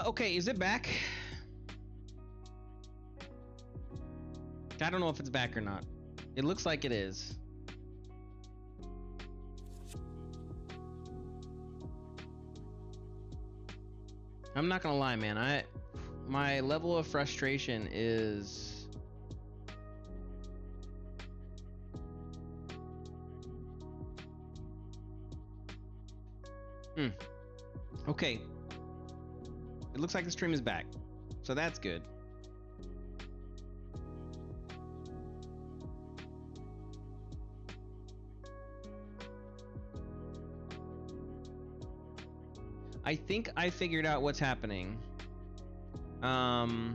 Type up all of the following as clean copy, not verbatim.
Okay, is it back? I don't know if it's back or not. It looks like it is. I'm not gonna lie, man. My level of frustration is okay. It looks like the stream is back, so that's good. I think I figured out what's happening. I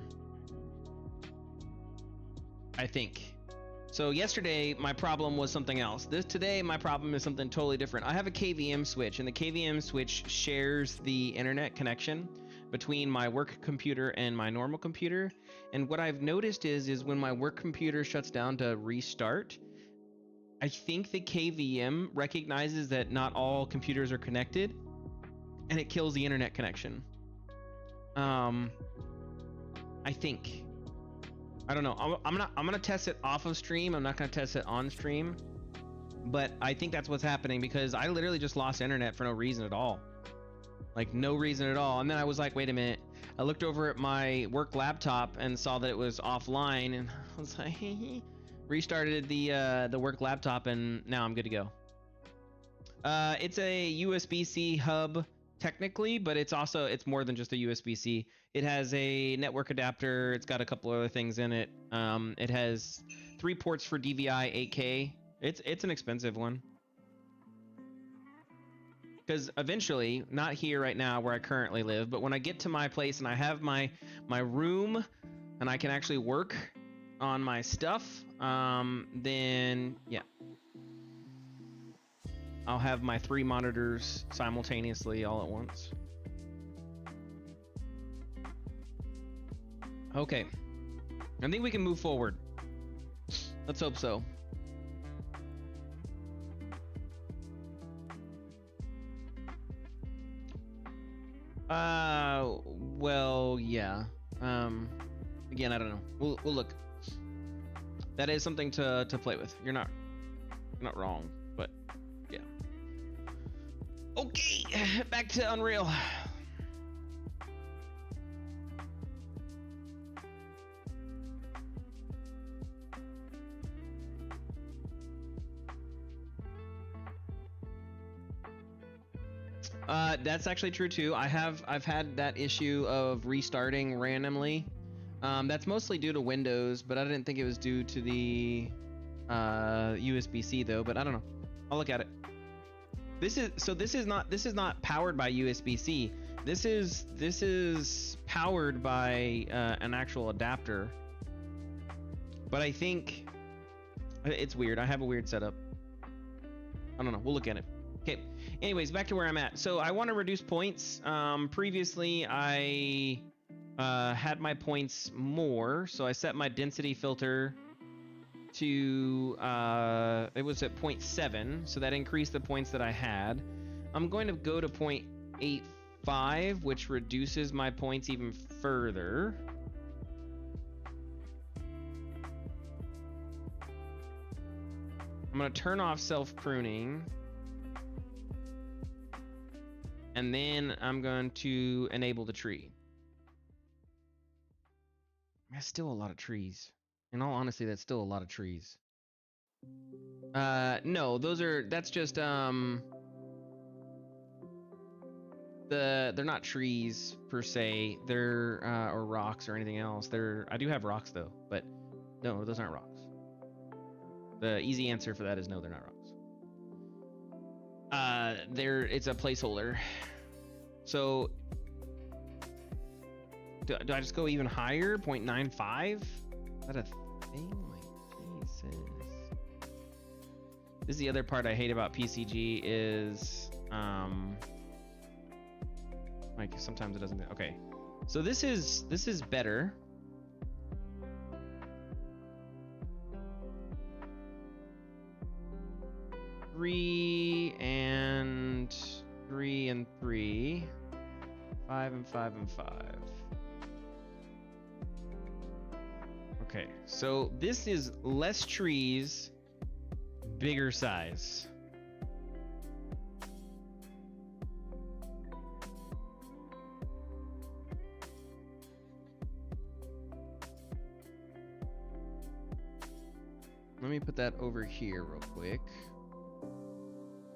think. So yesterday my problem was something else. Today my problem is something totally different. I have a KVM switch, and the KVM switch shares the internet connection between my work computer and my normal computer. And what I've noticed is when my work computer shuts down to restart, I think the KVM recognizes that not all computers are connected, and it kills the internet connection. I think. I don't know. I'm gonna test it off of stream. I'm not gonna test it on stream. But I think that's what's happening, because I literally just lost internet for no reason at all. Like no reason at all. And then I was like, wait a minute. I looked over at my work laptop and saw that it was offline, and I was like, restarted the work laptop, and now I'm good to go. It's a USB-C hub technically, but it's more than just a USB-C. It has a network adapter. It's got a couple other things in it. It has 3 ports for DVI 8K. It's an expensive one. Because eventually, not here right now where I currently live, but when I get to my place and I have my room and I can actually work on my stuff, then yeah, I'll have my 3 monitors simultaneously all at once. Okay, I think we can move forward. Let's hope so. Well, yeah. Again, I don't know. We'll look. That is something to play with. You're not wrong, but yeah. Okay, back to Unreal. That's actually true too. I've had that issue of restarting randomly. That's mostly due to Windows, but I didn't think it was due to the USB-C though. But I don't know. I'll look at it. This is not powered by USB-C. This is powered by an actual adapter. But I think it's weird. I have a weird setup. I don't know. We'll look at it. Okay. Anyways, back to where I'm at. So I want to reduce points. Previously, I had my points more, so I set my density filter to it was at 0.7, so that increased the points that I had. I'm going to go to 0.85, which reduces my points even further. I'm going to turn off self-pruning. And then I'm going to enable the tree. That's still a lot of trees. In all honesty, that's still a lot of trees. No, that's just they're not trees per se. They're or rocks or anything else. I do have rocks though, but no, those aren't rocks. The easy answer for that is no, they're not rocks. It's a placeholder. So do I just go even higher? 0.95? Is that a thing? Like, Jesus. This is the other part I hate about PCG is like sometimes it doesn't. Okay, So this is better. Three and 3 and 3. 5 and 5 and 5. Okay, so this is less trees, bigger size. Let me put that over here real quick.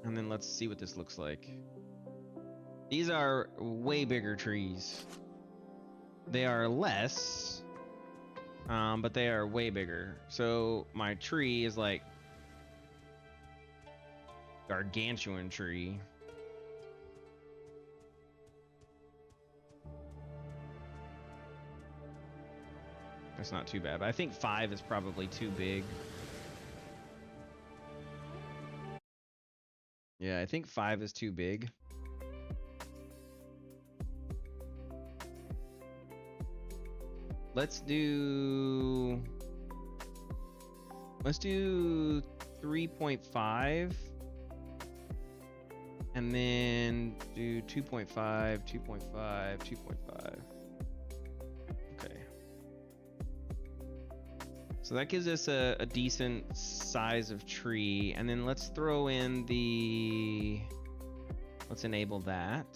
And then let's see what this looks like. These are way bigger trees. They are less, but they are way bigger. So my tree is like gargantuan tree. That's not too bad, but I think 5 is probably too big. Yeah, I think 5 is too big. Let's do 3.5 and then do 2.5, 2.5, 2.5. Okay. So that gives us a decent size of tree, and then let's throw in the, let's enable that.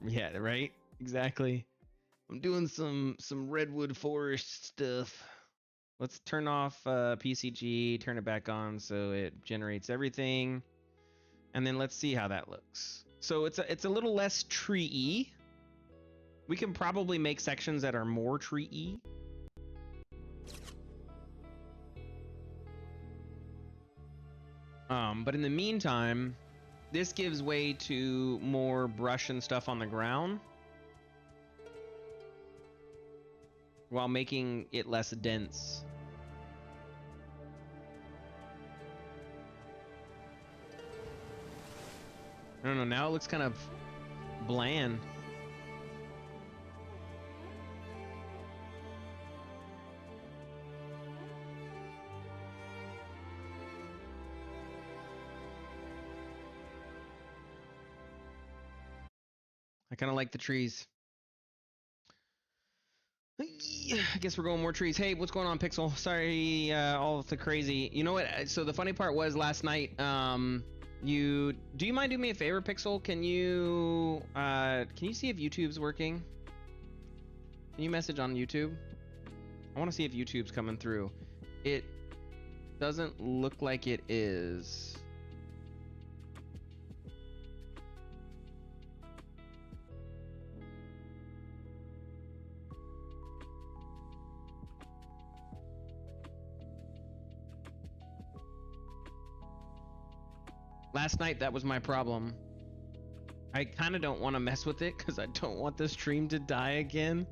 Yeah, right? Exactly. I'm doing some redwood forest stuff. Let's turn off PCG, turn it back on so it generates everything. And then let's see how that looks. So it's a little less tree-y. We can probably make sections that are more tree-y. But in the meantime, this gives way to more brush and stuff on the ground while making it less dense. I don't know, now it looks kind of bland. I kind of like the trees. I guess we're going more trees. Hey, what's going on, Pixel? Sorry, all of the crazy. You know what? So the funny part was last night. Do you mind doing me a favor, Pixel? Can you see if YouTube's working? Can you message on YouTube? I want to see if YouTube's coming through. It doesn't look like it is. Last night, that was my problem. I kind of don't want to mess with it because I don't want the stream to die again.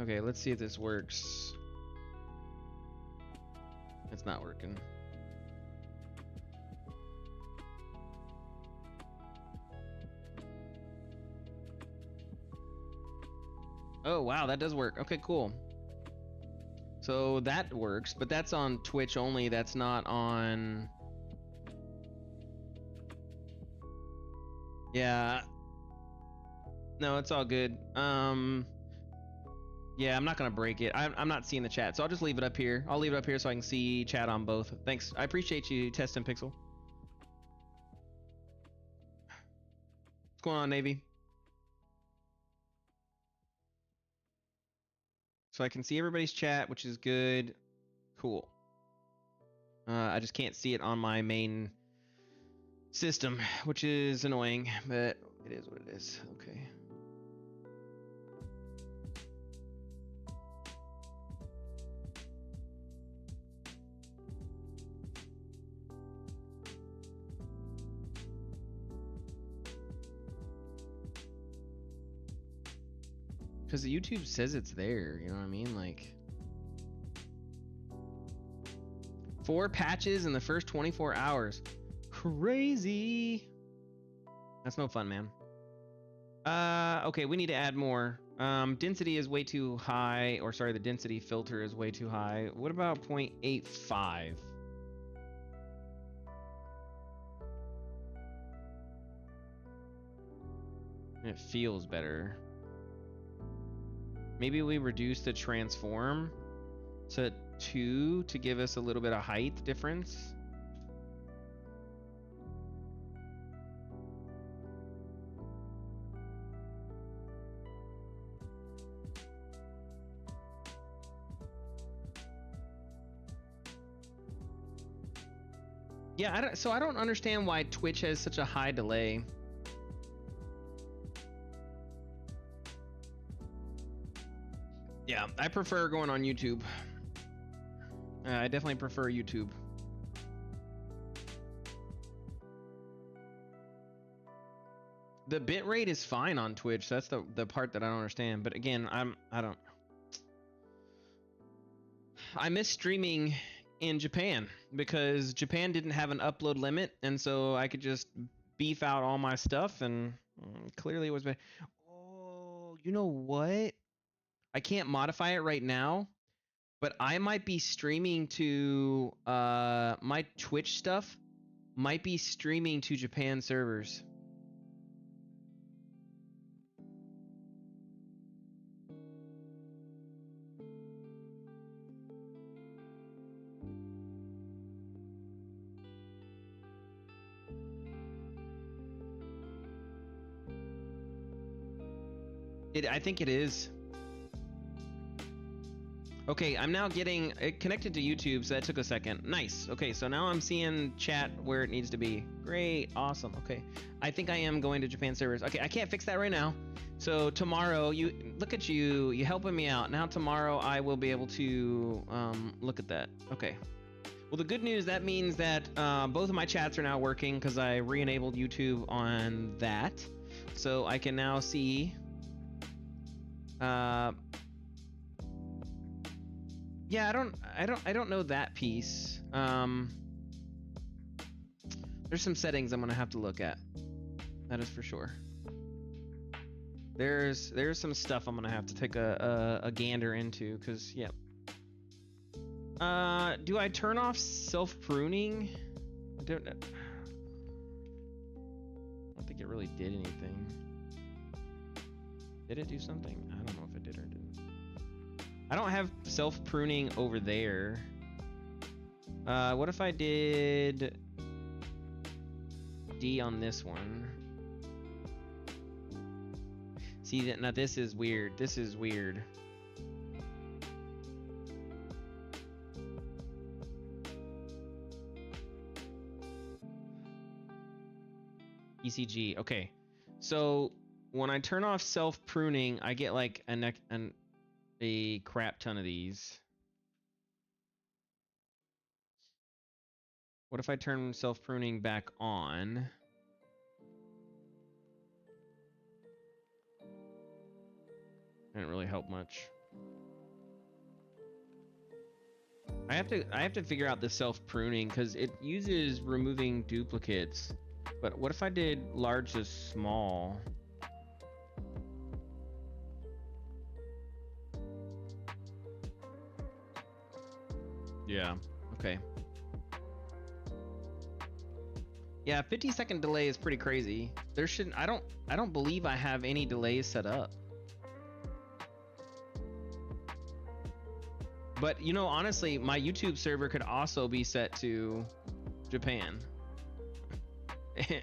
Okay, let's see if this works. It's not working. Oh, wow, that does work. Okay, cool. So that works, but that's on Twitch only. That's not on... Yeah. No, it's all good. Yeah, I'm not gonna break it. I'm not seeing the chat, so I'll just leave it up here. I'll leave it up here so I can see chat on both. Thanks. I appreciate you testing, Pixel. What's going on, Navy? So I can see everybody's chat, which is good. Cool. I just can't see it on my main system, which is annoying, but it is what it is. Okay. because YouTube says it's there. You know what I mean? Like 4 patches in the first 24 hours. Crazy. That's no fun, man. Okay, we need to add more. Density is way too high, or sorry, the density filter is way too high. What about 0.85? It feels better. Maybe we reduce the transform to 2 to give us a little bit of height difference. Yeah, I don't understand why Twitch has such a high delay. Yeah, I prefer going on YouTube. I definitely prefer YouTube. The bitrate is fine on Twitch. That's the part that I don't understand. But again, I miss streaming in Japan because Japan didn't have an upload limit, and so I could just beef out all my stuff, and clearly it was bad. Oh, you know what? I can't modify it right now, but I might be streaming to my Twitch stuff might be streaming to Japan servers. I think it is. Okay, I'm now getting it connected to YouTube, so that took a second. Nice. Okay, so now I'm seeing chat where it needs to be. Great, awesome. Okay, I think I am going to Japan servers. Okay, I can't fix that right now. So tomorrow, you look at you helping me out. Now tomorrow I will be able to look at that. Okay. Well, the good news, that means that both of my chats are now working because I re-enabled YouTube on that, so I can now see. Yeah, I don't know that piece. There's some settings I'm gonna have to look at. That is for sure. There's some stuff I'm gonna have to take a gander into, cause yeah. Do I turn off self-pruning? I don't know. I don't think it really did anything. Did it do something? I don't know if it did or didn't. I don't have self-pruning over there. What if I did D on this one? See that now this is weird. This is weird. PCG. Okay. So when I turn off self-pruning, I get like a crap ton of these. What if I turn self-pruning back on? Didn't really help much. I have to figure out the self-pruning because it uses removing duplicates. But what if I did large to small? Yeah, okay. Yeah, 50-second delay is pretty crazy. There shouldn't, I don't believe I have any delays set up. But you know, honestly, my YouTube server could also be set to Japan.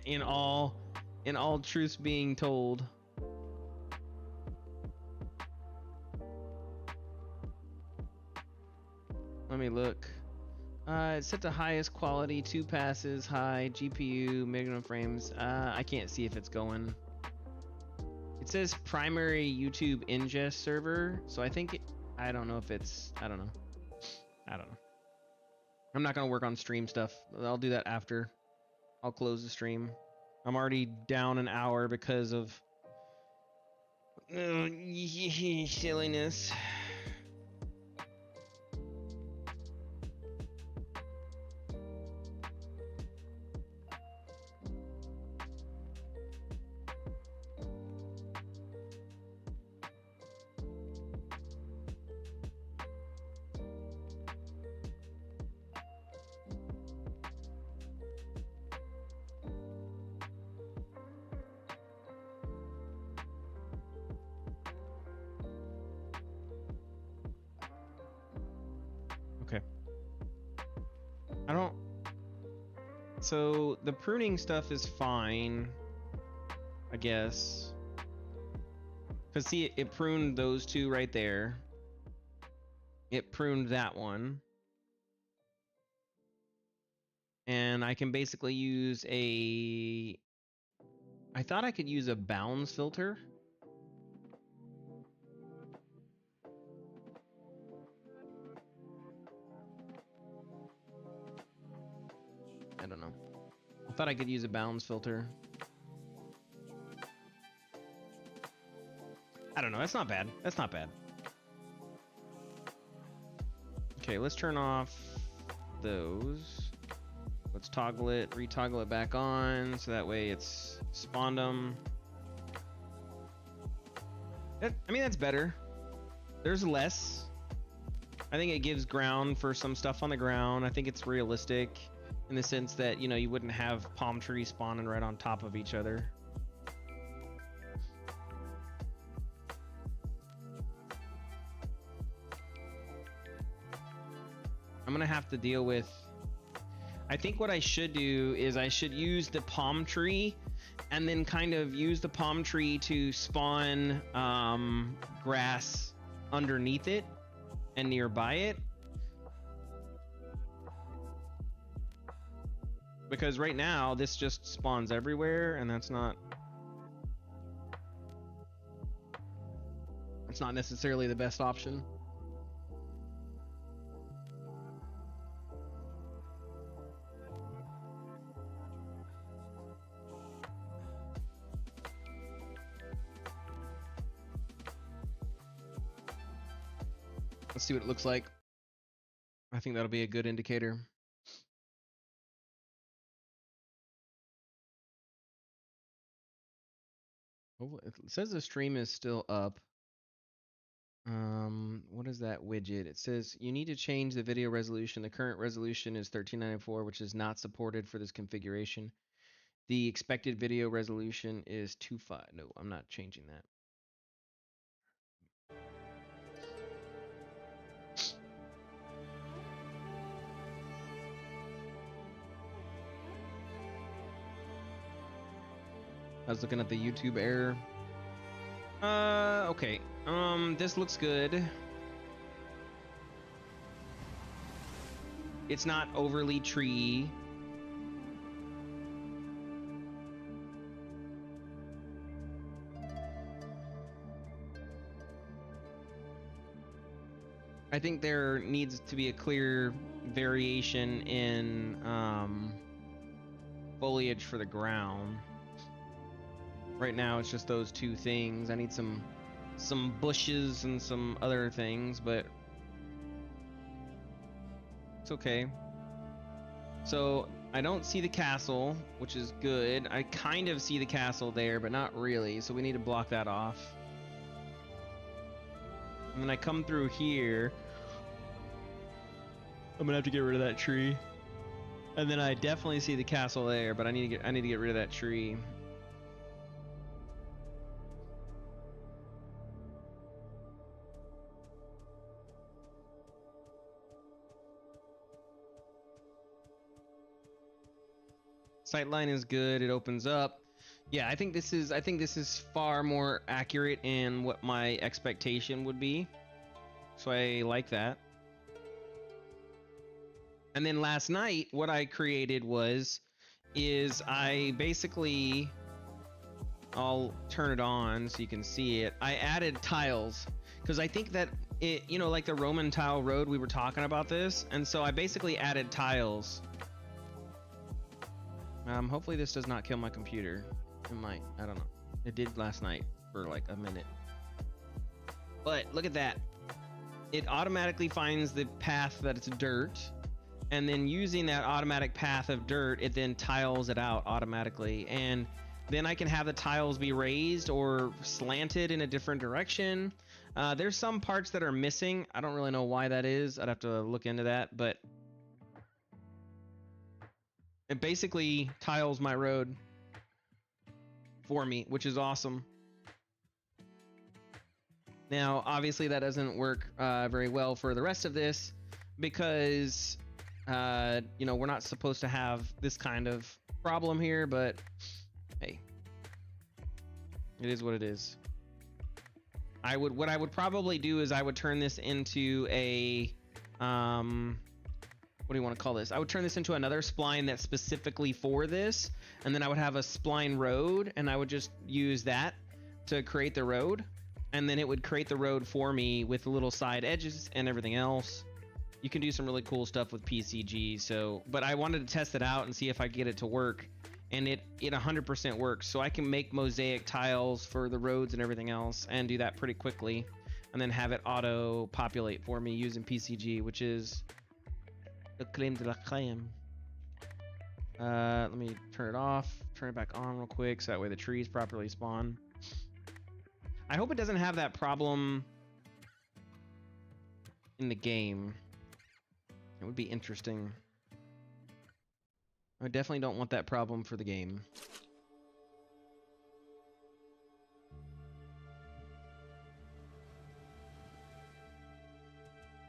in all truths being told. Let me look. It's set to highest quality, 2 passes, high GPU, minimum frames. I can't see if it's going. It says primary YouTube ingest server, so I think I don't know if it's, I don't know. I'm not gonna work on stream stuff. I'll do that after. I'll close the stream. I'm already down an hour because of Silliness. I don't. So the pruning stuff is fine, I guess. Because see, it pruned those two right there. It pruned that one. And I can basically use a... I thought I could use a bounds filter. I don't know. I thought I could use a bounds filter. I don't know. That's not bad. That's not bad. Okay, let's turn off those. Let's toggle it, retoggle it back on, so that way it's spawned them. I mean, that's better. There's less. I think it gives ground for some stuff on the ground. I think it's realistic in the sense that, you know, you wouldn't have palm trees spawning right on top of each other. I'm gonna have to deal with... I think what I should do is I should use the palm tree and then kind of use the palm tree to spawn grass underneath it and nearby it. Because right now this just spawns everywhere, and that's not necessarily the best option. Let's see what it looks like. I think that'll be a good indicator. Oh, it says the stream is still up. What is that widget? It says you need to change the video resolution. The current resolution is 1394, which is not supported for this configuration. The expected video resolution is 2.5. No, I'm not changing that. I was looking at the YouTube error. Okay. This looks good. It's not overly tree. I think there needs to be a clear variation in foliage for the ground. Right now it's just those two things. I need some bushes and some other things, but it's okay. So I don't see the castle, which is good. I kind of see the castle there, but not really, so we need to block that off. And then I come through here. I'm gonna have to get rid of that tree. And then I definitely see the castle there, but I need to get rid of that tree. Sightline is good. It opens up. Yeah, I think this is far more accurate in what my expectation would be. So I like that. And then last night, what I created is I basically, I'll turn it on so you can see it. I added tiles because I think that it, you know, like the Roman tile road, we were talking about this, and so I basically added tiles. Hopefully this does not kill my computer. It might. I don't know. It did last night for like a minute. But look at that. It automatically finds the path that it's dirt, and then using that automatic path of dirt, it then tiles it out automatically. And then I can have the tiles be raised or slanted in a different direction. There's some parts that are missing. I don't really know why that is. I'd have to look into that, but it basically tiles my road for me, which is awesome. Now, obviously that doesn't work very well for the rest of this because, you know, we're not supposed to have this kind of problem here, but hey, it is what it is. What I would probably do is I would turn this into a, what do you want to call this? I would turn this into another spline that's specifically for this, and then I would have a spline road, and I would just use that to create the road, and then it would create the road for me with little side edges and everything else. You can do some really cool stuff with PCG, so, but I wanted to test it out and see if I get it to work, and it 100% works. So I can make mosaic tiles for the roads and everything else and do that pretty quickly, and then have it auto populate for me using PCG, which is the crème de la crème. Let me turn it off, turn it back on real quick so that way the trees properly spawn. I hope it doesn't have that problem in the game. It would be interesting. I definitely don't want that problem for the game.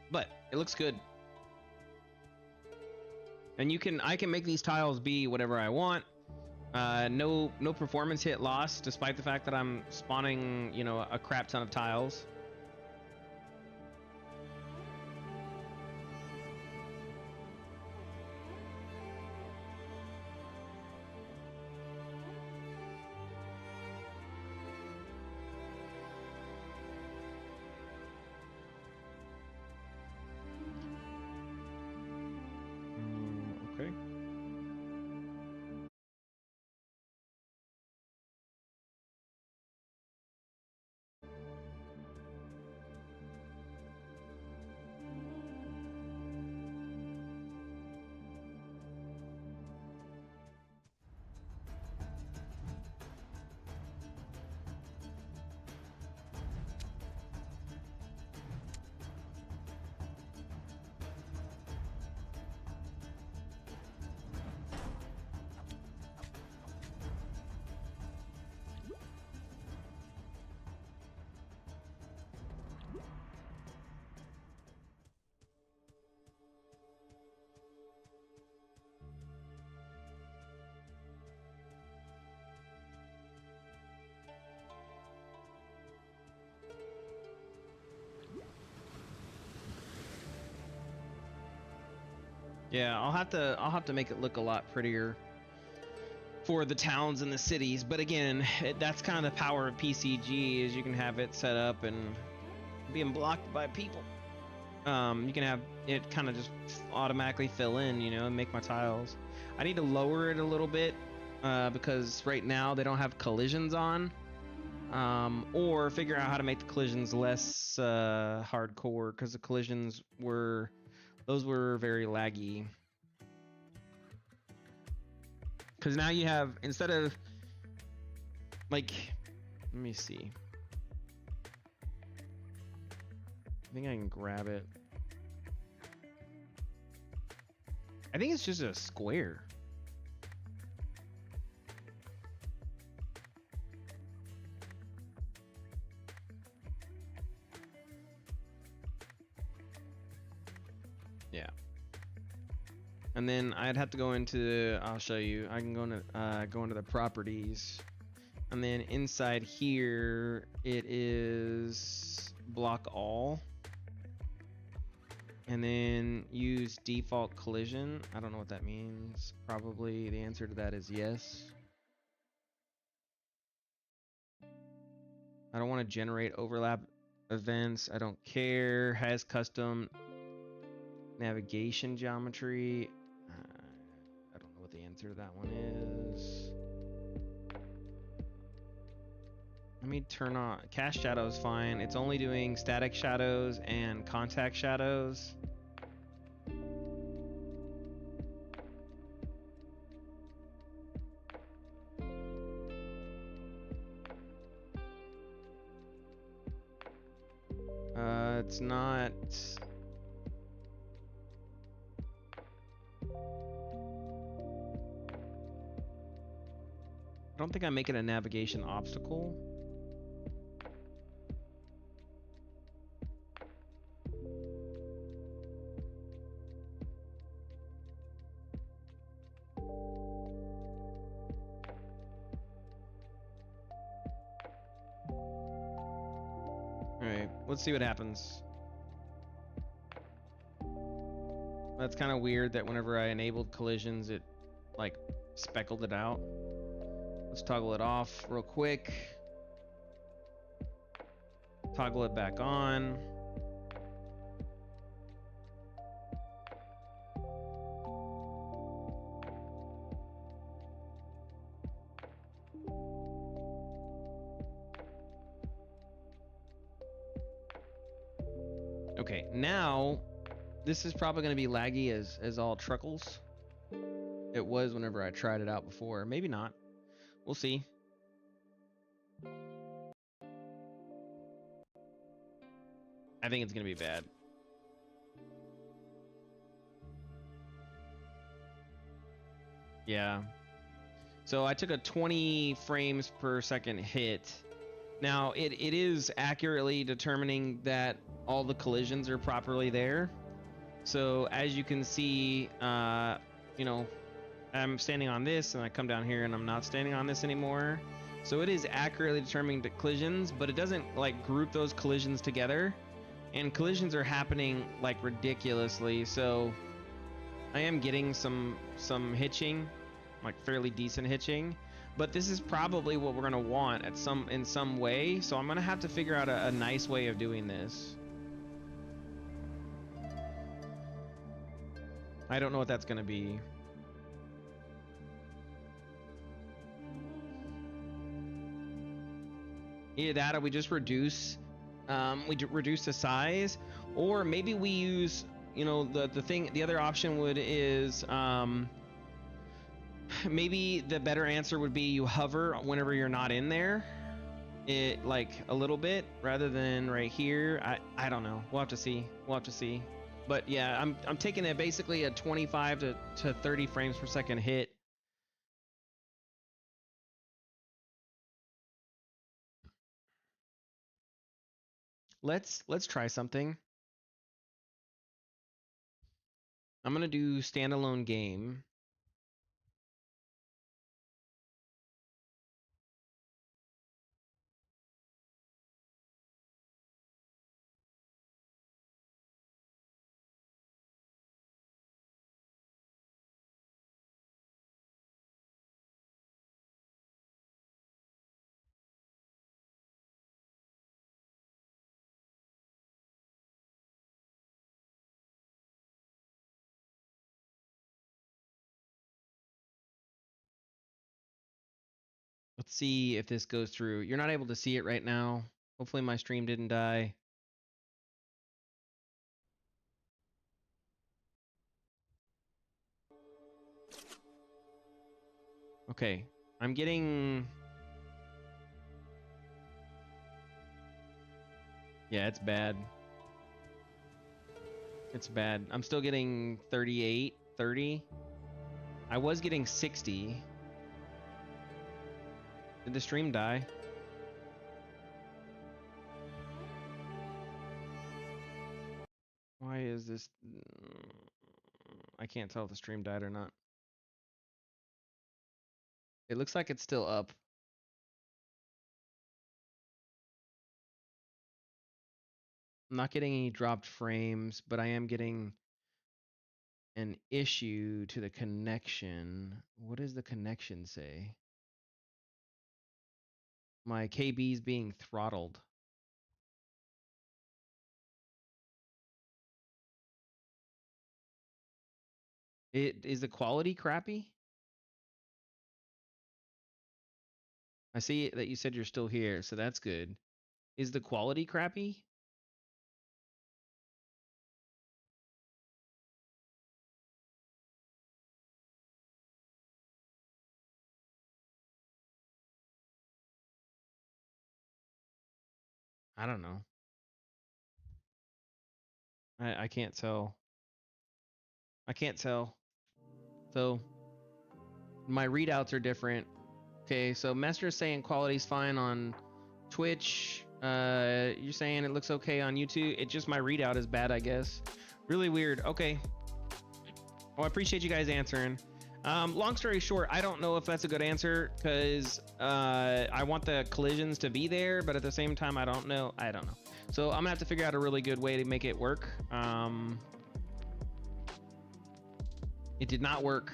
But it looks good. And I can make these tiles be whatever I want. No performance hit loss, despite the fact that I'm spawning, you know, a crap ton of tiles. Okay. Yeah, I'll have to make it look a lot prettier for the towns and the cities. But again, that's kind of the power of PCG, is you can have it set up and being blocked by people. You can have it kind of just automatically fill in, you know, and make my tiles. I need to lower it a little bit because right now they don't have collisions on, or figure out how to make the collisions less hardcore, because the collisions were very laggy. Because now you have, instead of, like, let me see. I think I can grab it. I think it's just a square. Yeah. And then I'd have to go into, I'll show you. I can go into the properties, and then inside here it is block all, and then use default collision. I don't know what that means. Probably the answer to that is yes. I don't want to generate overlap events. I don't care. Has custom navigation geometry. I don't know what the answer to that one is. Let me turn on cast shadows. Fine. It's only doing static shadows and contact shadows. It's not. I don't think I'm making a navigation obstacle. Alright, let's see what happens. That's kind of weird that whenever I enabled collisions, it like speckled it out. Let's toggle it off real quick. Toggle it back on. Okay, now this is probably going to be laggy as all truckles. It was whenever I tried it out before. Maybe not. We'll see. I think it's going to be bad. Yeah. So I took a 20 frames per second hit. Now it is accurately determining that all the collisions are properly there. So as you can see, you know, I'm standing on this and I come down here and I'm not standing on this anymore. So it is accurately determining the collisions, but it doesn't like group those collisions together. And collisions are happening like ridiculously. So I am getting some hitching, like fairly decent hitching. But this is probably what we're gonna want at in some way. So I'm gonna have to figure out a nice way of doing this. I don't know what that's gonna be. Either that or we just reduce reduce the size, or maybe we use, you know, the other option is maybe the better answer would be you hover whenever you're not in there, it like a little bit rather than right here. I don't know. We'll have to see. But yeah, I'm taking basically a 25 to 30 frames per second hit. Let's try something. I'm gonna do standalone game. Let's see if this goes through. You're not able to see it right now. Hopefully my stream didn't die. Okay, I'm getting... Yeah, it's bad. It's bad. I'm still getting 38, 30. I was getting 60. Did the stream die? Why is this... I can't tell if the stream died or not. It looks like it's still up. I'm not getting any dropped frames, but I am getting an issue to the connection. What does the connection say? My KB's being throttled. Is the quality crappy? I see that you said you're still here, so that's good. Is the quality crappy? I don't know. I can't tell. I can't tell. So my readouts are different. Okay, so Mester's saying quality's fine on Twitch. You're saying it looks okay on YouTube. It just my readout is bad, I guess. Really weird. Okay. Well, I appreciate you guys answering. Long story short, I don't know if that's a good answer because I want the collisions to be there, but at the same time, I don't know. So I'm gonna have to figure out a really good way to make it work. It did not work.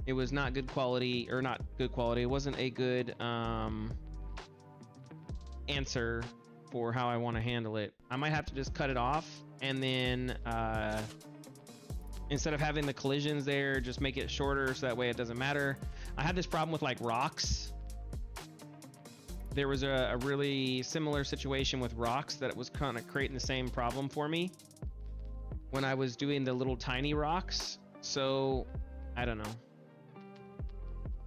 It was not good quality, or not good quality. It wasn't a good answer for how I want to handle it. I might have to just cut it off and then instead of having the collisions there, just make it shorter so that way it doesn't matter. I had this problem with like rocks. There was a really similar situation with rocks that it was kind of creating the same problem for me when I was doing the little tiny rocks. So I don't know.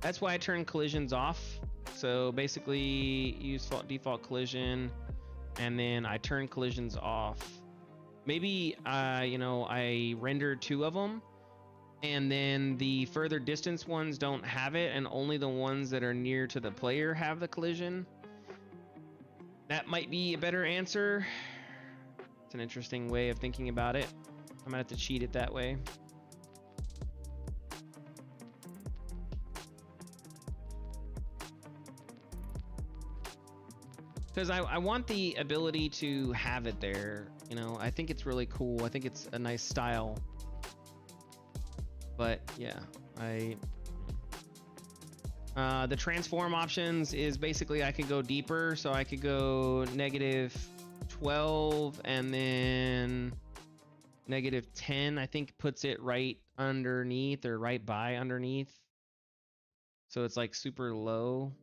That's why I turned collisions off. So basically use default collision, and then I turn collisions off. Maybe I render 2 of them, and then the further distance ones don't have it, and only the ones that are near to the player have the collision. That might be a better answer. It's an interesting way of thinking about it. I'm gonna have to cheat it that way. Because I want the ability to have it there. You know, I think it's really cool. I think it's a nice style. But yeah, the transform options is basically I could go deeper. So I could go -12 and then -10, I think puts it right underneath or right by underneath. So it's like super low.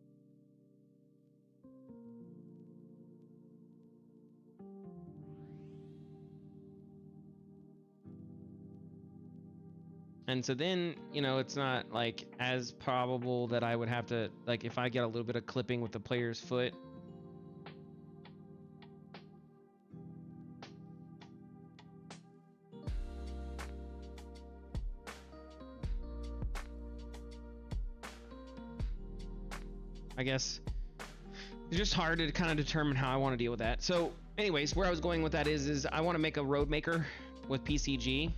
And so then, it's not like as probable that I would have to, like, if I get a little bit of clipping with the player's foot. I guess it's just hard to kind of determine how I want to deal with that. So anyways, where I was going with that is I want to make a road maker with PCG.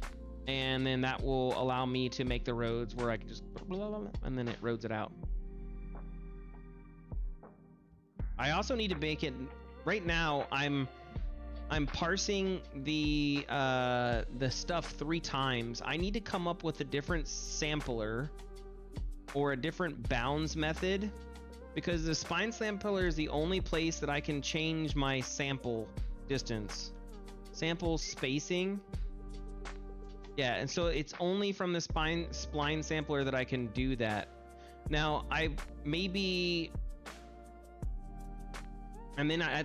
And then that will allow me to make the roads where I can just blah, blah, blah, and then it roads it out. I also need to make it right now. I'm parsing the stuff 3 times. I need to come up with a different sampler or a different bounds method, because the spine sampler is the only place that I can change my sample distance, sample spacing. Yeah, and so it's only from the spline sampler that I can do that. Now,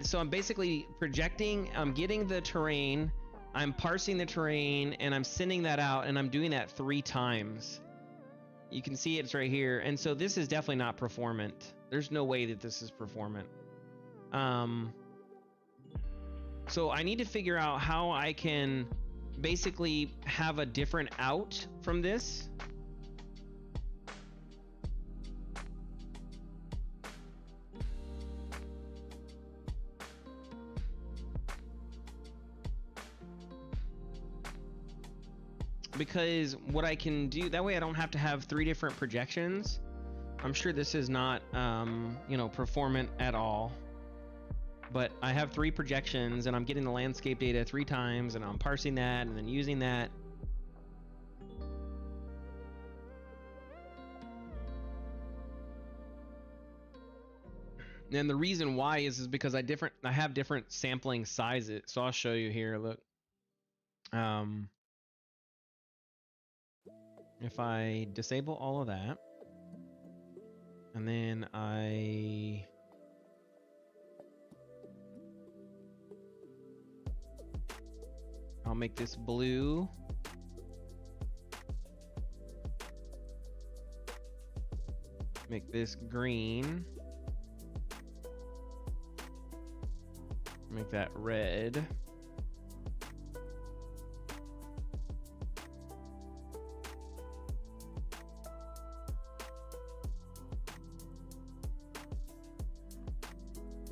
so I'm basically projecting, I'm getting the terrain, I'm parsing the terrain, and I'm sending that out, and I'm doing that 3 times. You can see it's right here. And so this is definitely not performant. There's no way that this is performant. So I need to figure out how I can basically have a different out from this. Because what I can do, that way I don't have to have 3 different projections. I'm sure this is not, performant at all. But I have 3 projections, and I'm getting the landscape data 3 times, and I'm parsing that and then using that. And the reason why is because I have different sampling sizes. So I'll show you here. Look, if I disable all of that, And then I'll make this blue. Make this green. Make that red.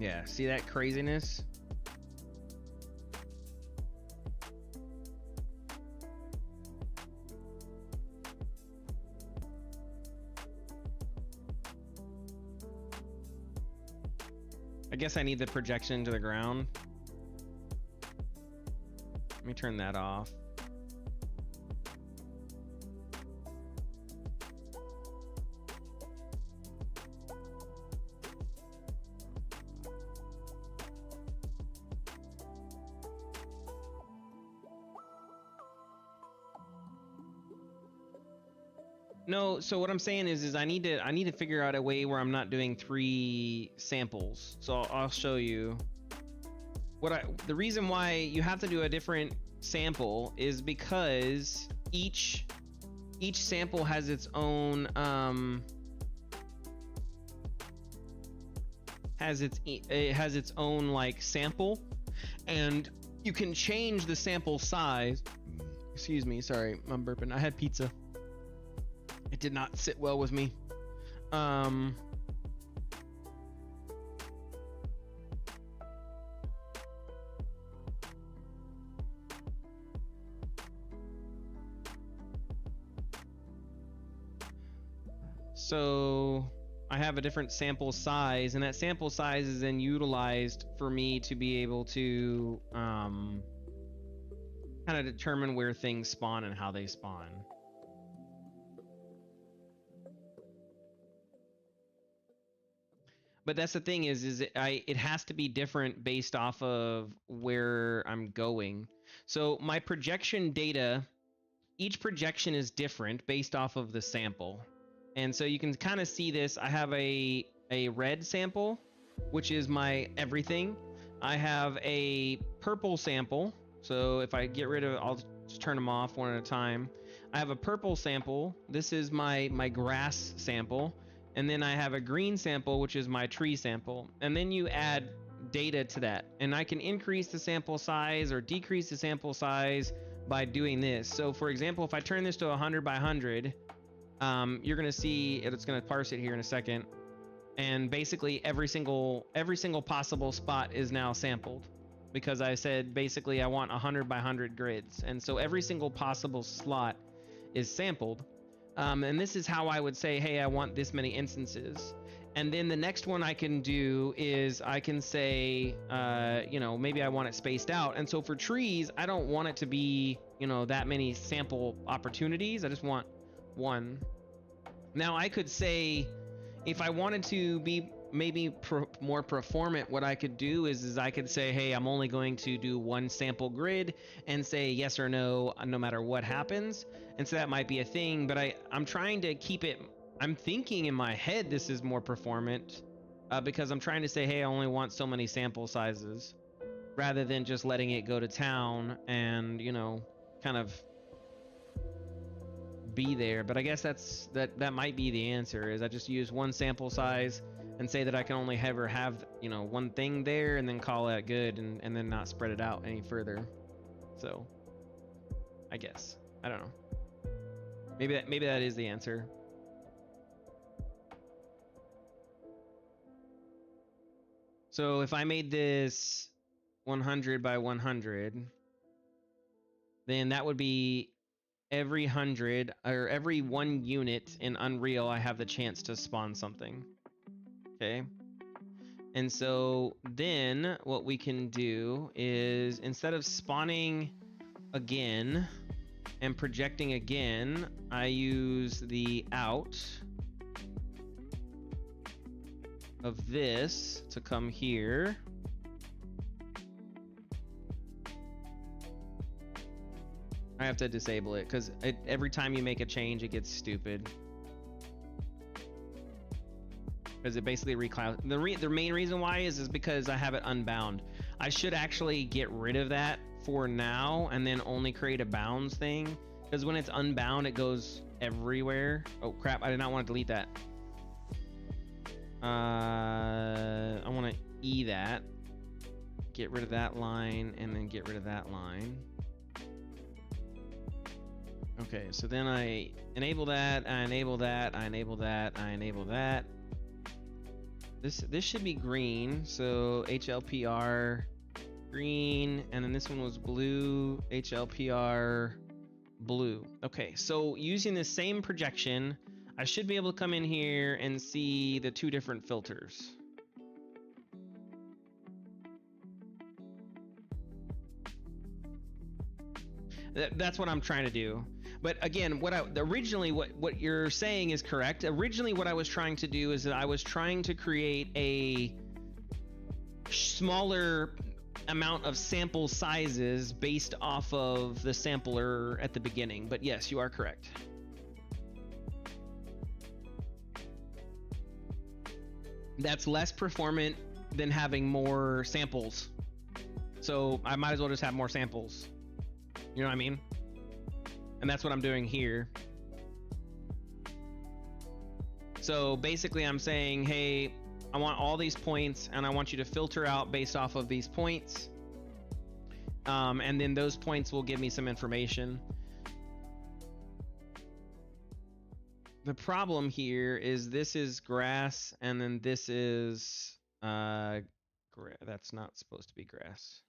Yeah, see that craziness? I guess I need the projection to the ground. Let me turn that off. No, so what I'm saying is I need to figure out a way where I'm not doing 3 samples. So I'll show you. The reason why you have to do a different sample is because each sample has its own it has its own like sample, and you can change the sample size. Excuse me, sorry, I'm burping. I had pizza. It did not sit well with me. So I have a different sample size, and that sample size is then utilized for me to be able to kind of determine where things spawn and how they spawn. But that's the thing is it has to be different based off of where I'm going. So my projection data, each projection is different based off of the sample. And so you can kind of see this. I have a red sample, which is my everything. I have a purple sample. So if I get rid of, I'll just turn them off one at a time. I have a purple sample. This is my grass sample. And then I have a green sample, which is my tree sample. And then you add data to that. And I can increase the sample size or decrease the sample size by doing this. So for example, if I turn this to 100 by 100, you're gonna see it's gonna parse it here in a second. And basically every single possible spot is now sampled, because I said basically I want 100 by 100 grids. And so every single possible slot is sampled. And this is how I would say, hey, I want this many instances. And then the next one I can do is I can say, you know, maybe I want it spaced out. And so for trees, I don't want it to be, you know, that many sample opportunities. I just want one. Now I could say, if I wanted to be maybe more performant, what I could do is I could say, hey, I'm only going to do 1 sample grid and say yes or no, no matter what happens. And so that might be a thing, but I'm trying to keep it, I'm thinking in my head this is more performant, because I'm trying to say, hey, I only want so many sample sizes, rather than just letting it go to town and, you know, kind of be there. But I guess that might be the answer, is I just use 1 sample size and say that I can only ever have, you know, 1 thing there, and then call that good, and then not spread it out any further. So I guess, I don't know. Maybe that is the answer. So if I made this 100 by 100, then that would be every 100 or every 1 unit in Unreal, I have the chance to spawn something. Okay. And so then what we can do is, instead of spawning again and projecting again, I use the out of this to come here. I have to disable it because every time you make a change, it gets stupid. because it basically reclass. The main reason why is because I have it unbound. I should actually get rid of that for now and then only create a bounds thing, because when it's unbound it goes everywhere. Oh crap, I did not want to delete that. I want to E that, get rid of that line, and then get rid of that line. Okay, so then I enable that, I enable that, I enable that, I enable that. This should be green, so HLPR green, and then this one was blue, HLPR blue. Okay, so using the same projection, I should be able to come in here and see the two different filters. That's what I'm trying to do. But again, originally what you're saying is correct. Originally what I was trying to do is that I was trying to create a smaller amount of sample sizes based off of the sampler at the beginning. But yes, you are correct. That's less performant than having more samples. So I might as well just have more samples. You know what I mean? And that's what I'm doing here. So basically I'm saying, hey, I want all these points and I want you to filter out based off of these points. And then those points will give me some information. The problem here is this is grass and then this is, that's not supposed to be grass.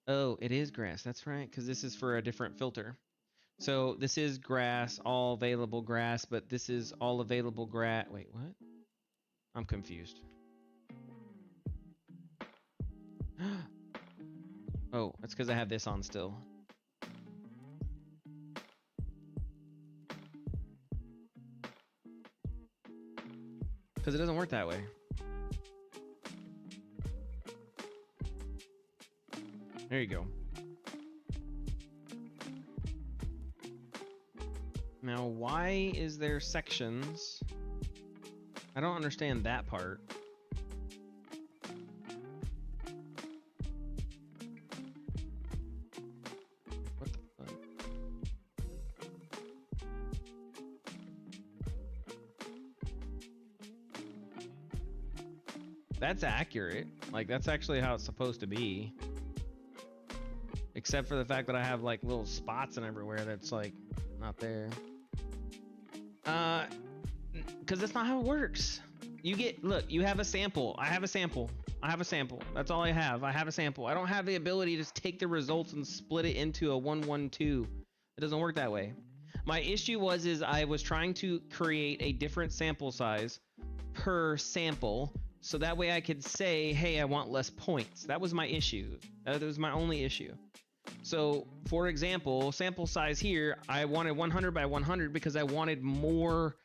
Oh, it is grass. That's right, because this is for a different filter. So this is grass, all available grass, but this is all available grass. Wait, what? I'm confused. Oh, that's because I have this on still. Because it doesn't work that way. There you go. Now, why is there sections? I don't understand that part. What the fuck? That's accurate. Like, that's actually how it's supposed to be. Except for the fact that I have like little spots and everywhere that's like not there. Because that's not how it works. Look, you have a sample. I have a sample. I have a sample. That's all I have. I have a sample. I don't have the ability to take the results and split it into a 1-1-2. It doesn't work that way. My issue is I was trying to create a different sample size per sample, so that way I could say, hey, I want less points. That was my issue. That was my only issue. So, for example, sample size here, I wanted 100 by 100 because I wanted more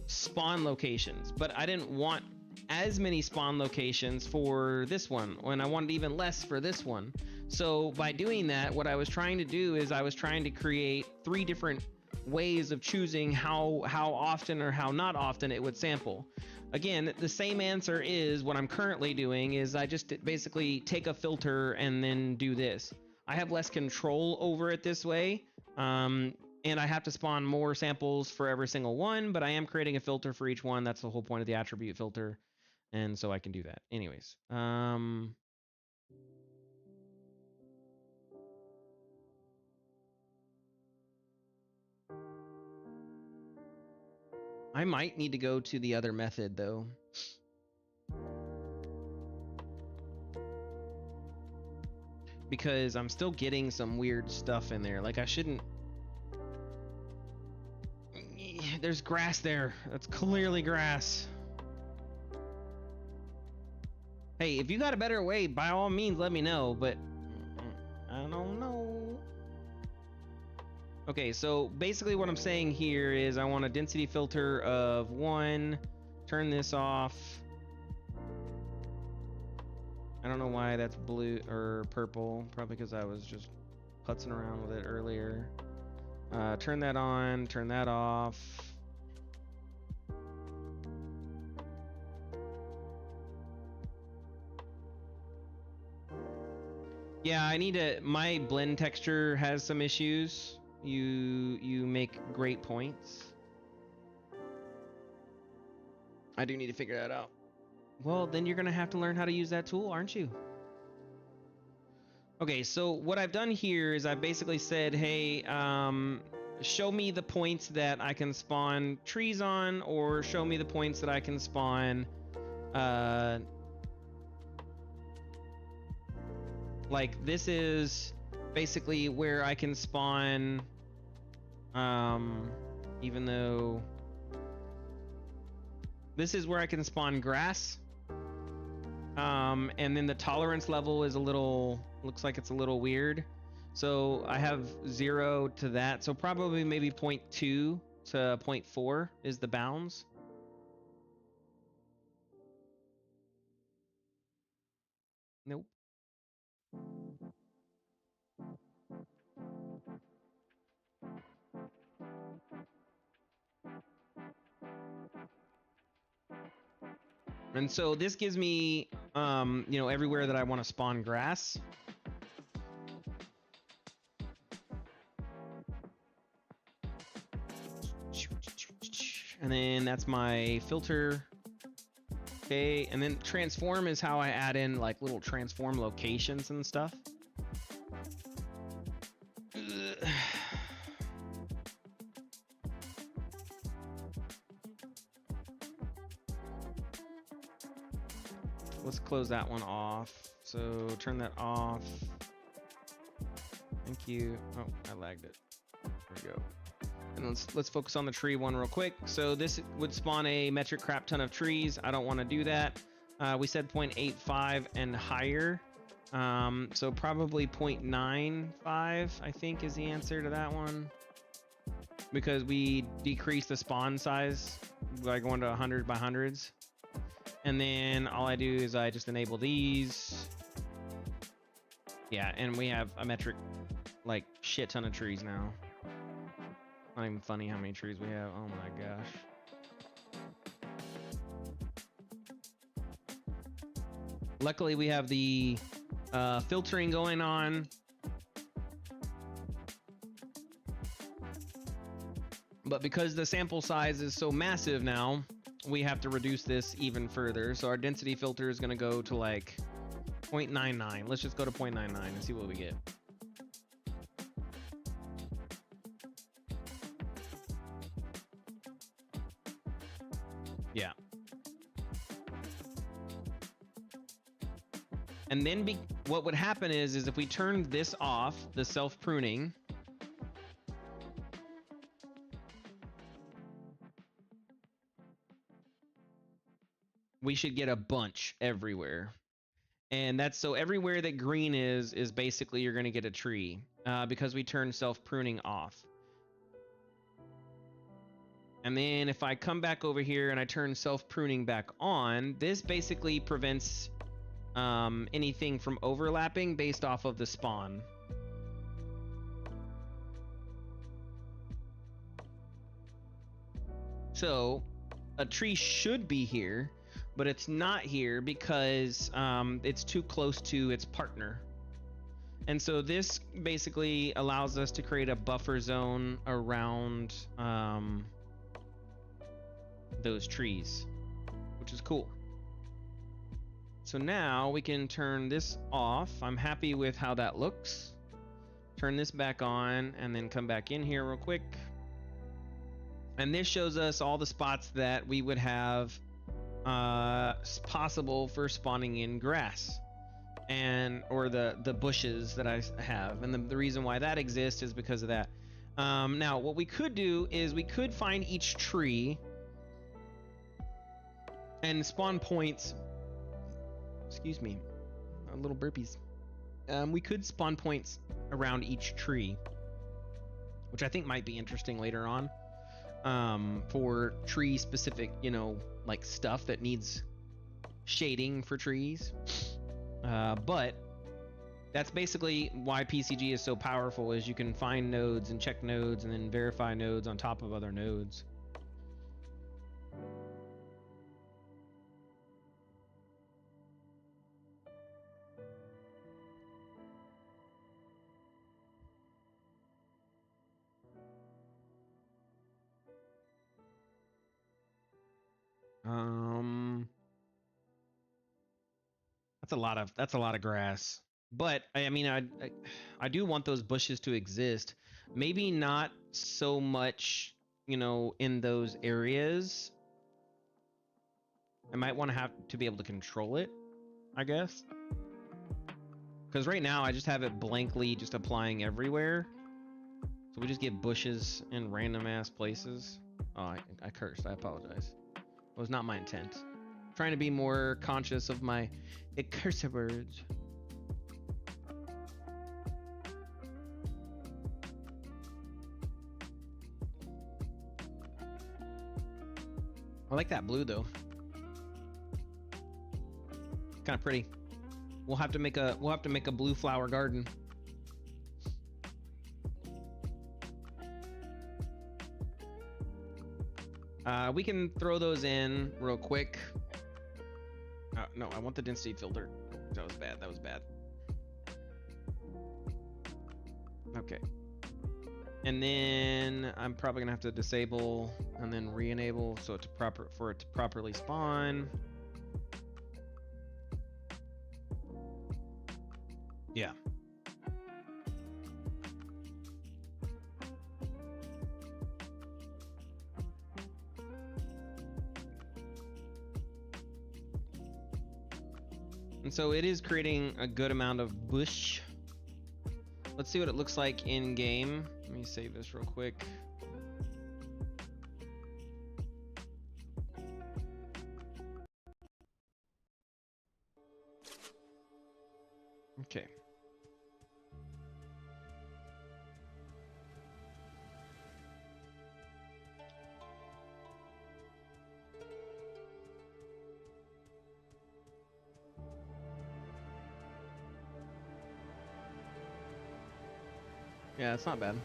spawn locations, but I didn't want as many spawn locations for this one, and I wanted even less for this one. So by doing that, what I was trying to do is I was trying to create 3 different ways of choosing how often or how not often it would sample. Again, the same answer is what I'm currently doing is I just basically take a filter and then do this. I have less control over it this way, and I have to spawn more samples for every single one, but I am creating a filter for each one. That's the whole point of the attribute filter, and so I can do that. Anyways, I might need to go to the other method though. Because I'm still getting some weird stuff in there. Like I shouldn't... There's grass there. That's clearly grass. Hey, if you got a better way, by all means, let me know, but I don't know. Okay, so basically what I'm saying here is I want a density filter of 1, turn this off. I don't know why that's blue or purple, probably because I was just putzing around with it earlier. Turn that on, turn that off. Yeah, I need to. My blend texture has some issues. You make great points. I do need to figure that out. Well, then you're gonna have to learn how to use that tool, aren't you? Okay, so what I've done here is I've basically said, hey, show me the points that I can spawn trees on, or show me the points that I can spawn, like this is basically where I can spawn, even though this is where I can spawn grass. And then the tolerance level is a little, looks like it's a little weird. So I have 0 to that. So probably maybe 0.2 to 0.4 is the bounds. Nope. And so this gives me, you know, everywhere that I want to spawn grass. And then that's my filter. Okay, and then transform is how I add in like little transform locations and stuff. Let's close that one off. So turn that off. Thank you. Oh, I lagged it. There we go. And let's focus on the tree one real quick. So this would spawn a metric crap ton of trees. I don't want to do that. We said 0.85 and higher. So probably 0.95, I think, is the answer to that one. Because we decrease the spawn size by going to 100 by hundreds. And then all I do is I just enable these. Yeah, and we have a metric, like, shit ton of trees now. Not even funny how many trees we have. Oh my gosh. Luckily, we have the filtering going on. But because the sample size is so massive now, we have to reduce this even further. So our density filter is going to go to like 0.99. Let's just go to 0.99 and see what we get. Yeah. And then what would happen is if we turned this off, the self-pruning, we should get a bunch everywhere. And that's so everywhere that green is basically you're going to get a tree because we turned self-pruning off. And then if I come back over here and I turn self-pruning back on, this basically prevents anything from overlapping based off of the spawn. So a tree should be here, but it's not here because it's too close to its partner. And so this basically allows us to create a buffer zone around those trees, which is cool. So now we can turn this off. I'm happy with how that looks. Turn this back on and then come back in here real quick. And this shows us all the spots that we would have possible for spawning in grass and or the bushes that I have. And the reason why that exists is because of that. Now what we could do is we could find each tree and spawn points. Excuse me, little burpees. We could spawn points around each tree, which I think might be interesting later on. For tree specific, you know, like stuff that needs shading for trees. But that's basically why PCG is so powerful, is you can find nodes and check nodes and then verify nodes on top of other nodes. Um, that's a lot of grass. But I mean, I do want those bushes to exist. Maybe not so much, you know, in those areas. I might want to have to be able to control it, I guess. Because right now I just have it blankly just applying everywhere. So we just get bushes in random ass places. Oh, I cursed. I apologize. It was not my intent. I'm trying to be more conscious of my cursive words. I like that blue though. Kind of pretty. We'll have to make a blue flower garden. We can throw those in real quick. No, I want the density filter. That was bad. That was bad. Okay. And then I'm probably gonna have to disable and then re-enable so it's for it to properly spawn. Yeah. And so it is creating a good amount of bush. Let's see what it looks like in game. Let me save this real quick. Okay. Yeah, it's not bad.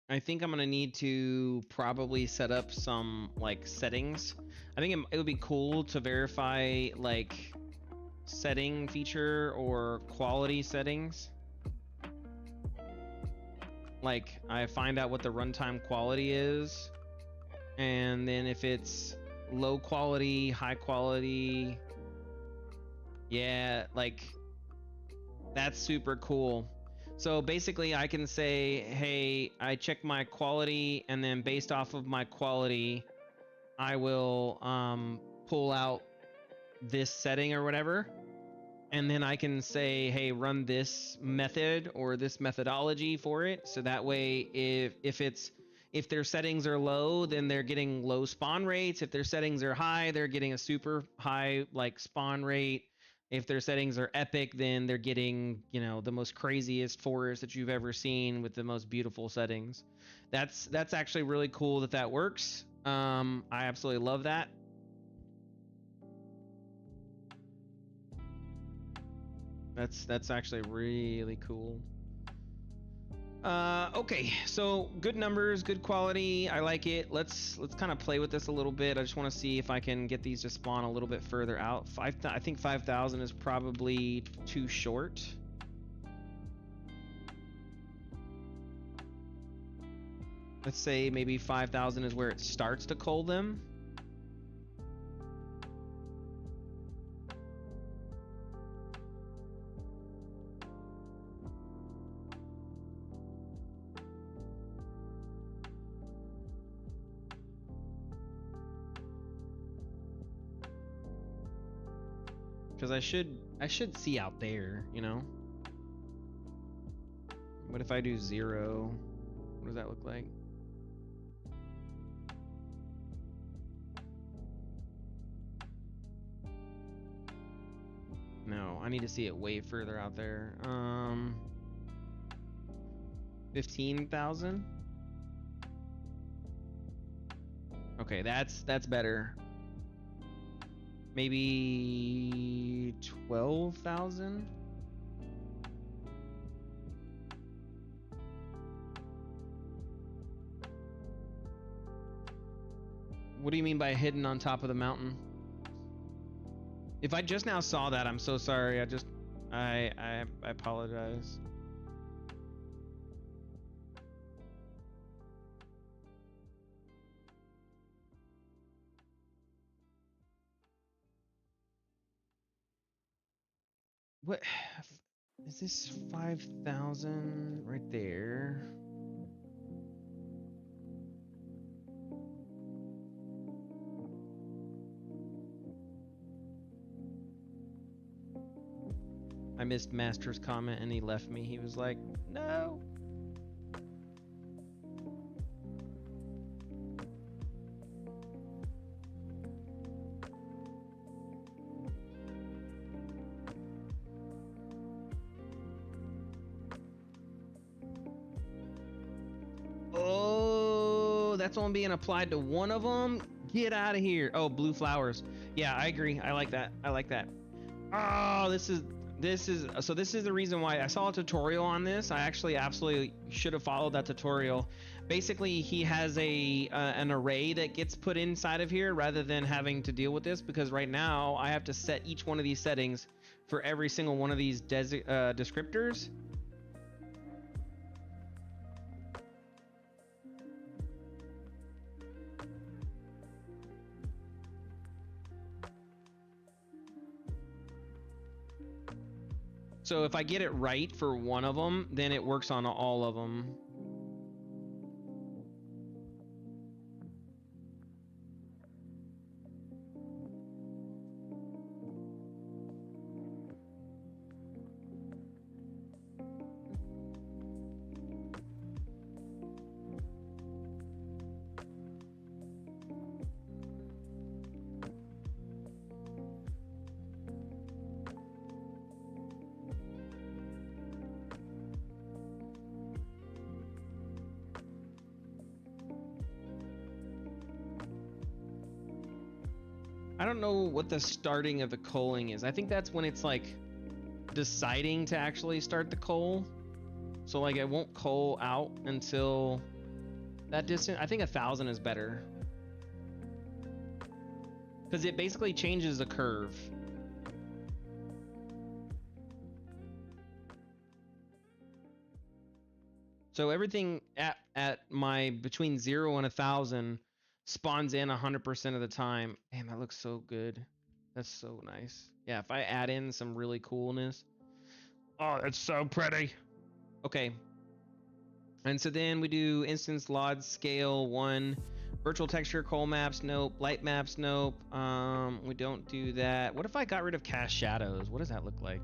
I think I'm gonna need to probably set up some like settings. I think it would be cool to verify like setting feature or quality settings. Like I find out what the runtime quality is, and then if it's low quality, high quality, yeah, like that's super cool. So basically I can say, hey, I check my quality, and then based off of my quality, I will pull out this setting or whatever. And then I can say, hey, run this method or this methodology for it. So that way, if their settings are low, then they're getting low spawn rates. If their settings are high, they're getting a super high like spawn rate. If their settings are epic, then they're getting, you know, the most craziest forest that you've ever seen with the most beautiful settings. That's actually really cool that works. I absolutely love that. That's actually really cool. Okay, so good numbers, good quality. I like it. Let's kind of play with this a little bit. I just want to see if I can get these to spawn a little bit further out. I think 5,000 is probably too short. Let's say maybe 5,000 is where it starts to cull them. Because I should see out there, you know. What if I do 0? What does that look like? No, I need to see it way further out there. 15,000. Okay, that's better. Maybe 12,000. What do you mean by hidden on top of the mountain? If I just now saw that, I'm so sorry. I apologize. What is this? 5,000 right there. I missed Master's comment and he left me. He was like, no. Oh, that's only being applied to one of them? Get out of here. Oh, blue flowers. Yeah, I agree. I like that. I like that. Oh, this is the reason why I saw a tutorial on this. I actually absolutely should have followed that tutorial. Basically, he has an array that gets put inside of here rather than having to deal with this, because right now I have to set each one of these settings for every single one of these descriptors. So if I get it right for one of them, then it works on all of them. I don't know what the starting of the coaling is. I think that's when it's like deciding to actually start the coal. So like it won't coal out until that distance. I think 1,000 is better, because it basically changes the curve. So everything at my between 0 and 1,000 spawns in 100% of the time. Man, that looks so good. That's so nice. Yeah, if I add in some really coolness. Oh, that's so pretty. Okay. And so then we do instance LOD scale 1, virtual texture, coal maps, nope, light maps, nope. We don't do that. What if I got rid of cast shadows? What does that look like?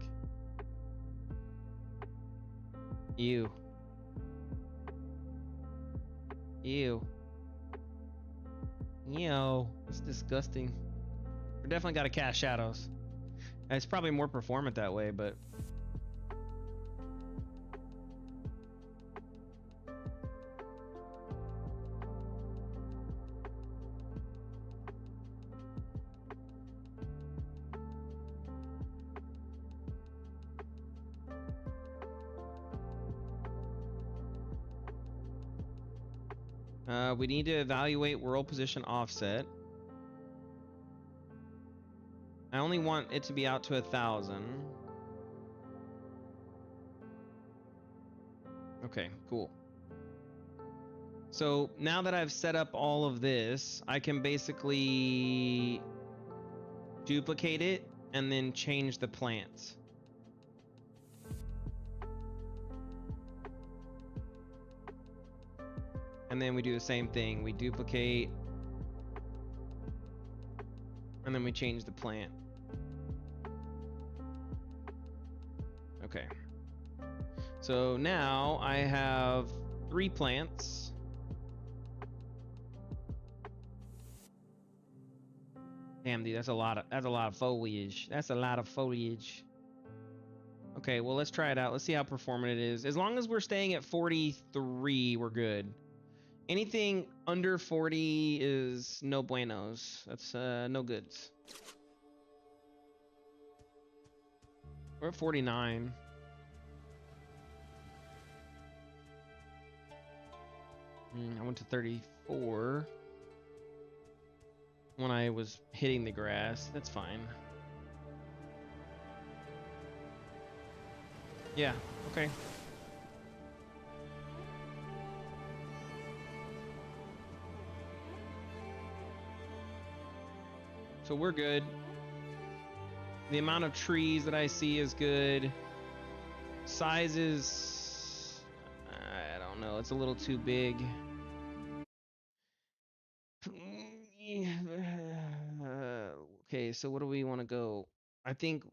Ew. Ew. Ew. That's disgusting. We're definitely got to cast shadows. And it's probably more performant that way, but we need to evaluate world position offset. I only want it to be out to 1,000. Okay, cool. So now that I've set up all of this, I can basically duplicate it and then change the plants. And then we do the same thing. We duplicate and then we change the plant. Okay. So now I have 3 plants. Damn, dude, that's a lot of foliage. That's a lot of foliage. Okay, well, let's try it out. Let's see how performant it is. As long as we're staying at 43, we're good. Anything under 40 is no buenos. That's no goods. We're at 49. I went to 34. when I was hitting the grass. That's fine. Yeah, okay. So we're good. The amount of trees that I see is good. Size is, I don't know, it's a little too big. Okay, so what do we want to go? I think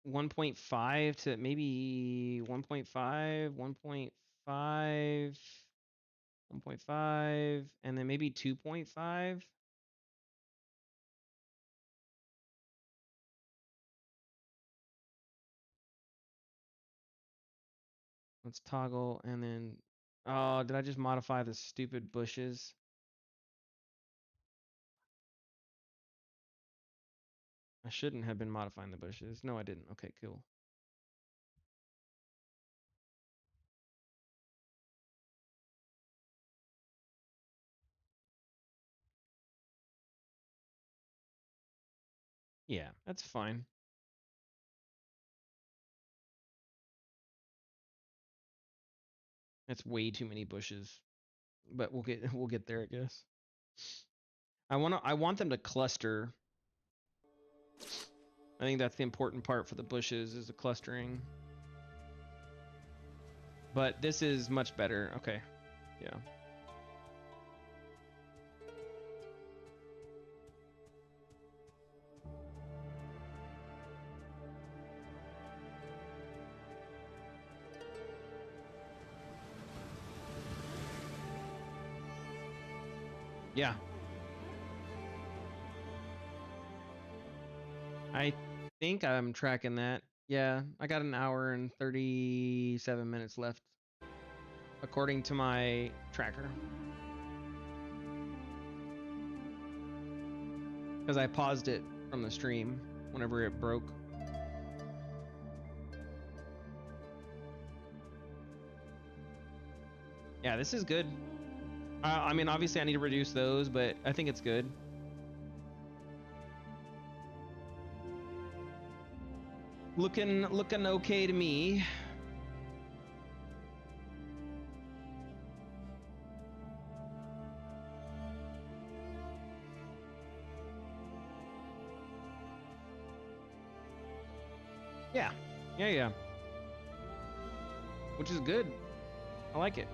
1.5 to maybe 1.5, 1.5, 1.5, and then maybe 2.5. Let's toggle and then, oh, did I just modify the stupid bushes? I shouldn't have been modifying the bushes. No, I didn't. Okay, cool. Yeah, that's fine. That's way too many bushes, but we'll get there, I guess. I want them to cluster. I think that's the important part for the bushes is the clustering. But this is much better. Okay. Yeah. Yeah. I think I'm tracking that. Yeah, I got an hour and 37 minutes left, according to my tracker. Because I paused it from the stream whenever it broke. Yeah, this is good. I mean, obviously I need to reduce those, but I think it's good. Looking okay to me. Yeah. Yeah. Which is good. I like it.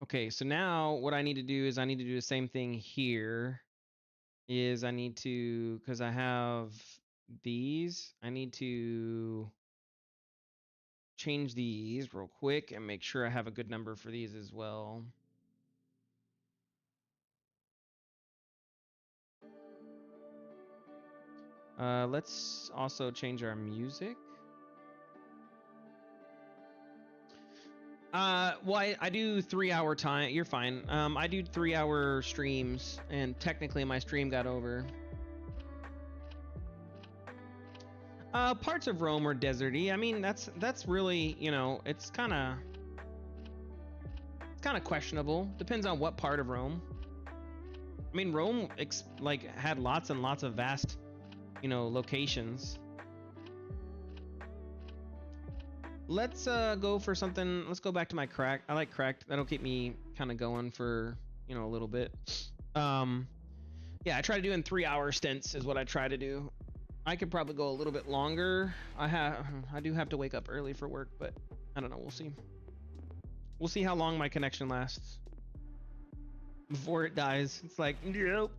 Okay, so now what I need to do is I need to do the same thing here. Is I need to, because I have these, I need to change these real quick and make sure I have a good number for these as well. Let's also change our music. Well, I do 3-hour time. You're fine. I do 3-hour streams, and technically my stream got over. Parts of Rome are deserty. I mean, that's really, you know, it's kind of questionable. Depends on what part of Rome. I mean, Rome like had lots and lots of vast, you know, locations. Let's go for something. Let's go back to my cracked. I like cracked. That'll keep me kind of going for, you know, a little bit. Yeah, I try to do in 3-hour stints is what I try to do. I could probably go a little bit longer. I do have to wake up early for work, but I don't know. We'll see. We'll see how long my connection lasts before it dies. It's like, nope.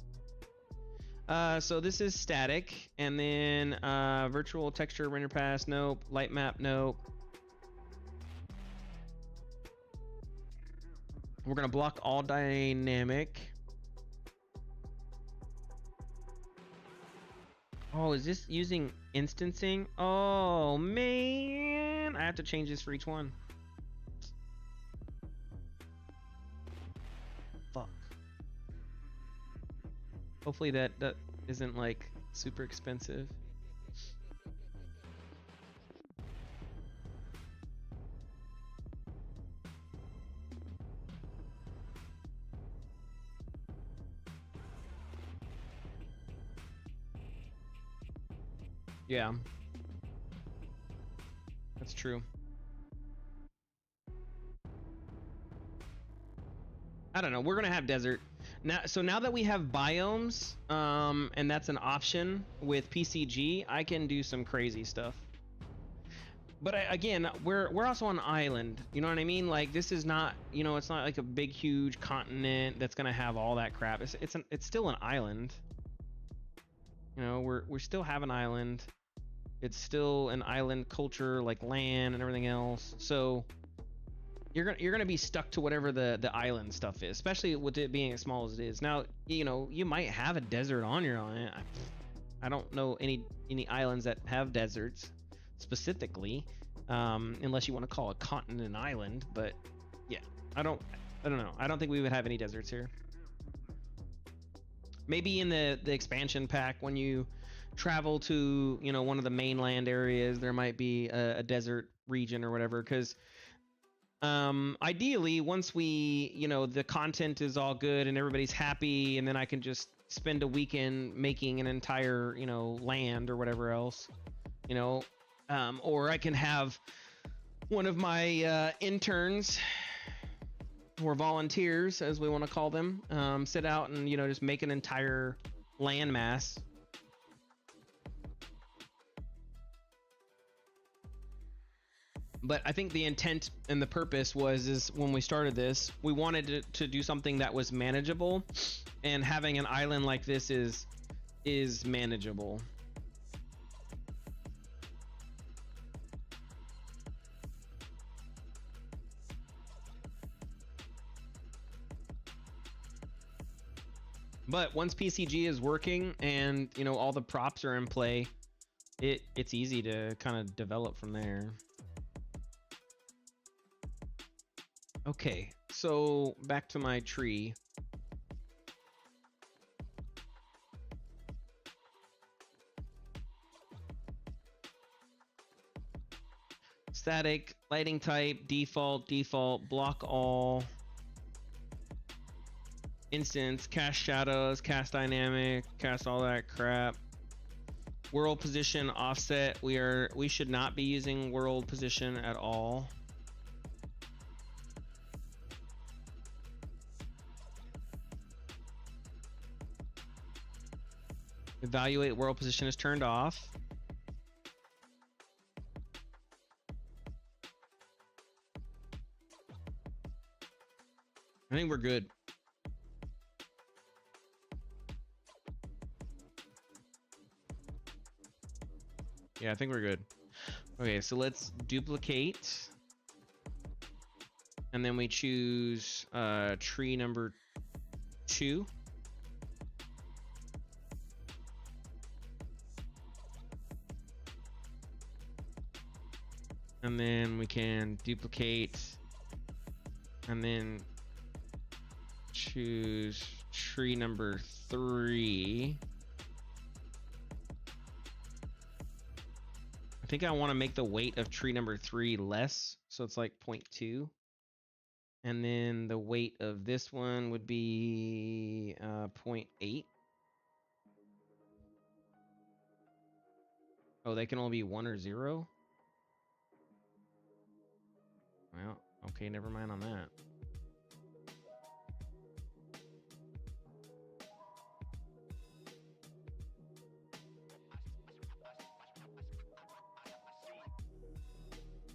So this is static, and then virtual texture render pass, nope. Light map, nope. We're gonna block all dynamic. Oh, is this using instancing? Oh man, I have to change this for each one. Fuck. Hopefully that isn't like super expensive. Yeah. That's true. I don't know. We're gonna have desert now. So now that we have biomes, and that's an option with PCG, I can do some crazy stuff. But again, we're also on an island. You know what I mean? Like this is not, you know, it's not like a big huge continent that's gonna have all that crap. It's still an island. You know, we still have an island. It's still an island culture, like land and everything else. So you're gonna be stuck to whatever the island stuff is, especially with it being as small as it is. Now, you know, you might have a desert on your island. I don't know any islands that have deserts specifically, unless you want to call a continent an island. But yeah, I don't know. I don't think we would have any deserts here. Maybe in the expansion pack when you travel to, you know, one of the mainland areas, there might be a desert region or whatever, because ideally once we, you know, the content is all good and everybody's happy, and then I can just spend a weekend making an entire, you know, land or whatever else, you know, or I can have one of my interns or volunteers, as we want to call them, sit out and, you know, just make an entire landmass. But I think the intent and the purpose is when we started this, we wanted to do something that was manageable, and having an island like this is manageable. But once PCG is working and, you know, all the props are in play, it's easy to kind of develop from there. Okay, so back to my tree. Static, lighting type, default, block all. Instance, cast shadows, cast dynamic, cast all that crap. World position offset, we should not be using world position at all. Evaluate world position is turned off. I think we're good. Yeah, I think we're good. Okay, so let's duplicate. And then we choose tree number 2. And then we can duplicate and then choose tree number 3. I think I want to make the weight of tree number 3 less, so it's like 0.2. And then the weight of this one would be 0.8. Oh, they can only be 1 or 0? Well, okay, never mind on that.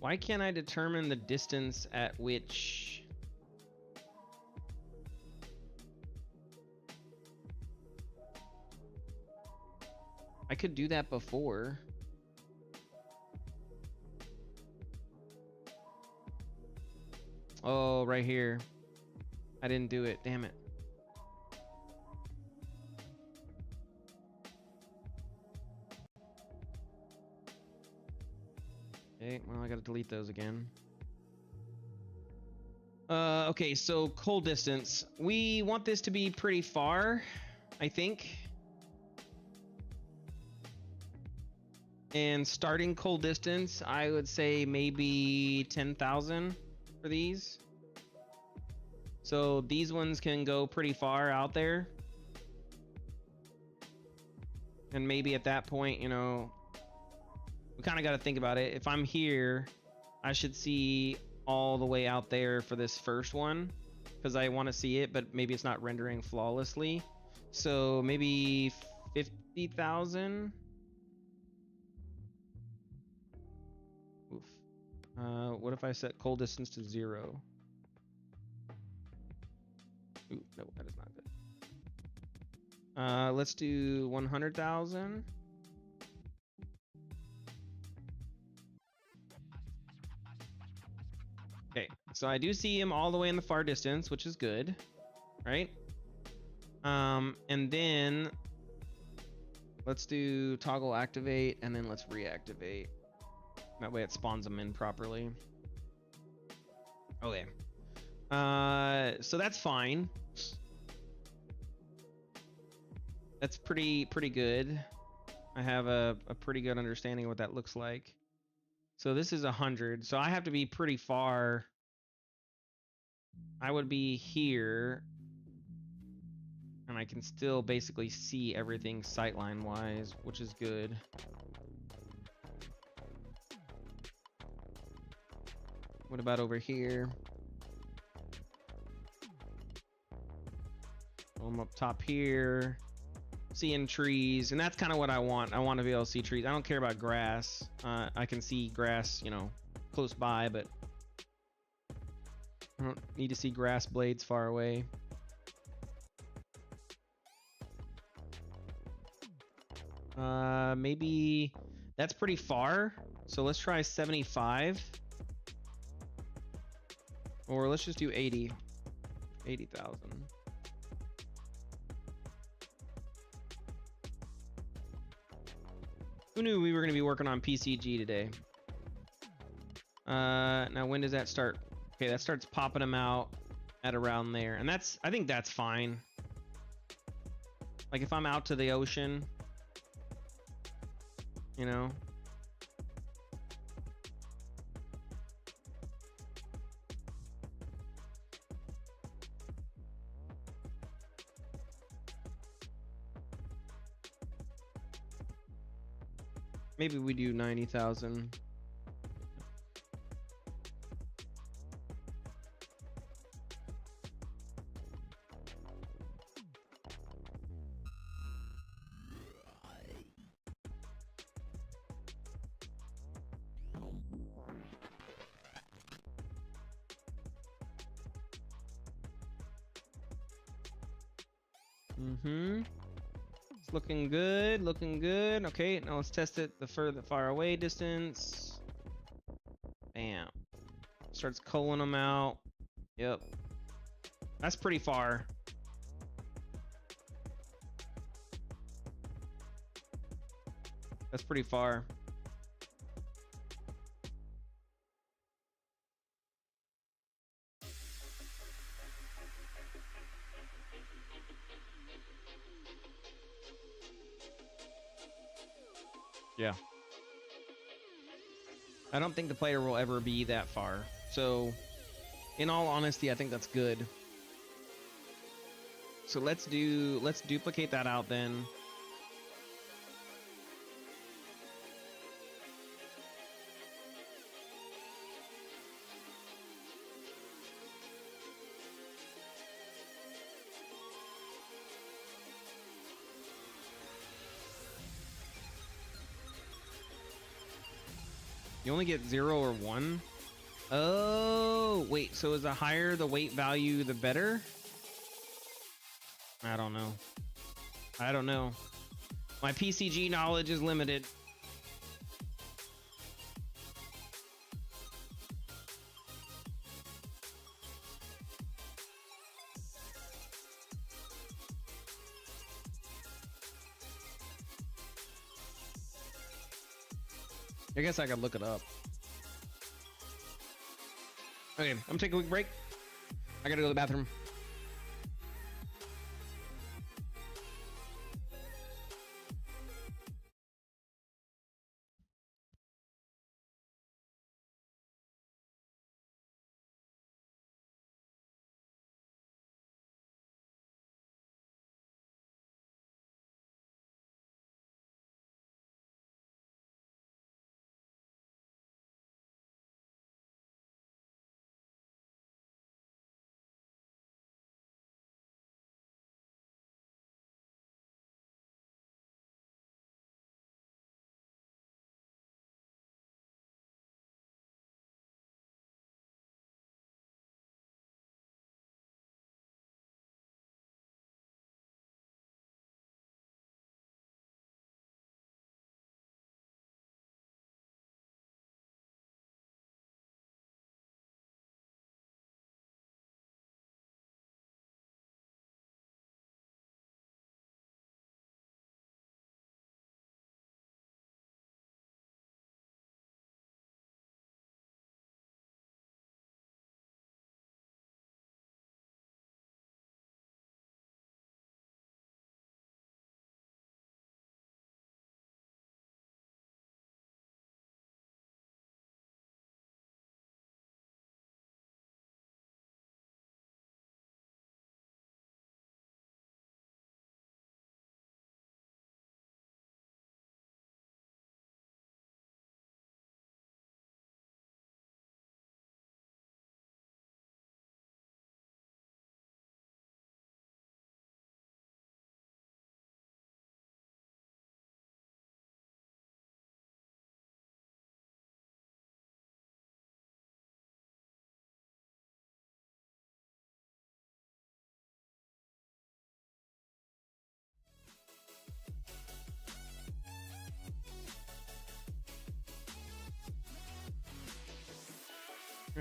Why can't I determine the distance at which... I could do that before. Oh, right here. I didn't do it, damn it. Okay, well, I gotta delete those again. Okay, so cold distance. We want this to be pretty far, I think. And starting cold distance, I would say maybe 10,000 for these. So these ones can go pretty far out there. And maybe at that point, you know, we kind of got to think about it. If I'm here, I should see all the way out there for this first one because I want to see it, but maybe it's not rendering flawlessly. So maybe 50,000. Oof. What if I set cold distance to 0? Ooh, no, that is not good. Let's do 100,000. Okay, so I do see him all the way in the far distance, which is good, right? And then let's do toggle activate, and then let's reactivate. That way it spawns them in properly. Okay. So that's fine. That's pretty good. I have a pretty good understanding of what that looks like. So this is 100. So I have to be pretty far. I would be here. And I can still basically see everything sightline wise, which is good. What about over here? I'm up top here, seeing trees, and that's kind of what I want. I want to be able to see trees. I don't care about grass. I can see grass, you know, close by, but I don't need to see grass blades far away. Maybe that's pretty far. So let's try 75. Or let's just do 80. 80,000. Who knew we were going to be working on PCG today? Now when does that start? Okay, that starts popping them out at around there. And that's, I think that's fine. Like if I'm out to the ocean, you know. Maybe we do 90,000. It's looking good, looking good. Okay, now let's test it the far away distance. Bam. Starts culling them out. Yep. That's pretty far. That's pretty far. Yeah. I don't think the player will ever be that far. So, in all honesty, I think that's good. So let's duplicate that out then. You only get 0 or 1? Oh, wait, so is the higher the weight value, the better? I don't know. I don't know. My PCG knowledge is limited. I guess I could look it up. Okay, I'm gonna take a quick break. I gotta go to the bathroom.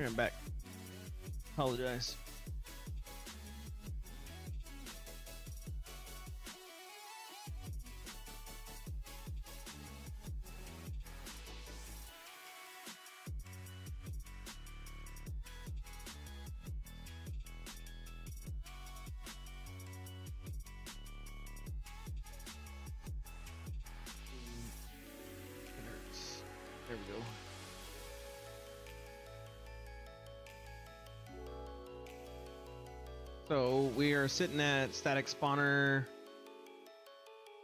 I'm back. Apologize. There we go. So we are sitting at static spawner.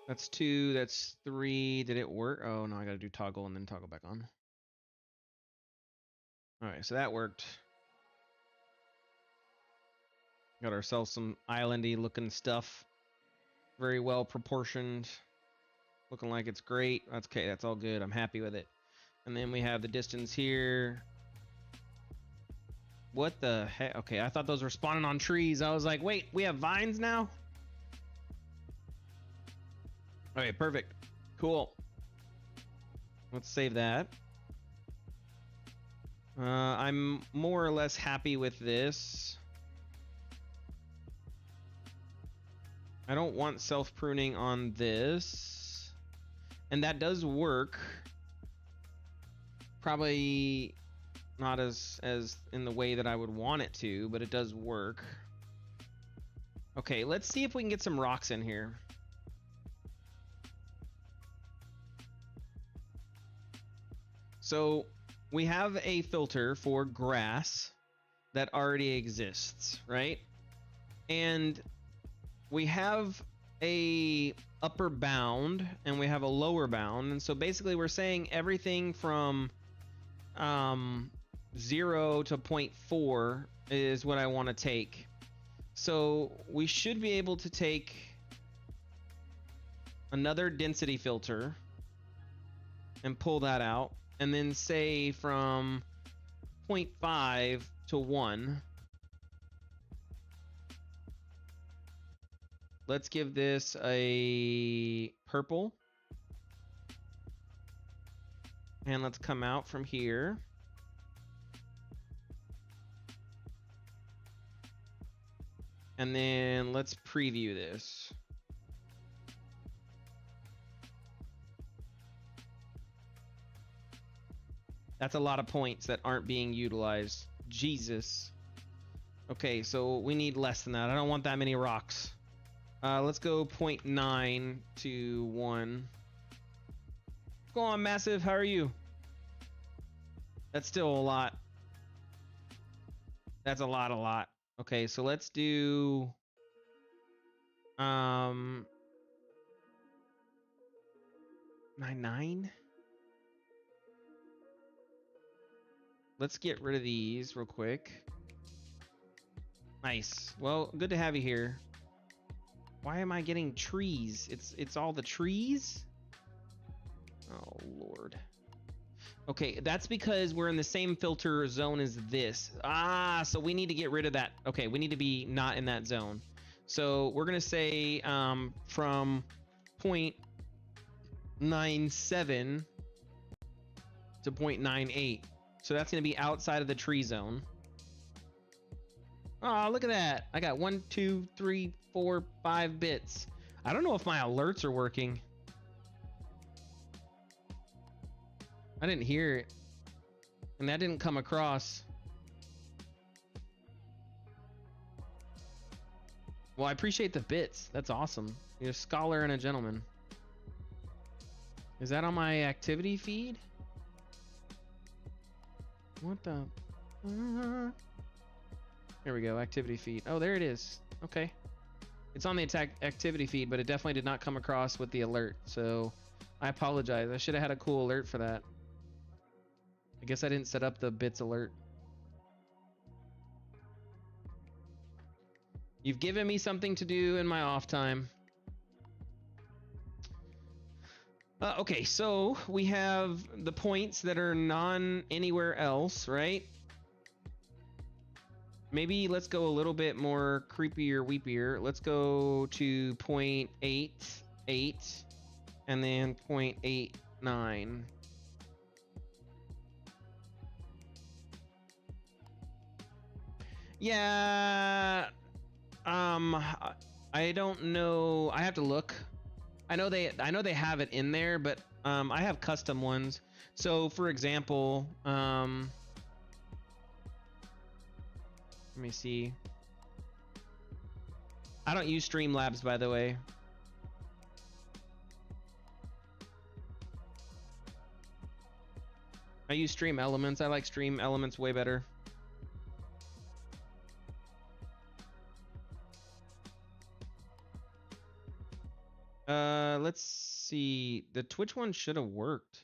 That's 2, that's 3. Did it work? Oh no, I gotta do toggle and then toggle back on. Alright, so that worked. Got ourselves some islandy looking stuff. Very well proportioned. Looking like it's great. That's okay, that's all good. I'm happy with it. And then we have the distance here. What the heck? Okay, I thought those were spawning on trees. I was like, wait, we have vines now? Okay, perfect. Cool. Let's save that. I'm more or less happy with this. I don't want self-pruning on this. And that does work. Probably not as in the way that I would want it to, but it does work. Okay, let's see if we can get some rocks in here. So we have a filter for grass that already exists, right? And we have a upper bound and we have a lower bound. And so basically we're saying everything from 0 to 0.4 is what I want to take. So we should be able to take another density filter and pull that out, and then say from 0.5 to 1. Let's give this a purple. And let's come out from here. And then let's preview this. That's a lot of points that aren't being utilized. Jesus. Okay, so we need less than that. I don't want that many rocks. Let's go 0.9 to 1. What's going on, Massive? How are you? That's still a lot. That's a lot. Okay, so let's do 9. Let's get rid of these real quick. Nice. Well, good to have you here. Why am I getting trees? It's all the trees? Oh, Lord. Okay, that's because we're in the same filter zone as this. Ah, so we need to get rid of that. Okay, we need to be not in that zone. So we're going to say from 0.97 to 0.98. So that's going to be outside of the tree zone. Oh, look at that. I got 1, 2, 3, 4, 5 bits. I don't know if my alerts are working. I didn't hear it. And that didn't come across. Well, I appreciate the bits. That's awesome. You're a scholar and a gentleman. Is that on my activity feed? What the... There we go, activity feed. Oh, there it is. Okay. It's on the activity feed, but it definitely did not come across with the alert. So I apologize. I should have had a cool alert for that. I guess I didn't set up the bits alert. You've given me something to do in my off time. Okay, so we have the points that are non-anywhere else, right? Maybe let's go a little bit more creepier, weepier. Let's go to 0.88 and then 0.89. Yeah. I don't know. I have to look. I know they have it in there, but I have custom ones. So for example, let me see. I don't use Streamlabs, by the way. I use Stream Elements. I like Stream Elements way better. Let's see. The Twitch one should have worked.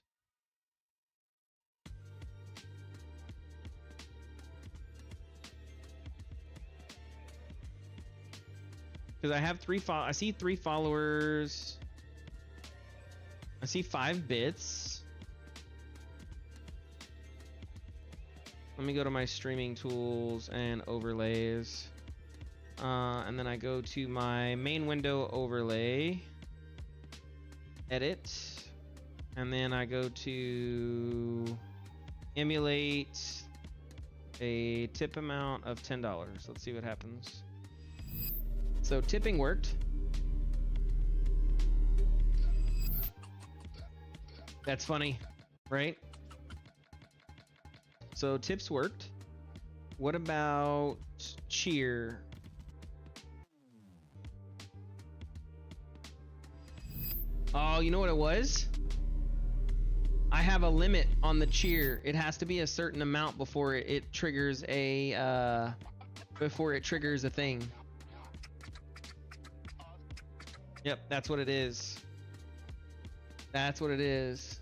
Because I have I see 3 followers. I see 5 bits. Let me go to my streaming tools and overlays. And then I go to my main window overlay. Edit. And then I go to emulate a tip amount of $10. Let's see what happens. So tipping worked. That's funny, right? So tips worked. What about cheer? Oh, you know what it was? I have a limit on the cheer. It has to be a certain amount before it triggers a thing. Yep, that's what it is. That's what it is.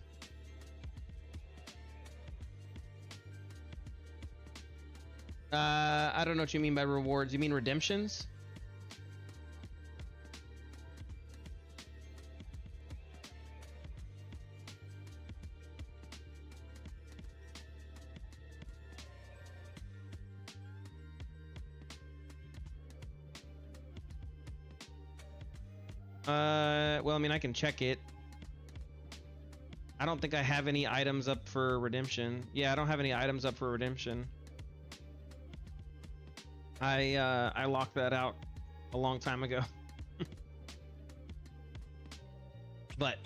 I don't know what you mean by rewards. You mean redemptions? Well, I mean, I can check it. I don't think I have any items up for redemption. Yeah, I don't have any items up for redemption. I locked that out a long time ago. But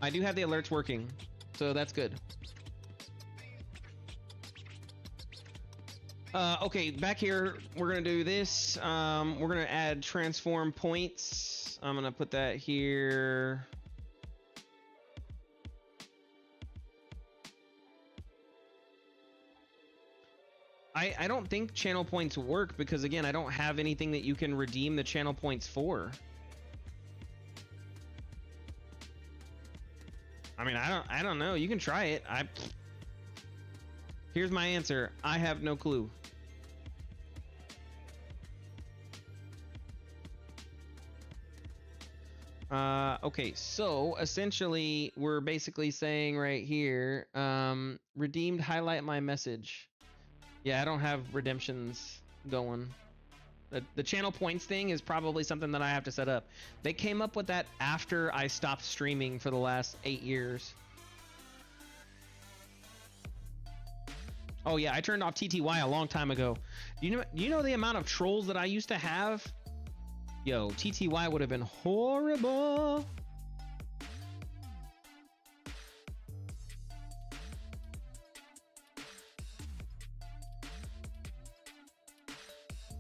I do have the alerts working, so that's good. Okay, back here, we're gonna do this. We're gonna add transform points. I'm gonna put that here. I don't think channel points work because, again, I don't have anything that you can redeem the channel points for. I mean, I don't know. You can try it. Here's my answer. I have no clue. Okay, so essentially we're basically saying right here, redeemed, highlight my message. Yeah, I don't have redemptions going. The channel points thing is probably something that I have to set up. They came up with that after I stopped streaming for the last 8 years. Oh yeah, I turned off TTY a long time ago. You know the amount of trolls that I used to have? Yo, TTY would have been horrible.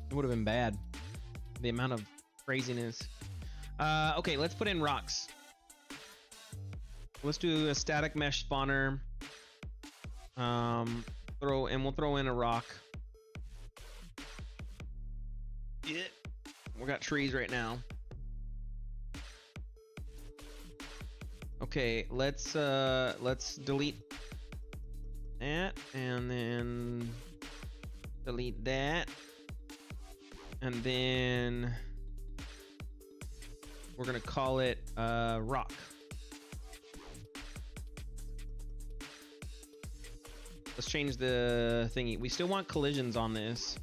It would have been bad. The amount of craziness. Okay, let's put in rocks. Let's do a static mesh spawner. We'll throw in a rock. Yeah. We got trees right now. Okay, let's delete that and then delete that. And then we're gonna call it rock. Let's change the thingy. We still want collisions on this,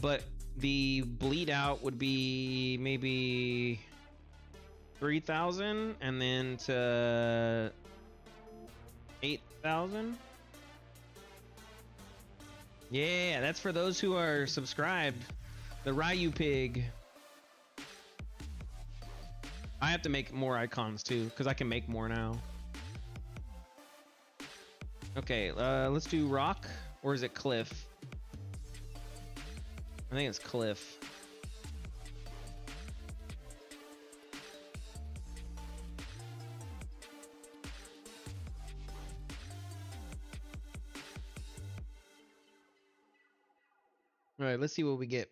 but the bleed out would be maybe 3,000 and then to 8,000. Yeah, that's for those who are subscribed. The Ryu Pig. I have to make more icons too, because I can make more now. Okay, let's do rock, or is it cliff? I think it's cliff. All right, let's see what we get.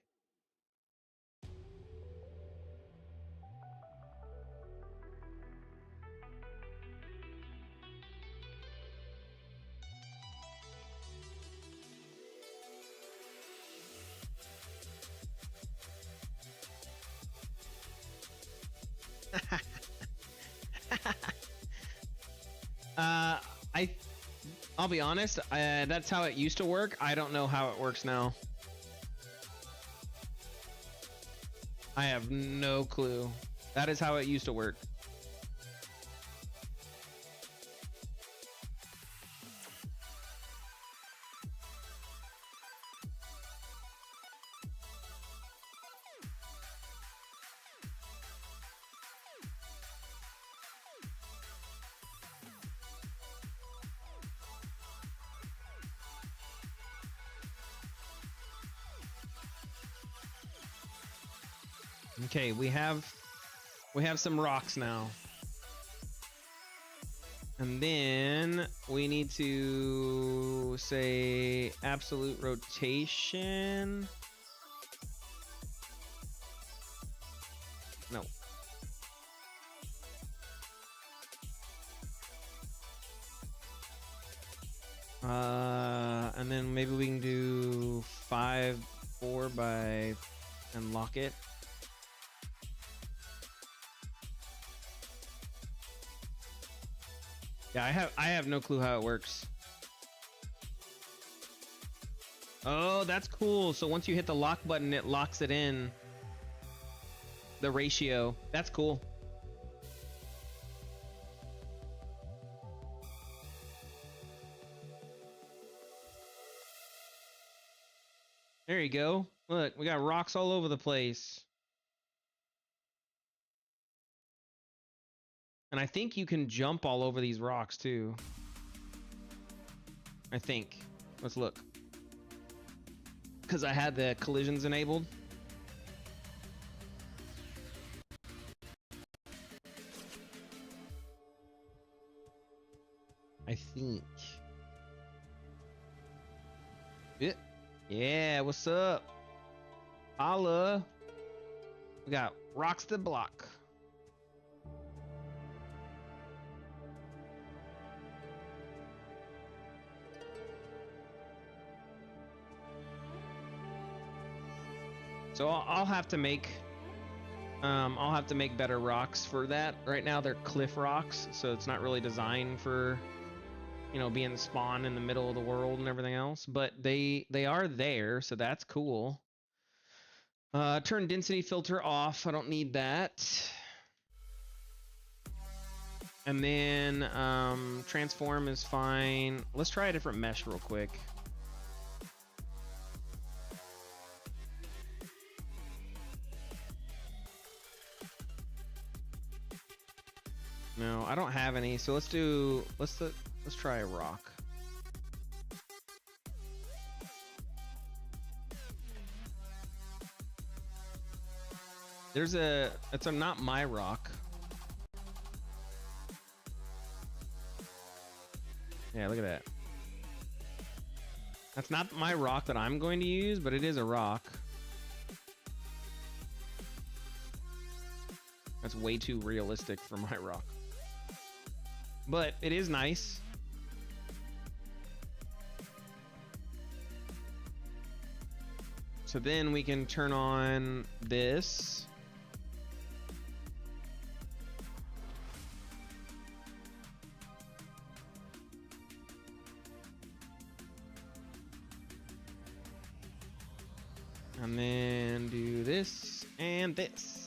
I'll be honest, that's how it used to work. I don't know how it works now. I have no clue. That is how it used to work. Okay, we have some rocks now. And then we need to say absolute rotation. No. And then maybe we can do 5, 4 by and lock it. Yeah, I have no clue how it works. Oh, that's cool. So once you hit the lock button, it locks it in. The ratio. That's cool. There you go. Look, we got rocks all over the place. And I think you can jump all over these rocks too. I think. Let's look. Because I had the collisions enabled. I think. Yeah, what's up? Holla. We got rocks to block. So I'll have to make better rocks for that. Right now they're cliff rocks, so it's not really designed for, you know, being spawned in the middle of the world and everything else. But they are there, so that's cool. Turn density filter off. I don't need that. And then transform is fine. Let's try a different mesh real quick. No, I don't have any. So let's try a rock. It's not my rock. Yeah, look at that. That's not my rock that I'm going to use, but it is a rock. That's way too realistic for my rock. But it is nice. So then we can turn on this. And then do this and this.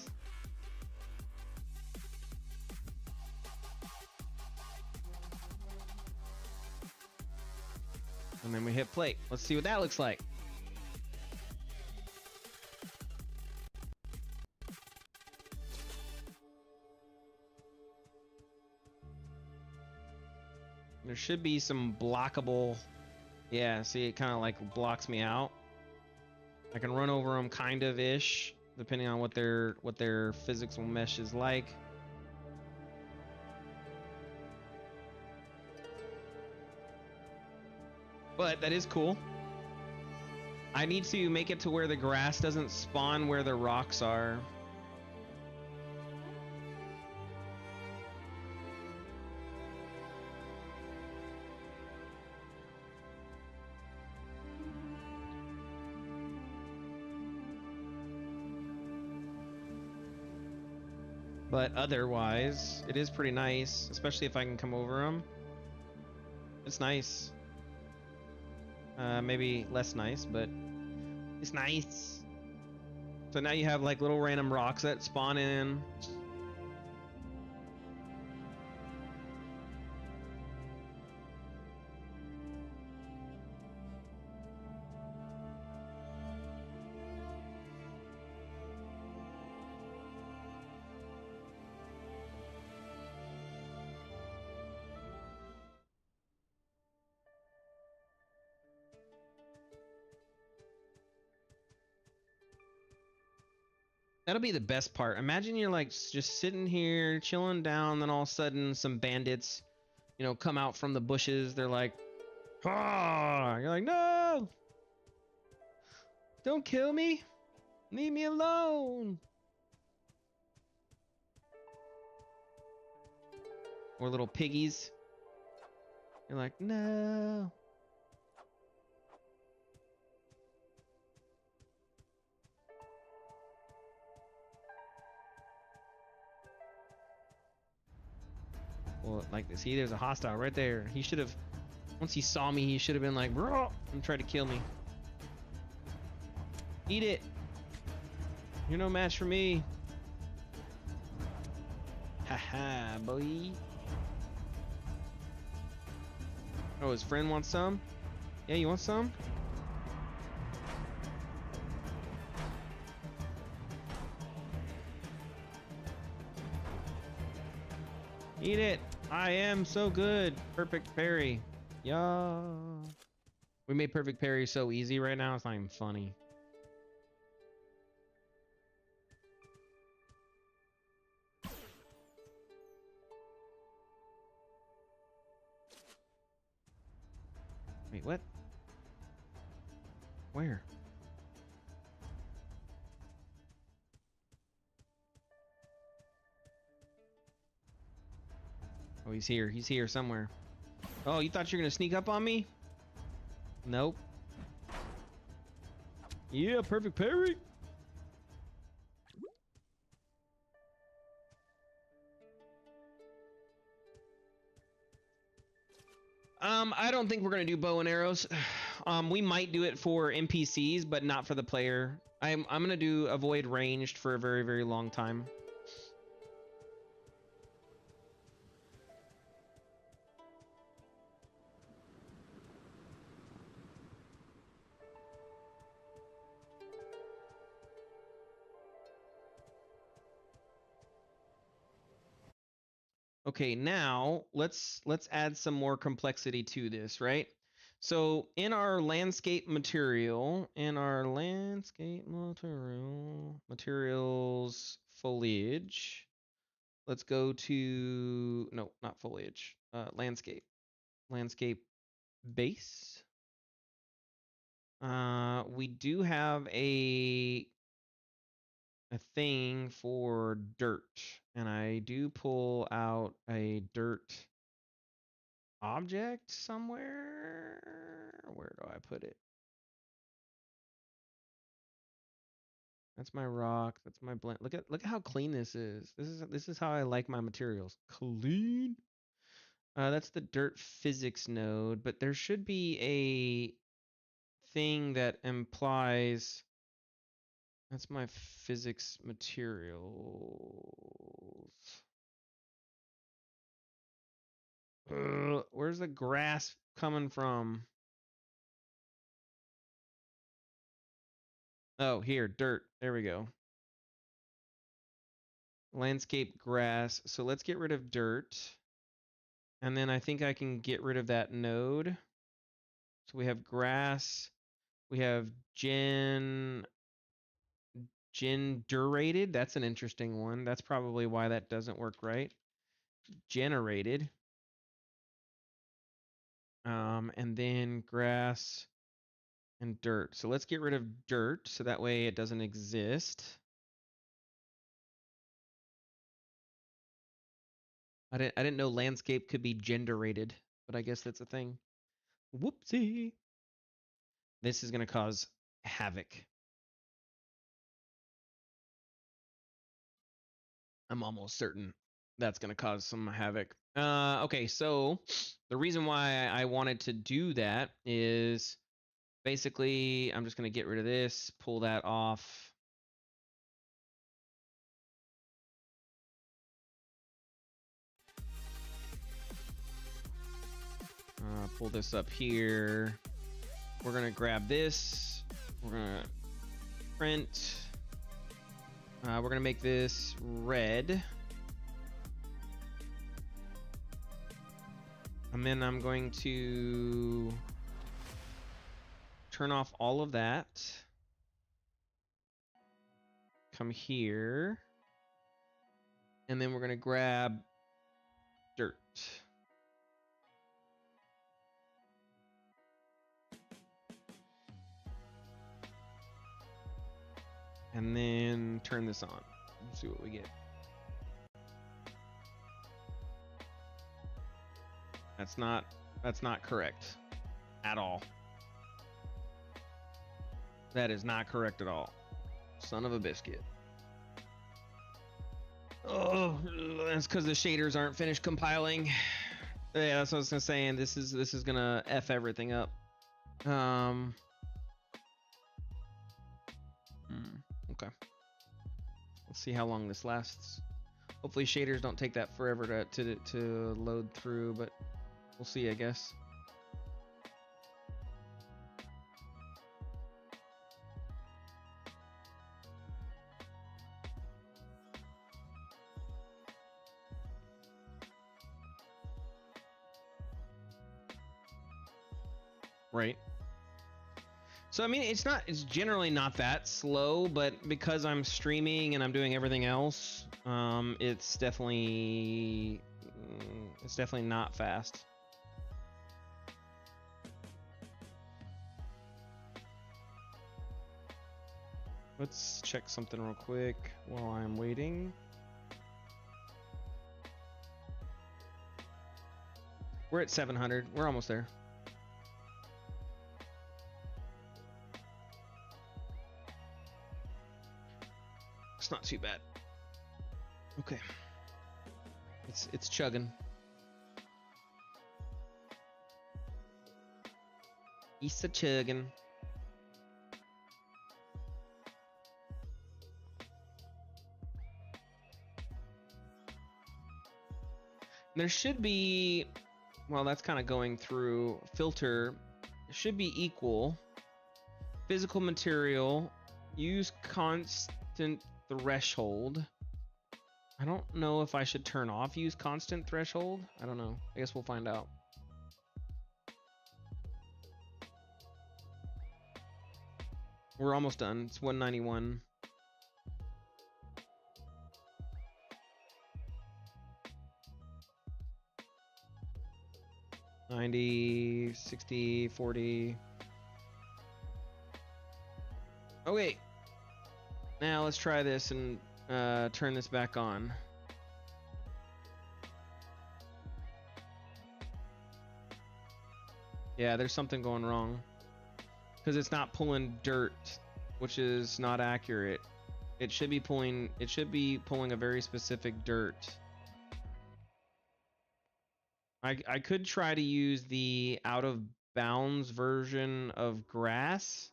And then we hit play. Let's see what that looks like. There should be some blockable. Yeah, see, it kind of like blocks me out. I can run over them kind of ish, depending on what their physical mesh is like. But that is cool. I need to make it to where the grass doesn't spawn where the rocks are. But otherwise, it is pretty nice, especially if I can come over them. It's nice. Maybe less nice, but it's nice. So now you have like little random rocks that spawn in. That'll be the best part. Imagine you're like just sitting here chilling down, then all of a sudden some bandits, you know, come out from the bushes. They're like, ah! You're like, no! Don't kill me! Leave me alone! Or little piggies. You're like, no! Well, like, see, there's a hostile right there. He should have, once he saw me, he should have been like, bro, and tried to kill me. Eat it. You're no match for me. Haha, boy. Oh, his friend wants some? Yeah, you want some? Eat it. I am so good. Perfect parry. Yeah. We made perfect parry so easy right now. It's not even funny. Wait, what? Where? Oh, he's here. He's here somewhere. Oh, you thought you were gonna sneak up on me? Nope. Yeah, perfect parry. I don't think we're gonna do bow and arrows. We might do it for NPCs, but not for the player. I'm gonna do avoid ranged for a very, very long time. Okay, now let's add some more complexity to this, right? So in our landscape material, materials foliage, let's go to, no, not foliage, landscape base. We do have a thing for dirt, and I do pull out a dirt object somewhere. Where do I put it? That's my rock. That's my blend. Look at how clean this is. This is how I like my materials. Clean. That's the dirt physics node, but there should be a thing that implies that's my physics materials. Where's the grass coming from? Oh, here, dirt. There we go. Landscape grass. So let's get rid of dirt. And then I think I can get rid of that node. So we have grass. We have genderated. That's an interesting one. That's probably why that doesn't work right. Generated. And then grass and dirt. So let's get rid of dirt so that way it doesn't exist. I didn't know landscape could be genderated, but I guess that's a thing. Whoopsie. This is going to cause havoc. I'm almost certain that's going to cause some havoc. Okay, so the reason why I wanted to do that is basically I'm just going to get rid of this, pull that off. Pull this up here. We're going to grab this. We're going to print. We're going to make this red. And then I'm going to turn off all of that. Come here. And then we're going to grab dirt. And then turn this on. Let's see what we get. That's not correct at all. That is not correct at all. Son of a biscuit. Oh, that's because the shaders aren't finished compiling. Yeah, that's what I was gonna say. And this is gonna F everything up. Okay. Let's see how long this lasts. Hopefully shaders don't take that forever to load through, but we'll see, I guess. Right. So I mean, it's generally not that slow, but because I'm streaming and I'm doing everything else, it's definitely not fast. Let's check something real quick while I'm waiting. We're at 700. We're almost there. It's not too bad. Okay. It's chugging. It's a chugging. There should be, well, that's kind of going through filter. It should be equal. Physical material. Use constant threshold. I don't know if I should turn off use constant threshold. I don't know. I guess we'll find out. We're almost done. It's 191. $90, 60, 40. Okay. Now let's try this and turn this back on. Yeah, there's something going wrong. Because it's not pulling dirt, which is not accurate. It should be pulling a very specific dirt. I could try to use the out of bounds version of grass,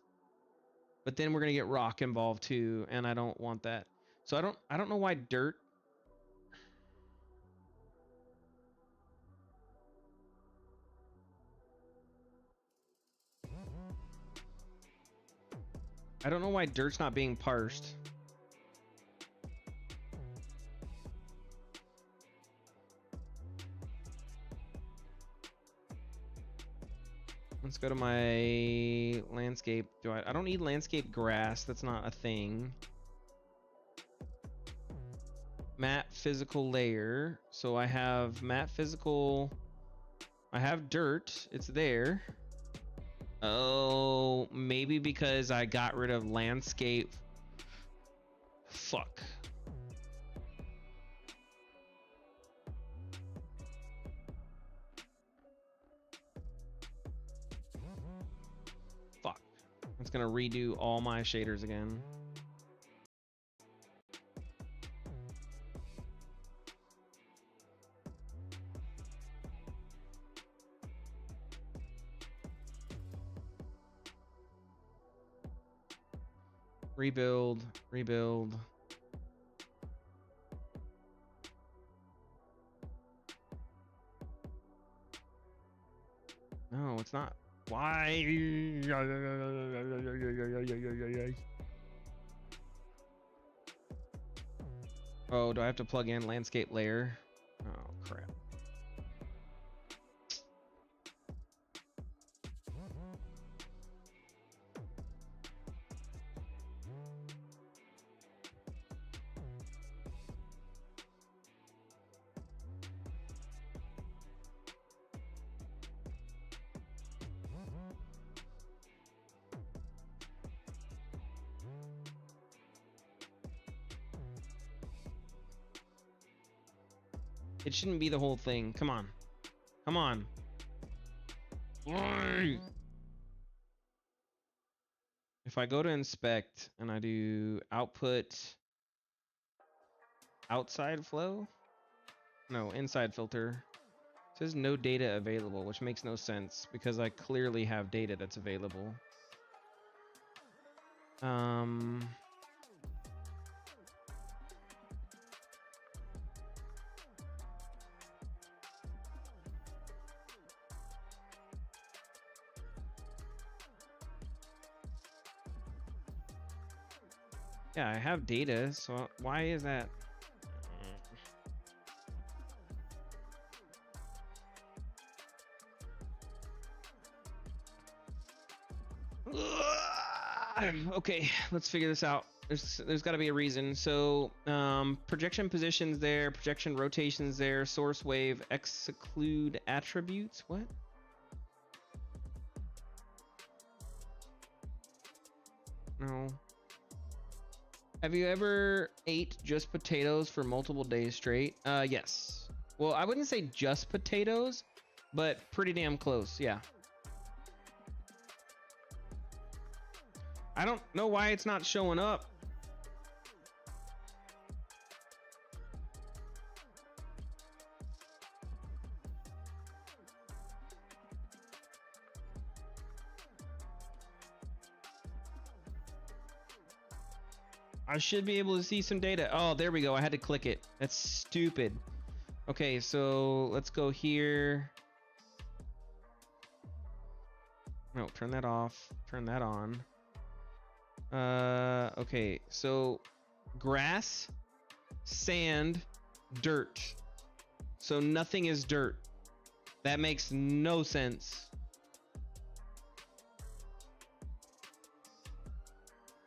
but then we're gonna get rock involved too, and I don't want that. So I don't know why dirt. I don't know why dirt's not being parsed. Let's go to my landscape. I don't need landscape grass. That's not a thing. Matte physical layer. So I have matte physical. I have dirt. It's there. Oh, maybe because I got rid of landscape. Fuck. Fuck. It's gonna redo all my shaders again. Rebuild, rebuild. No, it's not. Why? Oh, do I have to plug in landscape layer? Oh, crap. It shouldn't be the whole thing. Come on. Come on. If I go to inspect and I do output outside flow, no, inside filter, it says no data available, which makes no sense because I clearly have data that's available. Yeah, I have data, so why is that? Okay, let's figure this out. There's got to be a reason. So projection positions there, projection rotations there, source wave exclude attributes. What? No. Have you ever ate just potatoes for multiple days straight? Yes. Well, I wouldn't say just potatoes, but pretty damn close. Yeah. I don't know why it's not showing up. I should be able to see some data. Oh, there we go. I had to click it. That's stupid. Okay, so let's go here. No, turn that off. Turn that on. Okay, so grass, sand, dirt. So nothing is dirt. That makes no sense.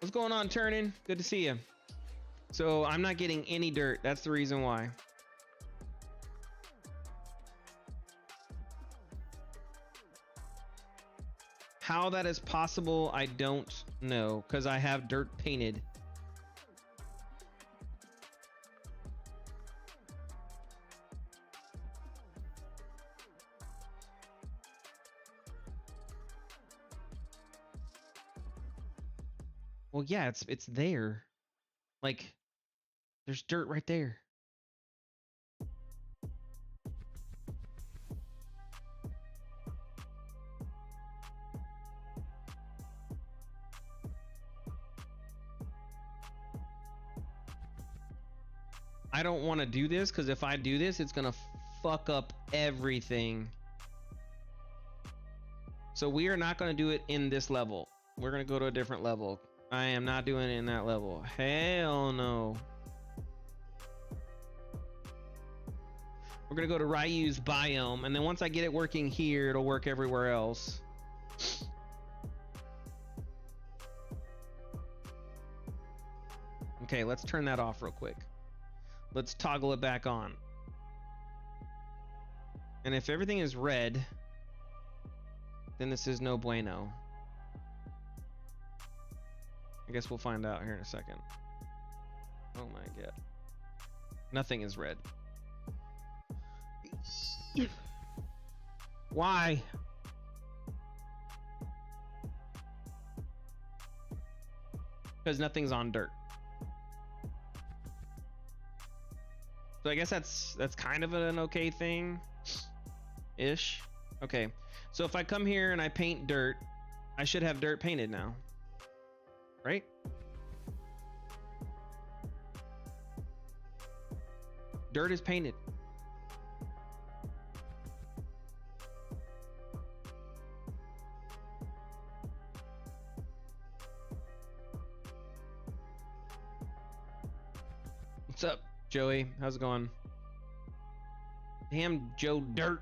What's going on, Turnin? Good to see you. So I'm not getting any dirt. That's the reason why. How that is possible, I don't know, because I have dirt painted. Well, yeah, it's there. Like, there's dirt right there. I don't want to do this because if I do this, it's gonna fuck up everything. So we are not gonna do it in this level. We're gonna go to a different level. I am not doing it in that level. Hell no. We're gonna go to Ryu's biome, and then once I get it working here, it'll work everywhere else. Okay, let's turn that off real quick. Let's toggle it back on. And if everything is red, then this is no bueno. I guess we'll find out here in a second. Oh my god. Nothing is red. Why? Because nothing's on dirt. So I guess that's kind of an okay thing ish. Okay, so if I come here and I paint dirt, I should have dirt painted now, right? Dirt is painted. What's up, Joey? How's it going? Damn, Joe Dirt.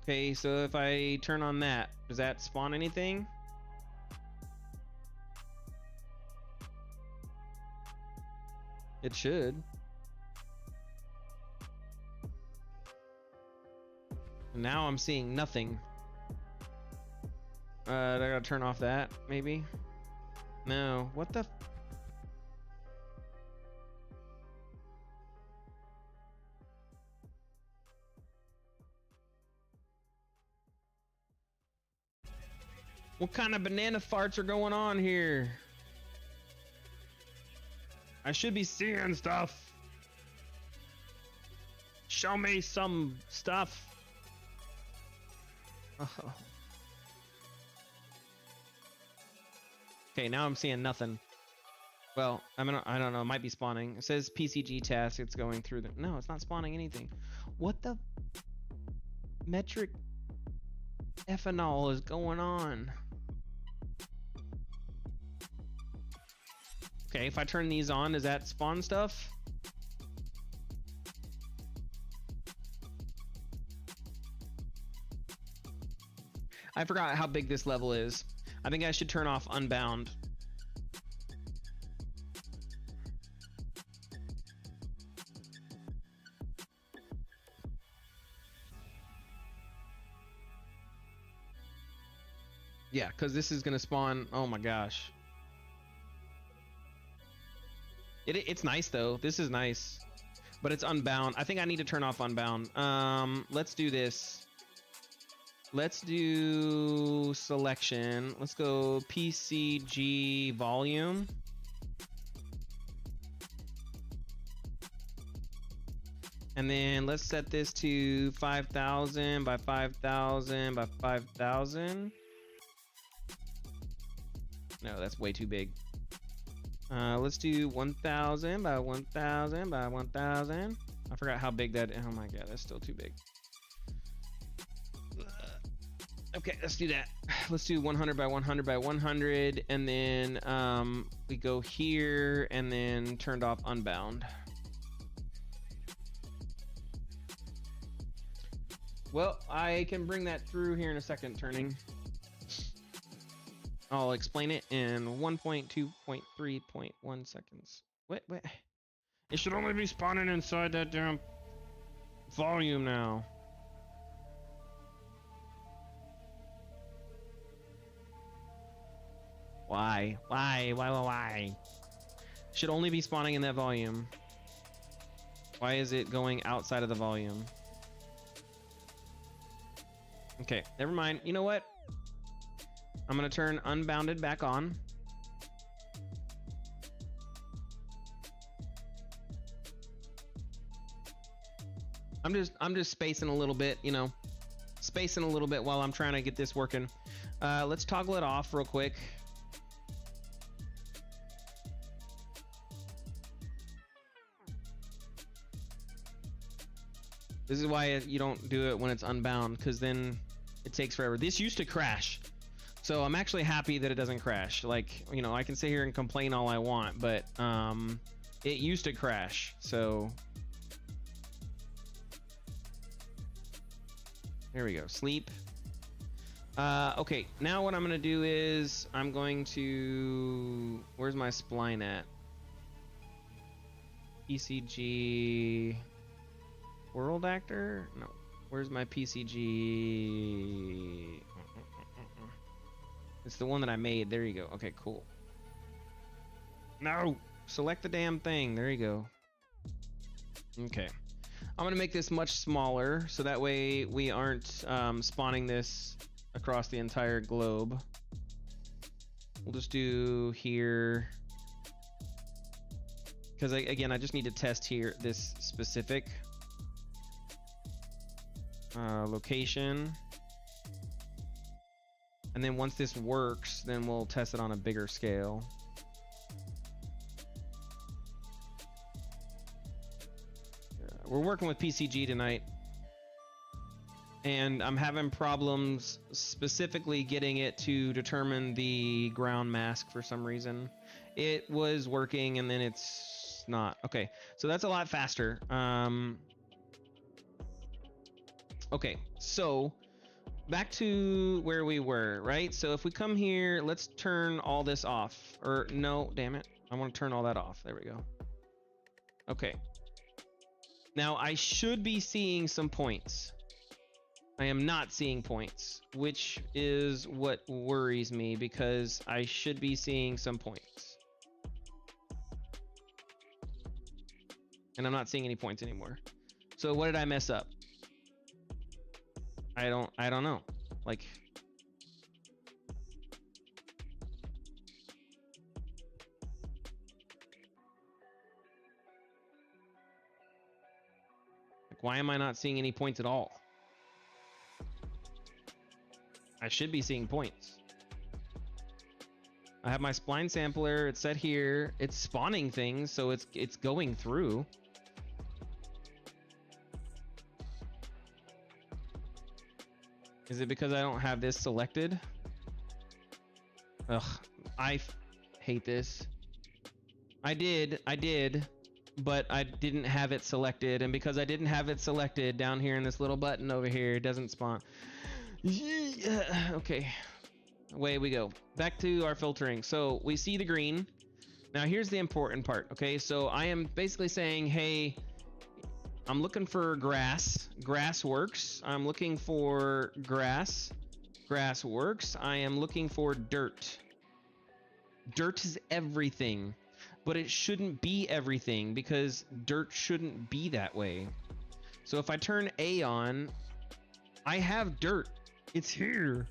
Okay, so if I turn on that, does that spawn anything? It should. Now I'm seeing nothing. I gotta turn off that, maybe? No, what the? What kind of banana farts are going on here? I should be seeing stuff. Show me some stuff. Oh. Okay, now I'm seeing nothing. Well, I don't know. It might be spawning. It says PCG task. It's going through the. No, it's not spawning anything. What the metric ethanol is going on? Okay, if I turn these on, does that spawn stuff? I forgot how big this level is. I think I should turn off Unbound. Yeah, because this is gonna spawn. Oh my gosh. It's nice though. This is nice, but it's Unbound. I think I need to turn off Unbound. Let's do this. Let's do selection. Let's go PCG volume. And then let's set this to 5,000 by 5,000 by 5,000. No, that's way too big. Let's do 1,000 by 1,000 by 1,000. I forgot how big that. Oh my god, that's still too big. Okay, let's do that. Let's do 100 by 100 by 100, and then we go here, and then turned off Unbound. Well, I can bring that through here in a second, turning. I'll explain it in 1.2.3.1 seconds. Wait. It should only be spawning inside that damn volume now. Why? Should only be spawning in that volume. Why is it going outside of the volume? Okay, never mind. You know what? I'm gonna turn Unbounded back on. I'm just spacing a little bit, you know, spacing a little bit while I'm trying to get this working. Let's toggle it off real quick. This is why you don't do it when it's unbound, because then it takes forever. This used to crash. So I'm actually happy that it doesn't crash. Like, you know, I can sit here and complain all I want, but it used to crash. So there we go. Sleep. Okay, now what I'm gonna do is I'm going to, where's my spline at? PCG World Actor? No. Where's my PCG? It's the one that I made. There you go. Okay, cool. No! Select the damn thing. There you go. Okay. I'm gonna make this much smaller so that way we aren't spawning this across the entire globe. We'll just do here. Because again, I just need to test here this specific location. And then once this works, then we'll test it on a bigger scale. We're working with PCG tonight, and I'm having problems specifically getting it to determine the ground mask for some reason. It was working and then it's not. Okay, so that's a lot faster. Okay, so back to where we were, right? So if we come here, let's turn all this off. Or no, damn it. I want to turn all that off. There we go. Okay. Now I should be seeing some points. I am not seeing points, which is what worries me because I should be seeing some points. And I'm not seeing any points anymore. So what did I mess up? I don't know. Like, why am I not seeing any points at all? I should be seeing points. I have my spline sampler, it's set here, it's spawning things, so it's going through. Is it because I don't have this selected? Ugh, I hate this. I did, but I didn't have it selected, and because I didn't have it selected down here in this little button over here, it doesn't spawn. Okay, away we go. Back to our filtering. So we see the green. Now here's the important part, okay? So I am basically saying, hey, I'm looking for grass. Grass works. I'm looking for grass. Grass works. I am looking for dirt. Dirt is everything, but it shouldn't be everything because dirt shouldn't be that way. So if I turn A on, I have dirt. It's here.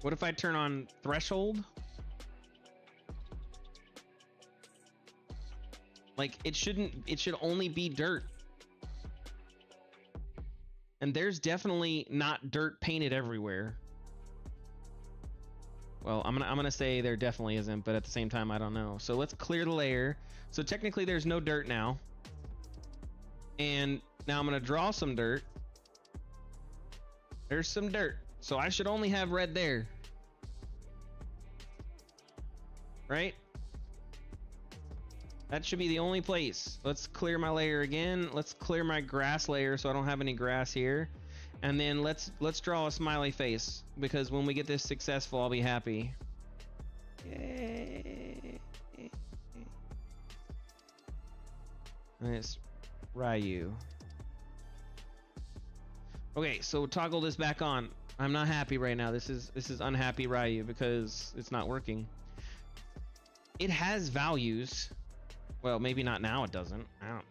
What if I turn on threshold? Like, it should only be dirt. And there's definitely not dirt painted everywhere. Well, I'm gonna say there definitely isn't, but at the same time I don't know. So let's clear the layer. So technically there's no dirt now. And now I'm gonna draw some dirt. There's some dirt. So I should only have red there. Right? That should be the only place. Let's clear my layer again. Let's clear my grass layer so I don't have any grass here. And then let's draw a smiley face, because when we get this successful, I'll be happy. Yay. And it's Ryu. Okay, so toggle this back on. I'm not happy right now. This is unhappy Ryu because it's not working. It has values. Well, maybe not now. It doesn't. I don't.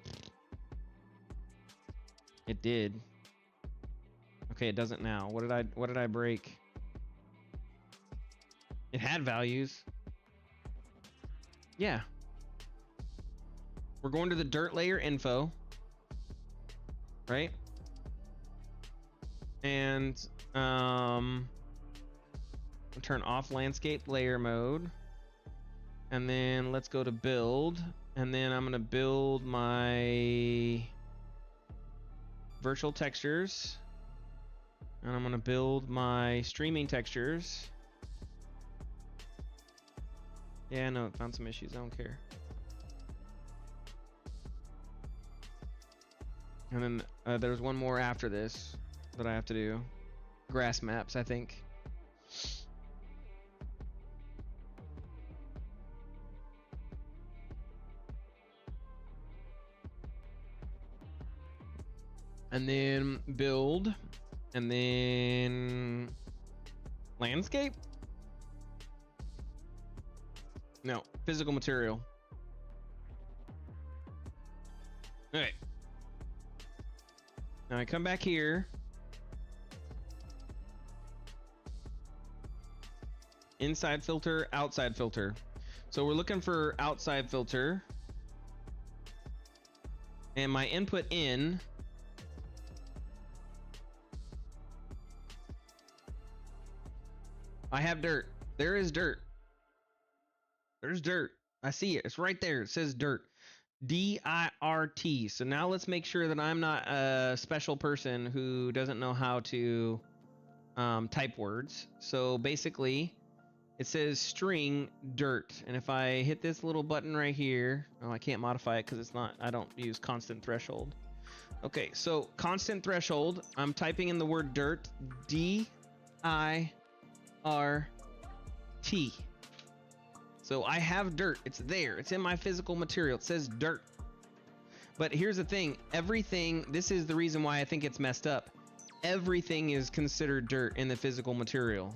It did. Okay, it doesn't now. What did I break? It had values. Yeah. We're going to the dirt layer info. Right? And turn off landscape layer mode. And then let's go to build. And then I'm gonna build my virtual textures, and I'm gonna build my streaming textures. Yeah, no, found some issues. I don't care. And then there's one more after this that I have to do. Grass maps, I think. And then build, and then landscape? No, physical material. All right. Now I come back here. Inside filter, outside filter. So we're looking for outside filter. And my input in. I have dirt. There is dirt. There's dirt. I see it. It's right there. It says dirt. D-I-R-T. So now let's make sure that I'm not a special person who doesn't know how to type words. So basically, it says string dirt. And if I hit this little button right here, oh, I can't modify it because it's not, I don't use constant threshold. Okay, so constant threshold, I'm typing in the word dirt, D-I-R-T. So I have dirt. It's there. It's in my physical material. It says dirt. But here's the thing. Everything, this is the reason why I think it's messed up. Everything is considered dirt in the physical material.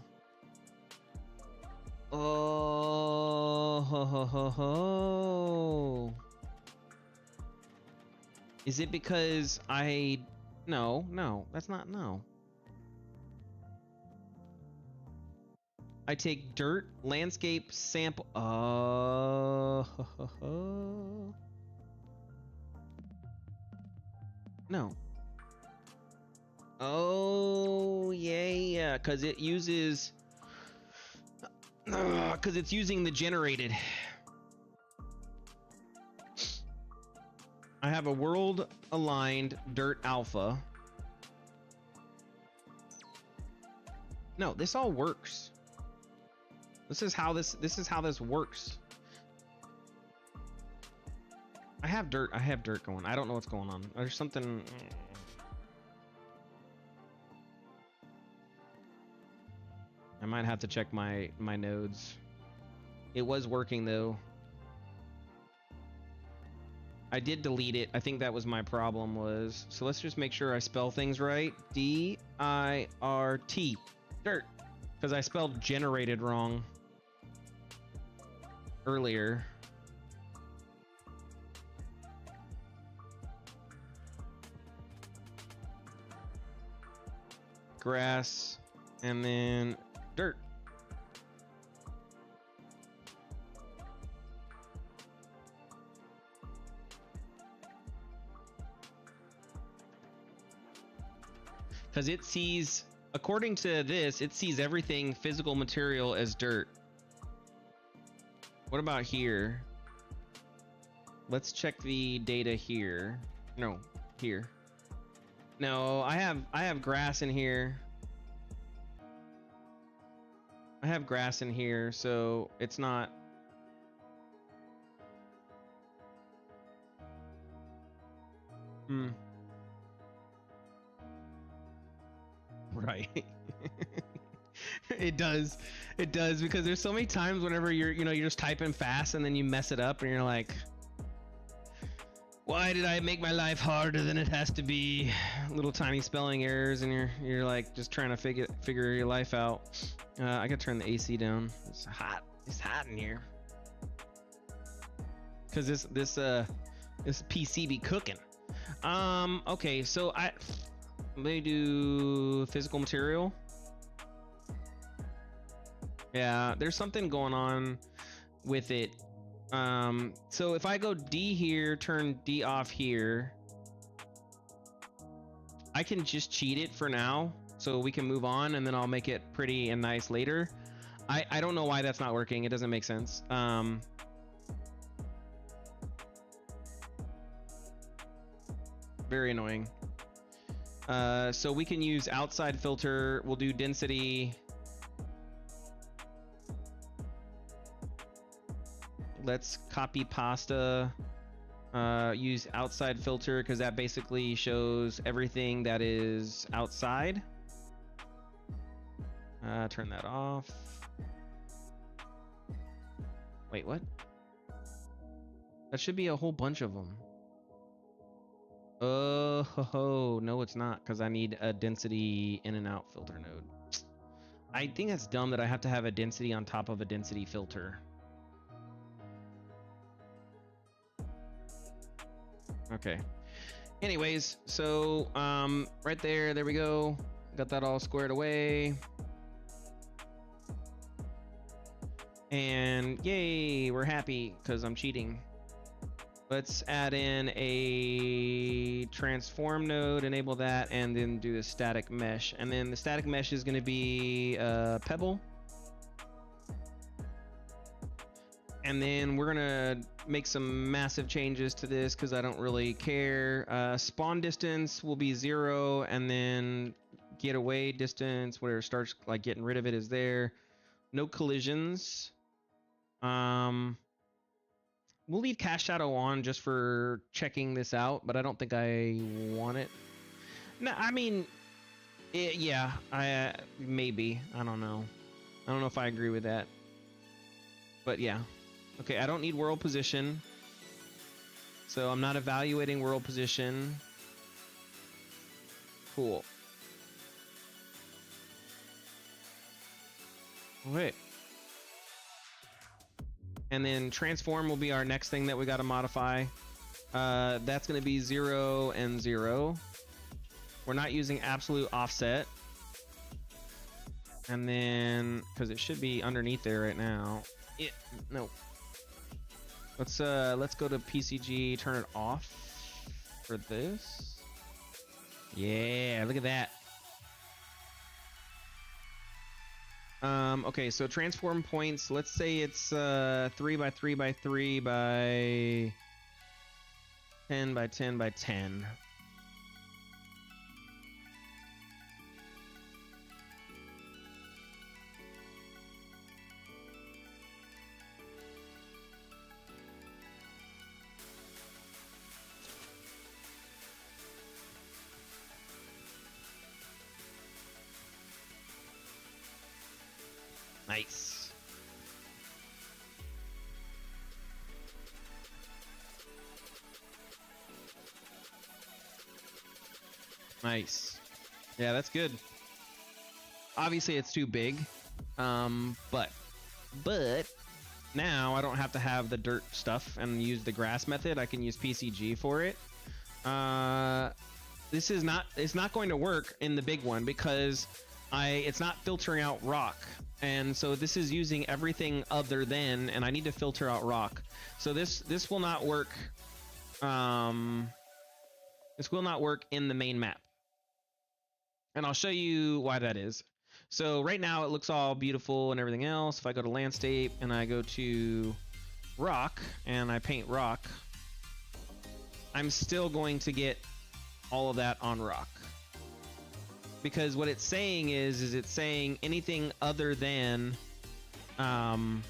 Oh, ho, ho, ho, ho. Is it because no, that's not, no. I take dirt, landscape, sample. No. Oh, yeah, because it uses, because it's using the generated. I have a world aligned dirt alpha. No, this all works. This is how this works. I have dirt going. I don't know what's going on. There's something. I might have to check my nodes. It was working though. I did delete it. I think that was my problem was. So let's just make sure I spell things right. D-I-R-T. Dirt. Because I spelled generated wrong earlier. Grass and then dirt. Because it sees, according to this, it sees everything physical material as dirt. What about here? Let's check the data here. No, here. No, I have grass in here. I have grass in here, so it's not. Right. It does because there's so many times whenever you're just typing fast and then you mess it up and you're like, why did I make my life harder than it has to be? Little tiny spelling errors and you're like just trying to figure your life out. I gotta turn the AC down. It's hot in here because this PC be cooking. Okay, so let me do physical material. Yeah, there's something going on with it. So if I go D here, turn D off here, I can just cheat it for now so we can move on and then I'll make it pretty and nice later. I don't know why that's not working. It doesn't make sense. Very annoying. So we can use outside filter. We'll do density. Let's copy pasta. Use outside filter because that basically shows everything that is outside. Turn that off. Wait, what? That should be a whole bunch of them. Oh, no, it's not, because I need a density in and out filter node. I think that's dumb that I have to have a density on top of a density filter. Okay. Anyways, so right there we go. Got that all squared away. And yay, we're happy because I'm cheating. Let's add in a transform node, enable that, and then do the static mesh. And then the static mesh is going to be Pebble. And then we're going to make some massive changes to this because I don't really care. Spawn distance will be 0, and then get away distance, where it starts like getting rid of it, is there. No collisions. We'll leave Cast Shadow on just for checking this out, but I don't think I want it. No, I mean, yeah, maybe. I don't know. I don't know if I agree with that. But yeah. Okay, I don't need world position. So I'm not evaluating world position. Cool. Wait. And then transform will be our next thing that we got to modify. That's going to be 0 and 0. We're not using absolute offset. And then, because it should be underneath there right now. No. Let's go to PCG, turn it off for this. Yeah, look at that. Okay, so transform points, let's say it's 3 by 3 by 3 by 10 by 10 by 10. Nice. Nice. Yeah, that's good. Obviously, it's too big. But now I don't have to have the dirt stuff and use the grass method. I can use PCG for it. It's not going to work in the big one because it's not filtering out rock. And so this is using everything other than, and I need to filter out rock. So this will not work. This will not work in the main map. And I'll show you why that is. So right now it looks all beautiful and everything else. If I go to landscape and I go to rock and I paint rock, I'm still going to get all of that on rock. Because what it's saying is it's saying anything other than and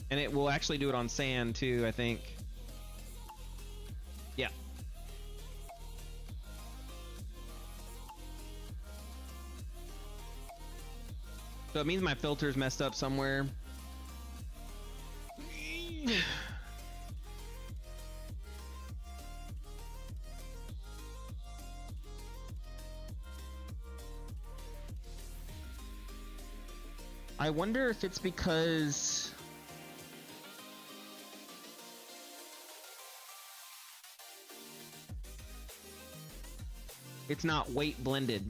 it will actually do it on sand too, I think. Yeah. So it means my filter's messed up somewhere. I wonder if it's because it's not weight blended.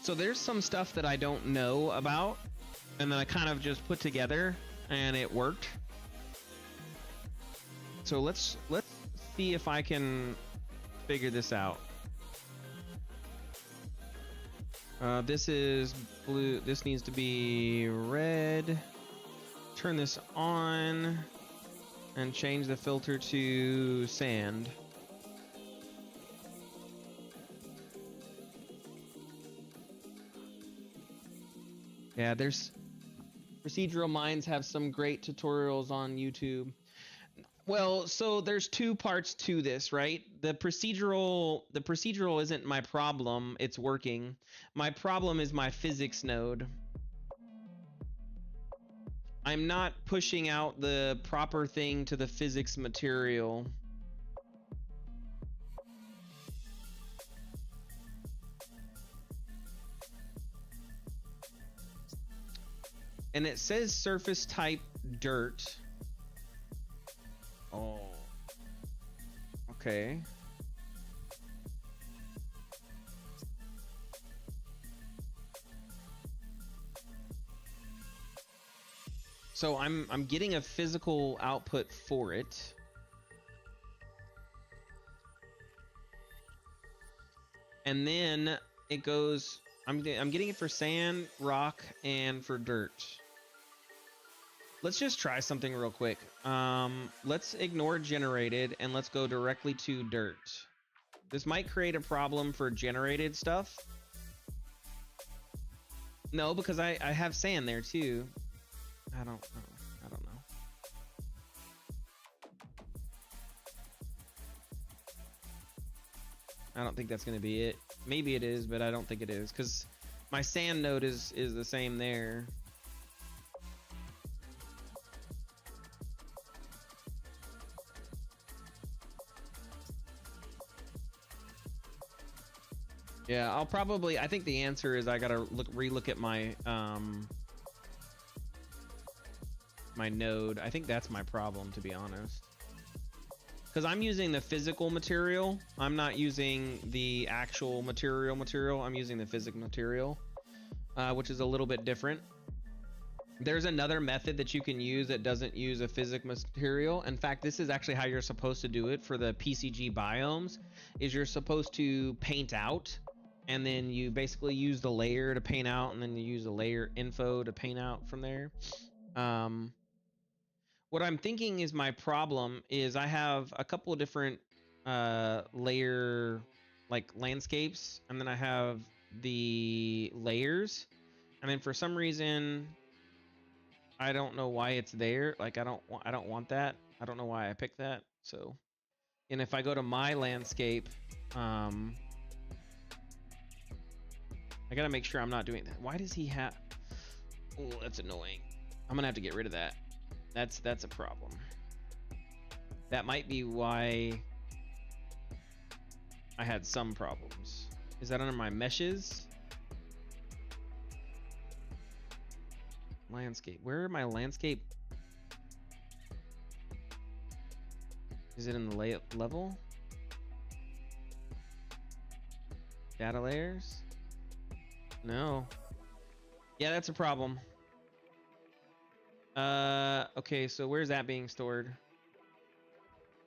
So there's some stuff that I don't know about, and then I kind of just put together and it worked. So let's see if I can figure this out. This is blue. This needs to be red. Turn this on and change the filter to sand. Yeah, there's procedural mines have some great tutorials on YouTube. Well, so there's two parts to this, right? The procedural isn't my problem, it's working. My problem is my physics node. I'm not pushing out the proper thing to the physics material. And it says surface type dirt. Oh. Okay. So I'm getting a physical output for it. And then it goes, I'm getting it for sand, rock, and for dirt. Let's just try something real quick. Let's ignore generated and let's go directly to dirt. This might create a problem for generated stuff. No, because I have sand there too. I don't know. I don't think that's gonna be it. Maybe it is, but I don't think it is, because my sand node is the same there. Yeah, I think the answer is I gotta relook at my my node. I think that's my problem, to be honest. Because I'm using the physical material. I'm not using the actual material. I'm using the physical material, which is a little bit different. There's another method that you can use that doesn't use a physic material. In fact, this is actually how you're supposed to do it for the PCG biomes, is you're supposed to paint out, and then you basically use the layer to paint out, and then you use the layer info to paint out from there. What I'm thinking is my problem is I have a couple of different layer like landscapes, and then I have the layers, and then for some reason I don't know why it's there. Like I don't want that. I don't know why I picked that. So, and if I go to my landscape, I gotta make sure I'm not doing that. Why does he have? Oh, that's annoying. I'm gonna have to get rid of that. That's a problem. That might be why I had some problems. Is that under my meshes? Landscape. Where are my landscape? Is it in the level? Data layers? No. Yeah, that's a problem. Okay, so where's that being stored?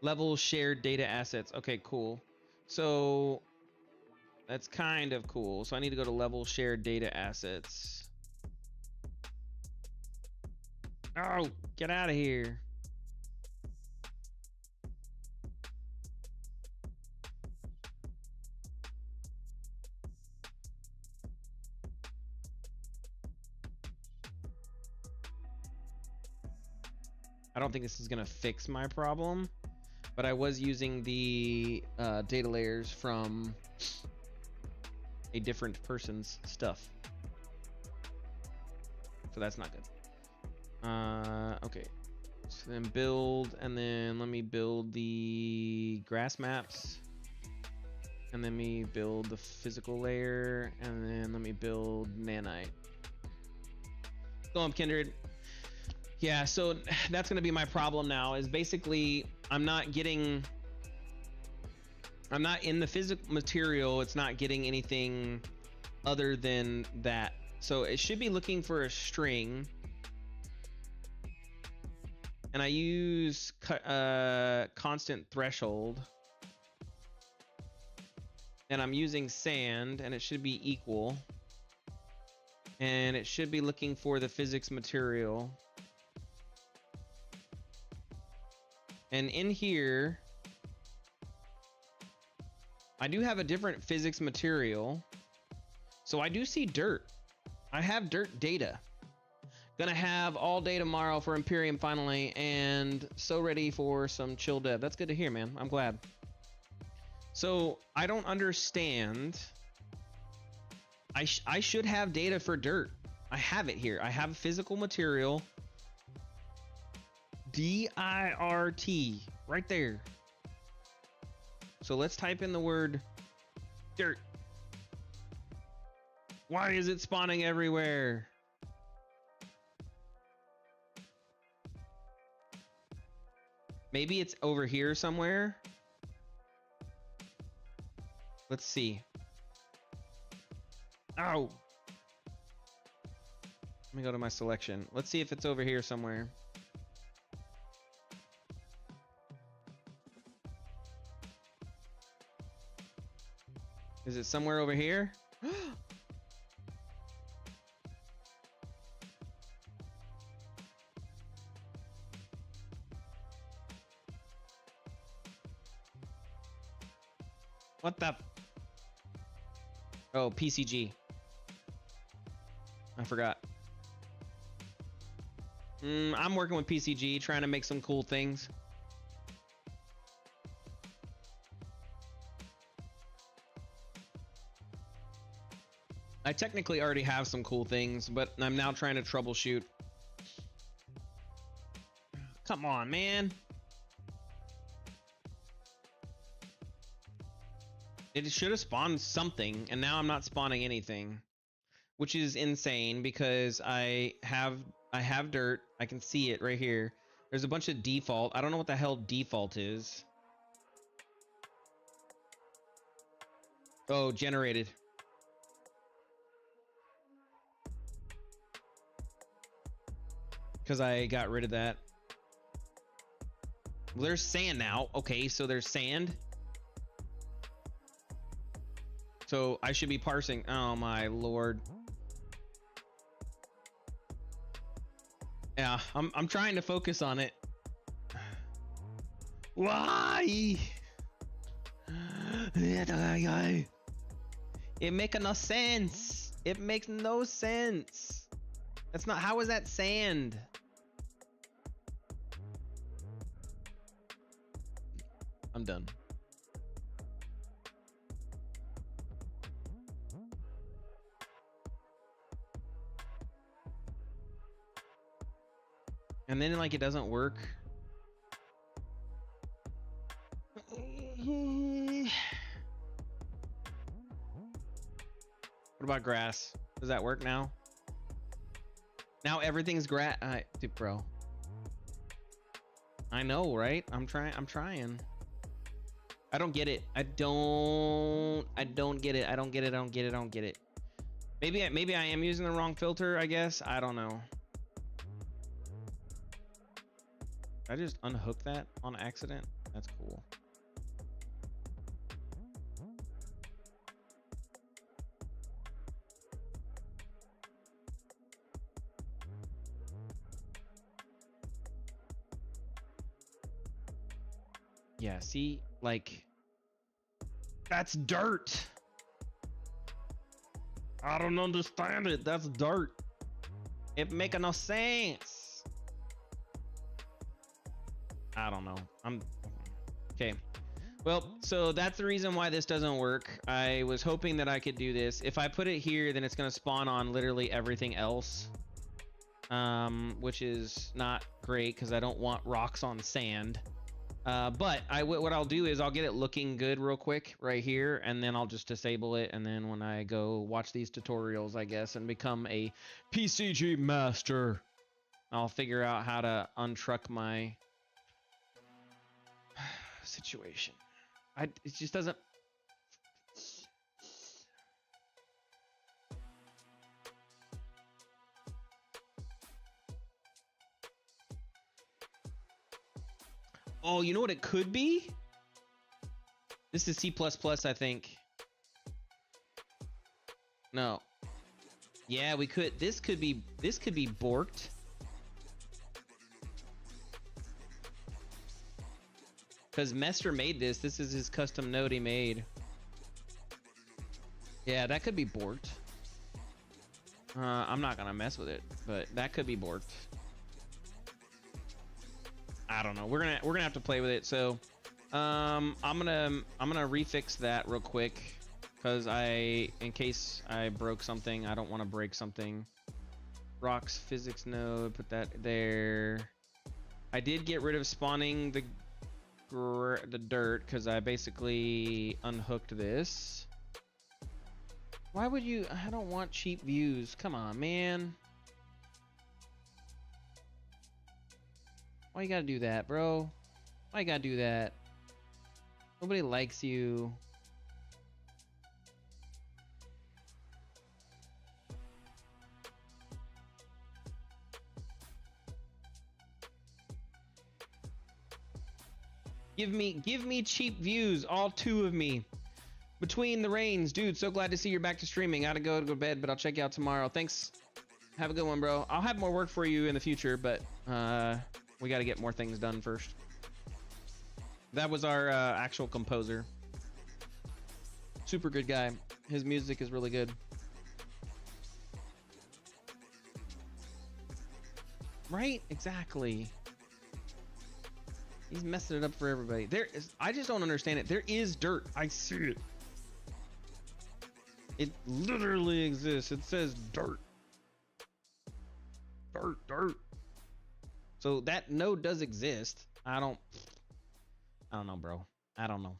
Level shared data assets. Okay, cool. So that's kind of cool. So I need to go to level shared data assets. Oh, get out of here. I don't think this is gonna fix my problem, but I was using the data layers from a different person's stuff, so that's not good. Okay, so then build, and then let me build the grass maps, and then me build the physical layer, and then let me build nanite. Go on, Kindred. Yeah, so that's gonna be my problem now, is basically I'm not in the physical material. It's not getting anything other than that. So it should be looking for a string, and I use constant threshold, and I'm using sand, and it should be equal, and it should be looking for the physics material. And in here, I do have a different physics material. So I do see dirt. I have dirt data. Gonna have all day tomorrow for Imperium finally, and so ready for some chill dev. That's good to hear, man. I'm glad. So I don't understand. I should have data for dirt. I have it here. I have physical material. DIRT right there. So let's type in the word dirt. Why is it spawning everywhere? Maybe it's over here somewhere. Let's see. Ow. Let me go to my selection. Let's see if it's over here somewhere. Is it somewhere over here? What the? Oh, PCG. I forgot. I'm working with PCG, trying to make some cool things. I technically already have some cool things, but I'm now trying to troubleshoot. Come on, man. It should have spawned something, and now I'm not spawning anything, which is insane because I have dirt. I can see it right here. There's a bunch of default. I don't know what the hell default is. Oh, generated. Because I got rid of that. Well, there's sand now. Okay, so there's sand. So I should be parsing. Oh my lord. Yeah, I'm trying to focus on it. Why? It makes no sense. It makes no sense. That's not. How is that sand? I'm done. And then like it doesn't work. What about grass? Does that work now? Now everything's grass. Dude, bro. I know, right? I'm trying. I don't get it. I don't get it. I don't get it. Maybe I am using the wrong filter, I guess. I don't know. Did I just unhook that on accident? That's cool. Yeah, see, like, that's dirt. I don't understand it. That's dirt. It make no sense. I don't know. Okay. Well, so that's the reason why this doesn't work. I was hoping that I could do this. If I put it here, then it's going to spawn on literally everything else, which is not great because I don't want rocks on sand. But what I'll do is I'll get it looking good real quick right here, and then I'll just disable it. And then when I go watch these tutorials, I guess, and become a PCG master, I'll figure out how to untruck my situation. It just doesn't. Oh, you know what it could be? This is C++, I think. No. Yeah, we could. This could be borked. Because Mester made this. This is his custom node he made. Yeah, that could be borked. I'm not gonna mess with it, but that could be borked. I don't know. We're gonna have to play with it. So, I'm gonna refix that real quick, because in case I broke something, I don't want to break something. Rocks physics node, put that there. I did get rid of spawning the dirt because I basically unhooked this. Why would you? I don't want cheap views. Come on, man. Why you gotta do that, bro? Why you gotta do that? Nobody likes you. Give me cheap views, all 2 of me. Between the rains, dude, so glad to see you're back to streaming. Gotta go to bed, but I'll check you out tomorrow. Thanks. Have a good one, bro. I'll have more work for you in the future, but we gotta get more things done first. That was our actual composer. Super good guy. His music is really good. Right? Exactly. He's messing it up for everybody. I just don't understand it. There is dirt. I see it. It literally exists. It says dirt. Dirt. So that node does exist. I don't know, bro. I don't know.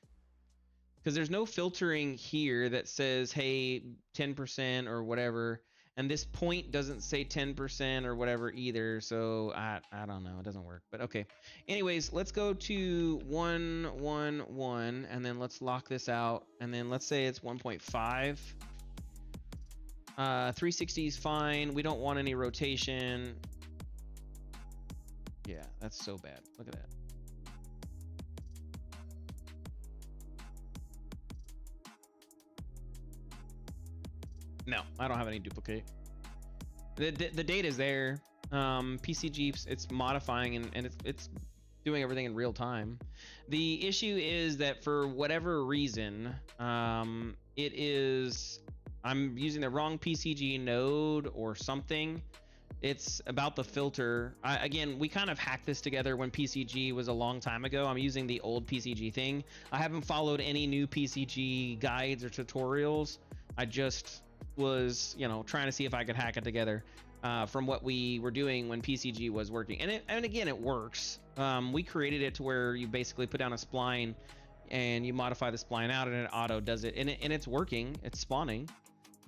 Because there's no filtering here that says, hey, 10% or whatever. And this point doesn't say 10% or whatever either. So I don't know. It doesn't work. But okay. Anyways, let's go to 111 and then let's lock this out. And then let's say it's 1.5. 360 is fine. We don't want any rotation. Yeah, that's so bad. Look at that. No, I don't have any duplicate. The data is there. PCG, it's modifying and it's doing everything in real time. The issue is that for whatever reason, I'm using the wrong PCG node or something. It's about the filter. Again, we kind of hacked this together when PCG was a long time ago. I'm using the old PCG thing. I haven't followed any new PCG guides or tutorials. I just was, trying to see if I could hack it together from what we were doing when PCG was working. And again, it works. We created it to where you basically put down a spline and you modify the spline out and it auto does it. And it's working. It's spawning.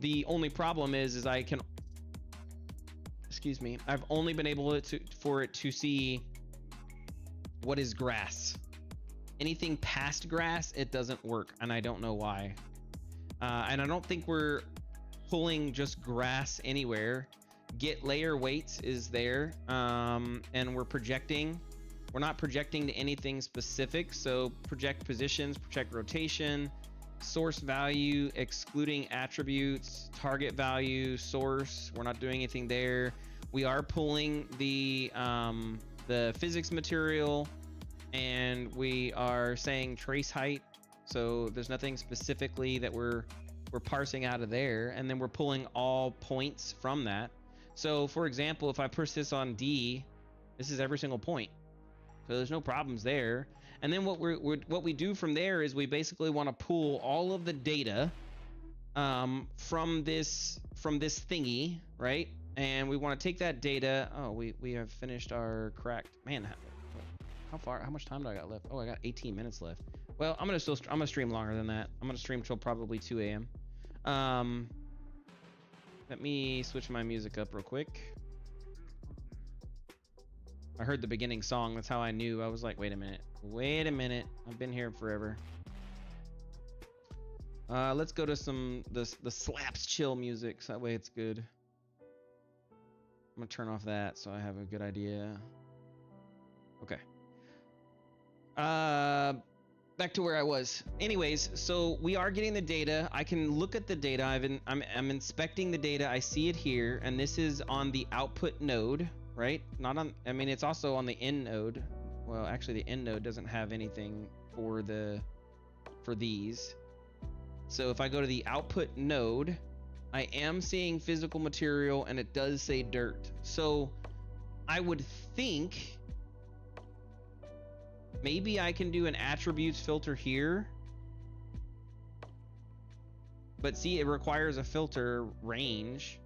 The only problem is I can, excuse me, I've only been able for it to see what is grass. Anything past grass, it doesn't work. And I don't know why. And I don't think we're pulling just grass anywhere. Get layer weights is there, and we're projecting. We're not projecting to anything specific, so project positions, project rotation, source value, excluding attributes, target value, source. We're not doing anything there. We are pulling the physics material, and we are saying trace height. So there's nothing specifically that we're parsing out of there, and then we're pulling all points from that. So for example, if I push this on D, this is every single point. So there's no problems there. And then what we do from there is we basically want to pull all of the data from this thingy, right? And we want to take that data. Oh, we have finished our cracked. Man, how much time do I got left? Oh, I got 18 minutes left. Well, I'm gonna stream longer than that. I'm gonna stream till probably 2 a.m. Let me switch my music up real quick. I heard the beginning song. That's how I knew. I was like, wait a minute. I've been here forever. Let's go to the slaps chill music. So that way it's good. I'm gonna turn off that so I have a good idea. Okay. back to where I was. Anyways, so we are getting the data. I can look at the data. I'm inspecting the data. I see it here, and this is on the output node, right? Not on, I mean, it's also on the in node. Well, actually the in node doesn't have anything for these. So if I go to the output node, I am seeing physical material, and it does say dirt. So I would think maybe I can do an attributes filter here. But see, it requires a filter range.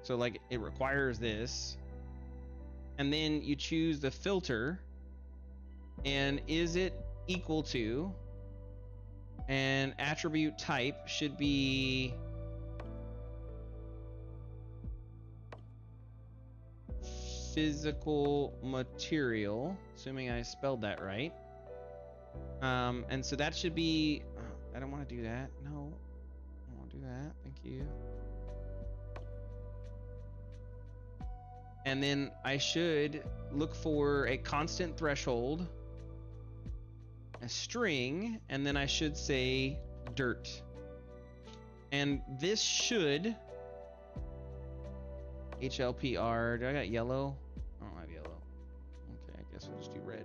So like it requires this. And then you choose the filter. And is it equal to? And attribute type should be physical material, assuming I spelled that right. And so that should be, I don't want to do that. No, I don't want to do that. Thank you. And then I should look for a constant threshold, a string, and then I should say dirt. And this should HLPR. Do I got yellow? I don't have yellow. Okay, I guess we'll just do red.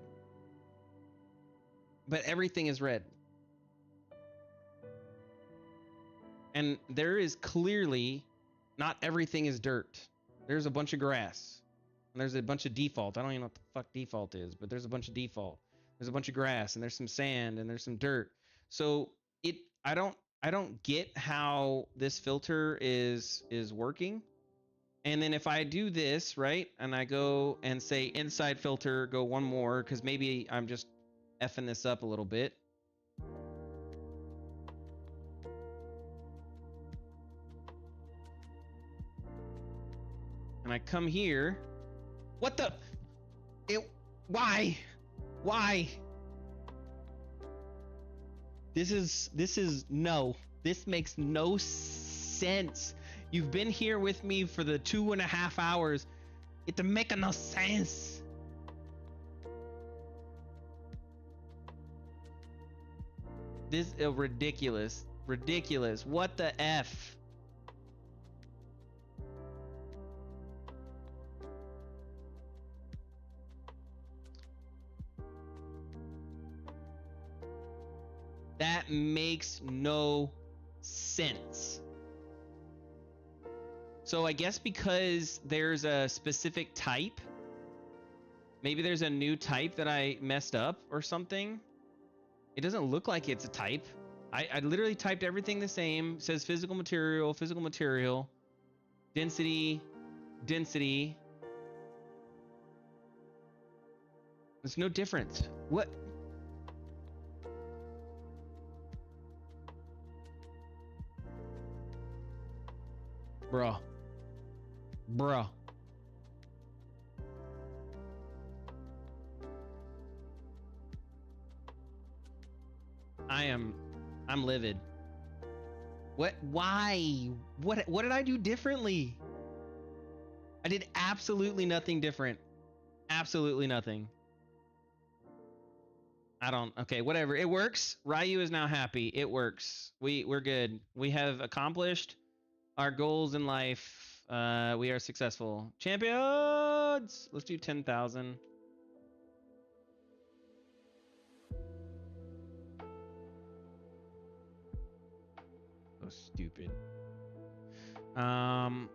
But everything is red. And there is clearly not everything is dirt. There's a bunch of grass. And there's a bunch of default. I don't even know what the fuck default is, but there's a bunch of default. There's a bunch of grass, and there's some sand, and there's some dirt. So I don't get how this filter is working. And then if I do this, right, and I go and say inside filter, go one more, because maybe I'm just effing this up a little bit. And I come here. What the? Why? Why? This makes no sense. You've been here with me for the 2.5 hours. It don't make no sense. This is ridiculous. Ridiculous. What the F? That makes no sense. So I guess because there's a specific type, maybe there's a new type that I messed up or something. It doesn't look like it's a type. I literally typed everything the same. It says physical material, density. There's no difference. What? Bruh. I'm livid. What? Why? What did I do differently? I did absolutely nothing different. Absolutely nothing. Okay, whatever. It works. Ryu is now happy. It works. We're good. We have accomplished our goals in life. We are successful. Champions! Let's do 10,000. So stupid. I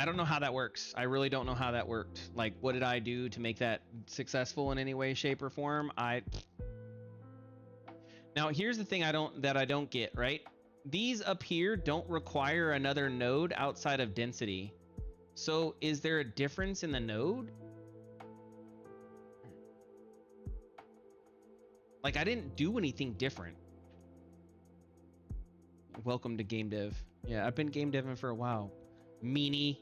don't know how that works. I really don't know how that worked. Like, what did I do to make that successful in any way, shape, or form? Now, here's the thing I don't get, right? These up here don't require another node outside of density. So is there a difference in the node? Like, I didn't do anything different. Welcome to game dev. Yeah, I've been game deving for a while. Meanie.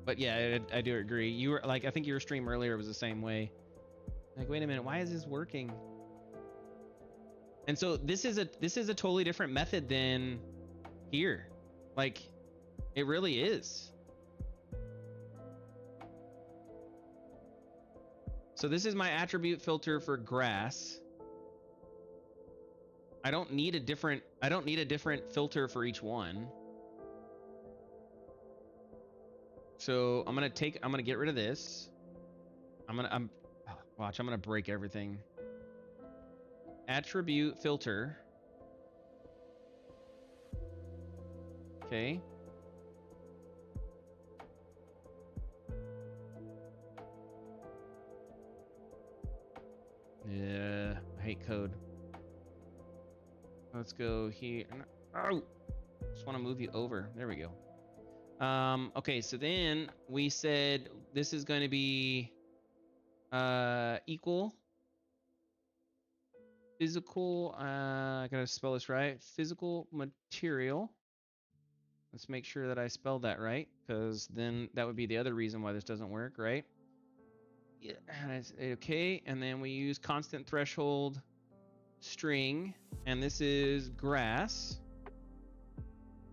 But yeah, I do agree. You were like, I think your stream earlier was the same way. Like, wait a minute, why is this working? And so this is a totally different method than here. Like, it really is. So this is my attribute filter for grass. I don't need a different filter for each one. So I'm gonna get rid of this. Watch, I'm gonna break everything. Attribute filter. Okay. Yeah, I hate code. Let's go here. Oh, just want to move you over. There we go. Okay, so then we said this is going to be equal physical. I gotta spell this right. Physical material. Let's make sure that I spelled that right, because then that would be the other reason why this doesn't work, right? Yeah, okay, and then we use constant threshold string, and this is grass.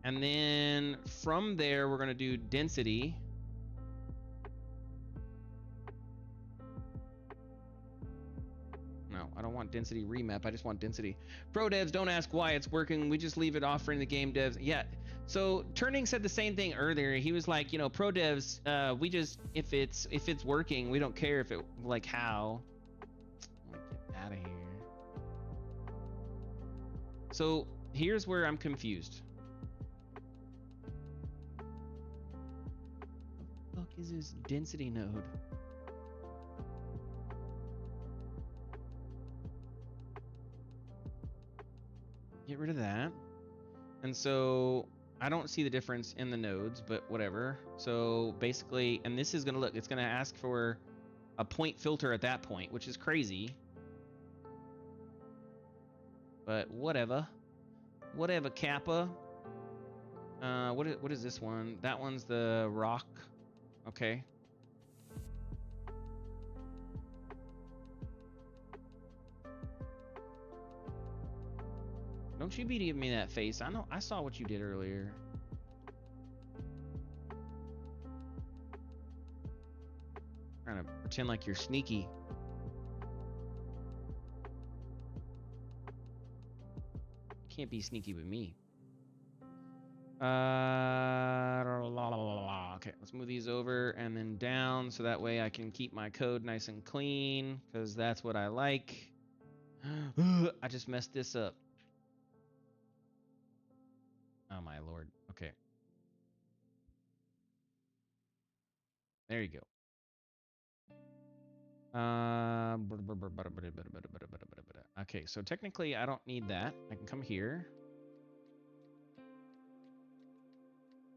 And then from there, we're gonna do density. No, I don't want density remap. I just want density. Pro devs, don't ask why it's working. We just leave it offering the game devs. Yeah. So Turning said the same thing earlier. He was like, you know, pro devs, we just if it's working, we don't care if it like how. Get out of here. So here's where I'm confused. What the fuck is this density node? Get rid of that. And so I don't see the difference in the nodes, but whatever. So basically, and this is gonna it's gonna ask for a point filter at that point, which is crazy. But whatever. Whatever, Kappa. What is this one? That one's the rock. Okay. Don't you be giving me that face. I saw what you did earlier. Trying to pretend like you're sneaky. Can't be sneaky with me. Okay, let's move these over and then down so that way I can keep my code nice and clean, because that's what I like. I just messed this up. Oh my lord. Okay. There you go. Okay, so technically I don't need that. I can come here.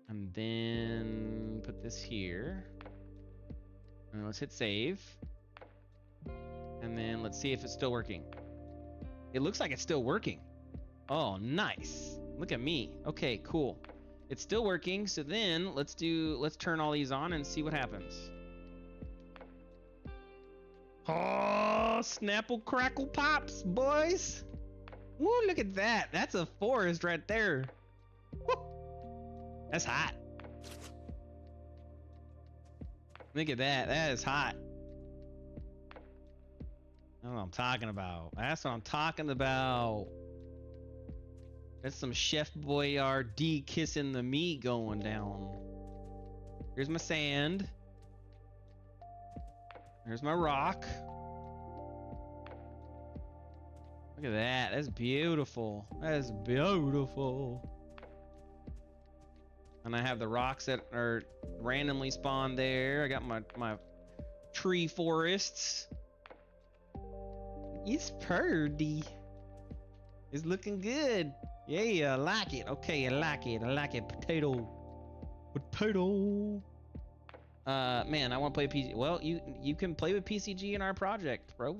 And then put this here. And let's hit save. And then let's see if it's still working. It looks like it's still working. Oh, nice. Look at me. Okay, cool. It's still working. So then let's turn all these on and see what happens. Oh, Snapple Crackle Pops, boys. Woo, look at that. That's a forest right there. Woo. That's hot. Look at that. That is hot. That's what I'm talking about. That's what I'm talking about. That's some Chef Boyardee kissing the meat going down. Here's my sand. There's my rock. Look at that. That's beautiful. That is beautiful. And I have the rocks that are randomly spawned there. I got my tree forests. It's pretty. It's looking good. Yeah, I like it. Okay, I like it. I like it. Potato. Potato. Man, I want to play PCG. Well, you can play with PCG in our project, bro.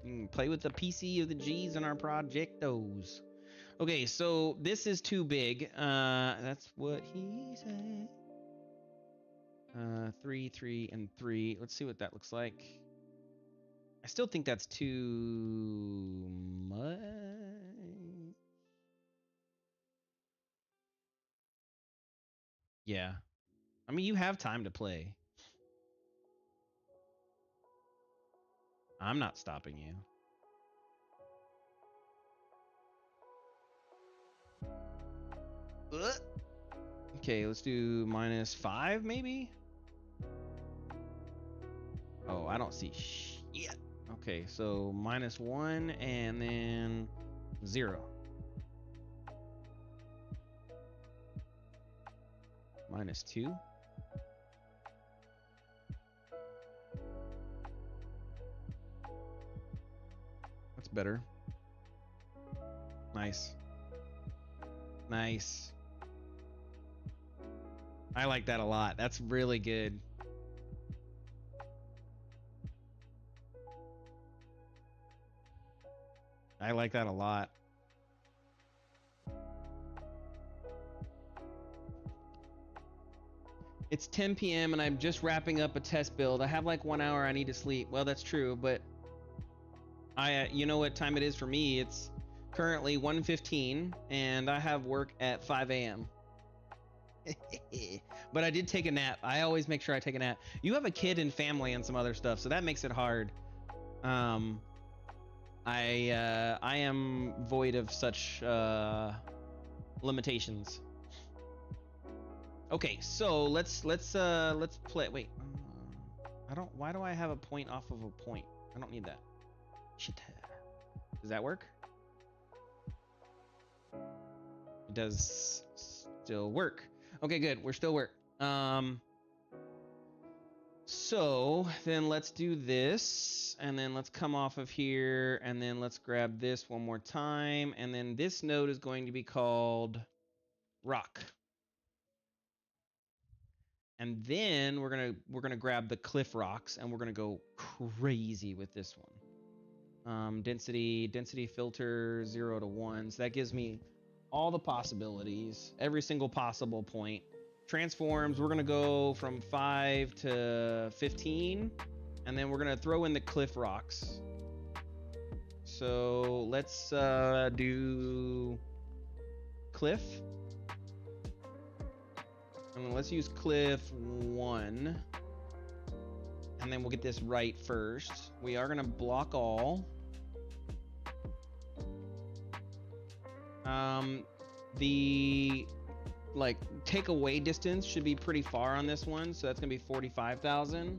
You can play with the PC of the G's in our projectos. Okay, so this is too big. That's what he said. 3, 3, and 3. Let's see what that looks like. I still think that's too much. Yeah. I mean, you have time to play. I'm not stopping you. Okay, let's do -5 maybe. Oh, I don't see shit. Okay, so -1 and then 0. -2. That's better. Nice. Nice. I like that a lot. That's really good. I like that a lot. It's 10 p.m. and I'm just wrapping up a test build. I have like 1 hour I need to sleep. Well, that's true, but you know what time it is for me? It's currently 1:15 and I have work at 5 a.m. But I did take a nap. I always make sure I take a nap. You have a kid and family and some other stuff, so that makes it hard. I am void of such limitations. Okay, so let's play. Wait, why do I have a point off of a point? I don't need that. Shit. Does that work? It does still work. Okay, good. We're still work. So then let's do this, and then let's come off of here, and then let's grab this one more time, and then this node is going to be called rock. And then we're gonna grab the cliff rocks, and we're gonna go crazy with this one. Density filter 0 to 1. So that gives me all the possibilities, every single possible point. Transforms, we're gonna go from 5 to 15, and then we're gonna throw in the cliff rocks. So let's do cliff. And let's use cliff 1. And then we'll get this right first. We are gonna block all. The like take away distance should be pretty far on this one, so that's gonna be 45,000.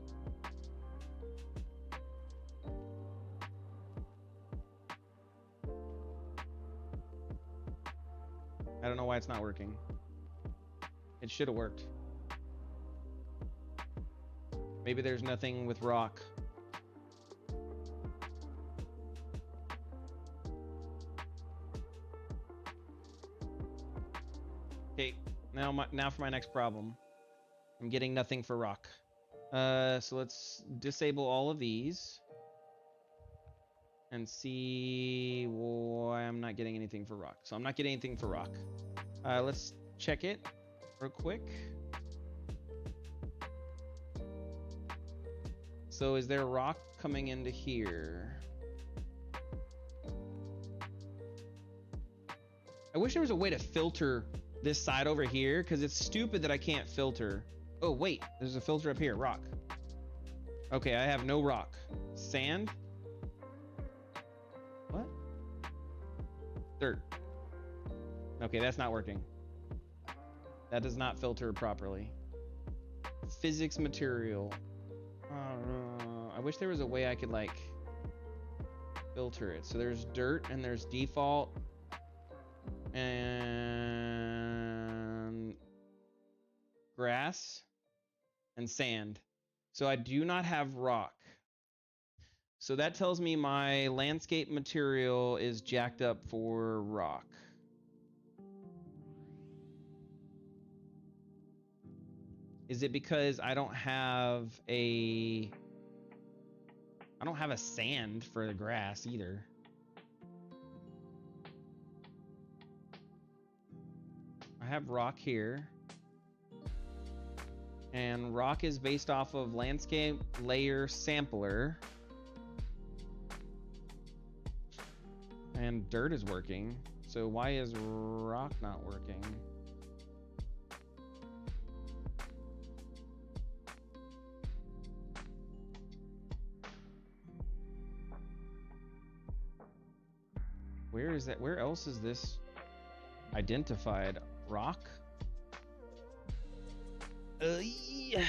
I don't know why it's not working. It should have worked. Maybe there's nothing with rock. Okay, now for my next problem. I'm getting nothing for rock. So let's disable all of these and see why I'm not getting anything for rock. So I'm not getting anything for rock. Let's check it real quick. So is there rock coming into here? I wish there was a way to filter this side over here, because it's stupid that I can't filter. Oh wait, there's a filter up here. Rock. Okay, I have no rock. Sand. What? Dirt. Okay, that's not working. That does not filter properly. Physics material. I wish there was a way I could like filter it. So there's dirt and there's default and grass and sand. So I do not have rock. So that tells me my landscape material is jacked up for rock. Is it because I don't have a sand for the grass either? I have rock here. And rock is based off of landscape layer sampler. And dirt is working. So why is rock not working? Where is that? Where else is this identified? Rock? Yeah.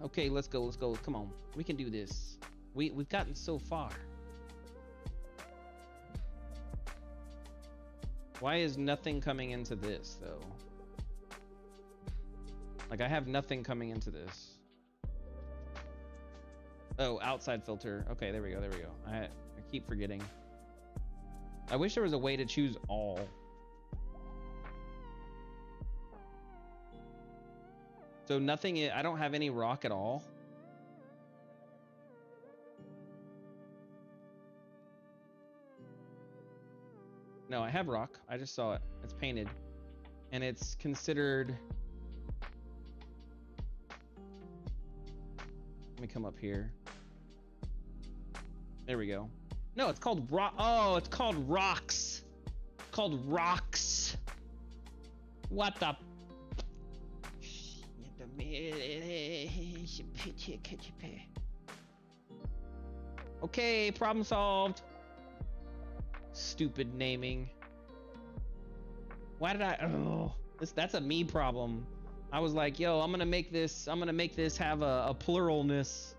Okay, let's go. Let's go. Come on. We can do this. We've gotten so far. Why is nothing coming into this though? Like I have nothing coming into this. Oh, outside filter. Okay, there we go. There we go. I keep forgetting. I wish there was a way to choose all. So nothing, I don't have any rock at all. No, I have rock. I just saw it. It's painted. And it's considered... Let me come up here. There we go. No, it's called rock. Oh, it's called rocks. It's called rocks. What the? Okay, problem solved. Stupid naming. Why did I? Oh, that's a me problem. I was like, yo, I'm gonna make this have a pluralness.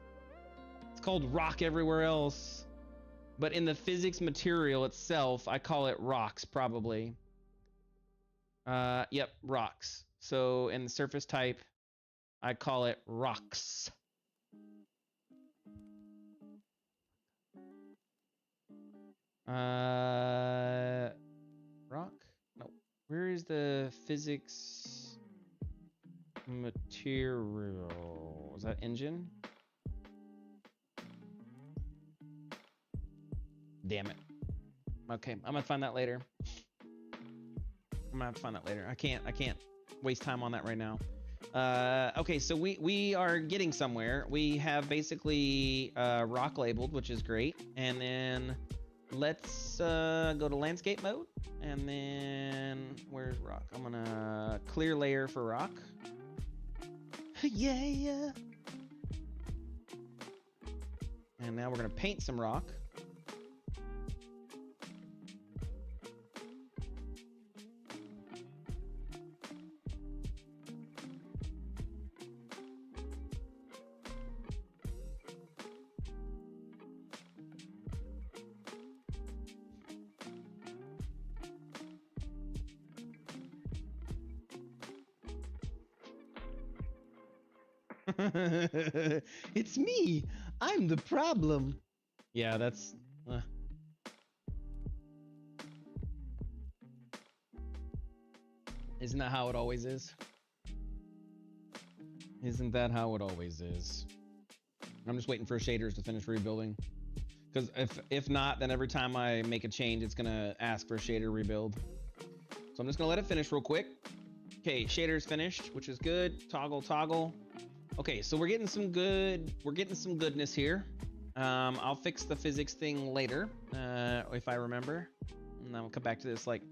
It's called rock everywhere else. But in the physics material itself, I call it rocks, probably. Yep, rocks. So in the surface type, I call it rocks. Rock? No. Where is the physics material? Is that engine? Damn it. Okay, I'm gonna find that later. I'm gonna have to find that later. I can't waste time on that right now. Okay, so we are getting somewhere. We have basically rock labeled, which is great. And then let's go to landscape mode. And then where's rock? I'm gonna clear layer for rock. Yeah. And now we're gonna paint some rock. It's me. I'm the problem. Yeah, that's... Isn't that how it always is? Isn't that how it always is? I'm just waiting for shaders to finish rebuilding. Because if not, then every time I make a change, it's gonna ask for a shader rebuild. So I'm just gonna let it finish real quick. Okay, shader's finished, which is good. Toggle. Okay, so we're getting some goodness here. I'll fix the physics thing later, if I remember. And then I'll come back to this like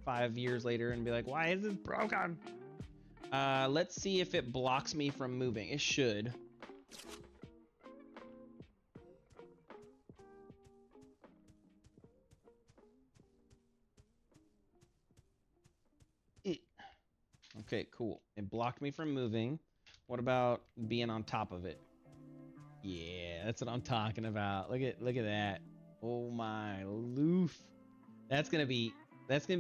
5 years later and be like, why is this broken? Let's see if it blocks me from moving. It should. Okay, cool. It blocked me from moving. What about being on top of it? Yeah, that's what I'm talking about. Look at that. Oh my loof. That's gonna be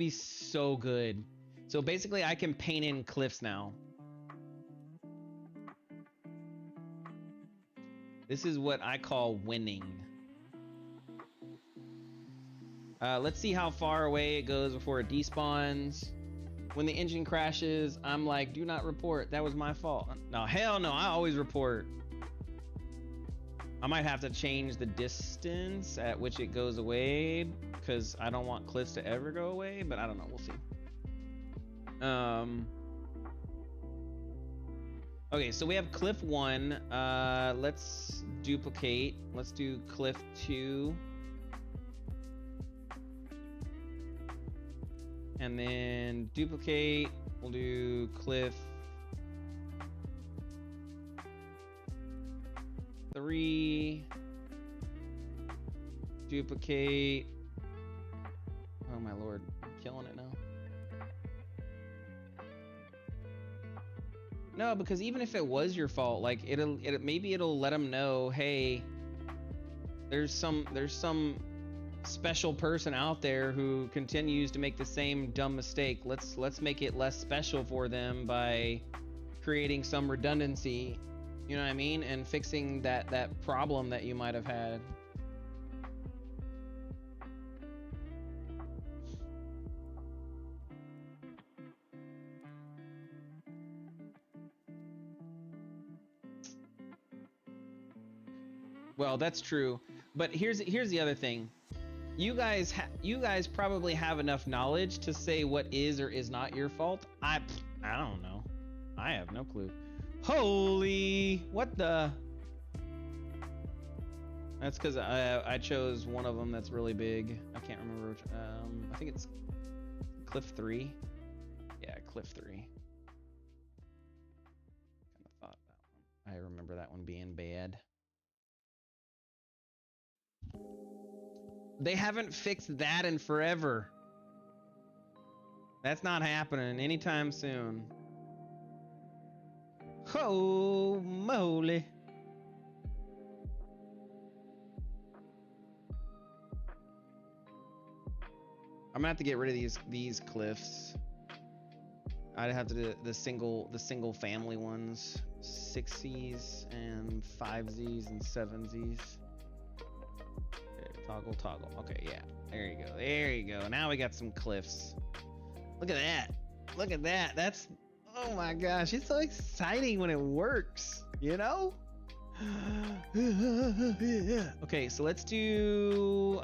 so good. So basically I can paint in cliffs now. This is what I call winning. Let's see how far away it goes before it despawns. When the engine crashes, I'm like, do not report. That was my fault. No, hell no, I always report. I might have to change the distance at which it goes away because I don't want cliffs to ever go away, but I don't know, we'll see. Okay, so we have cliff 1. Let's duplicate. Let's do cliff 2. And then duplicate, we'll do cliff 3, duplicate, Oh my lord, I'm killing it now. No, because even if it was your fault, like maybe it'll let them know, hey, there's some special person out there who continues to make the same dumb mistake. Let's make it less special for them by creating some redundancy, you know what I mean, and fixing that problem that you might have had. Well, that's true, but here's the other thing. You guys probably have enough knowledge to say what is or is not your fault. I don't know. I have no clue. Holy, what the? That's because I chose one of them that's really big. I can't remember which. I think it's Cliff 3. Yeah, Cliff 3. Kind of thought that one. I remember that one being bad. They haven't fixed that in forever. That's not happening anytime soon. Oh moly. I'm gonna have to get rid of these cliffs. I'd have to do the single family ones. 6Zs and 5Zs and 7Zs. Toggle. Okay, yeah. There you go. Now we got some cliffs. Look at that. That's, oh my gosh, it's so exciting when it works, you know? Okay, so let's do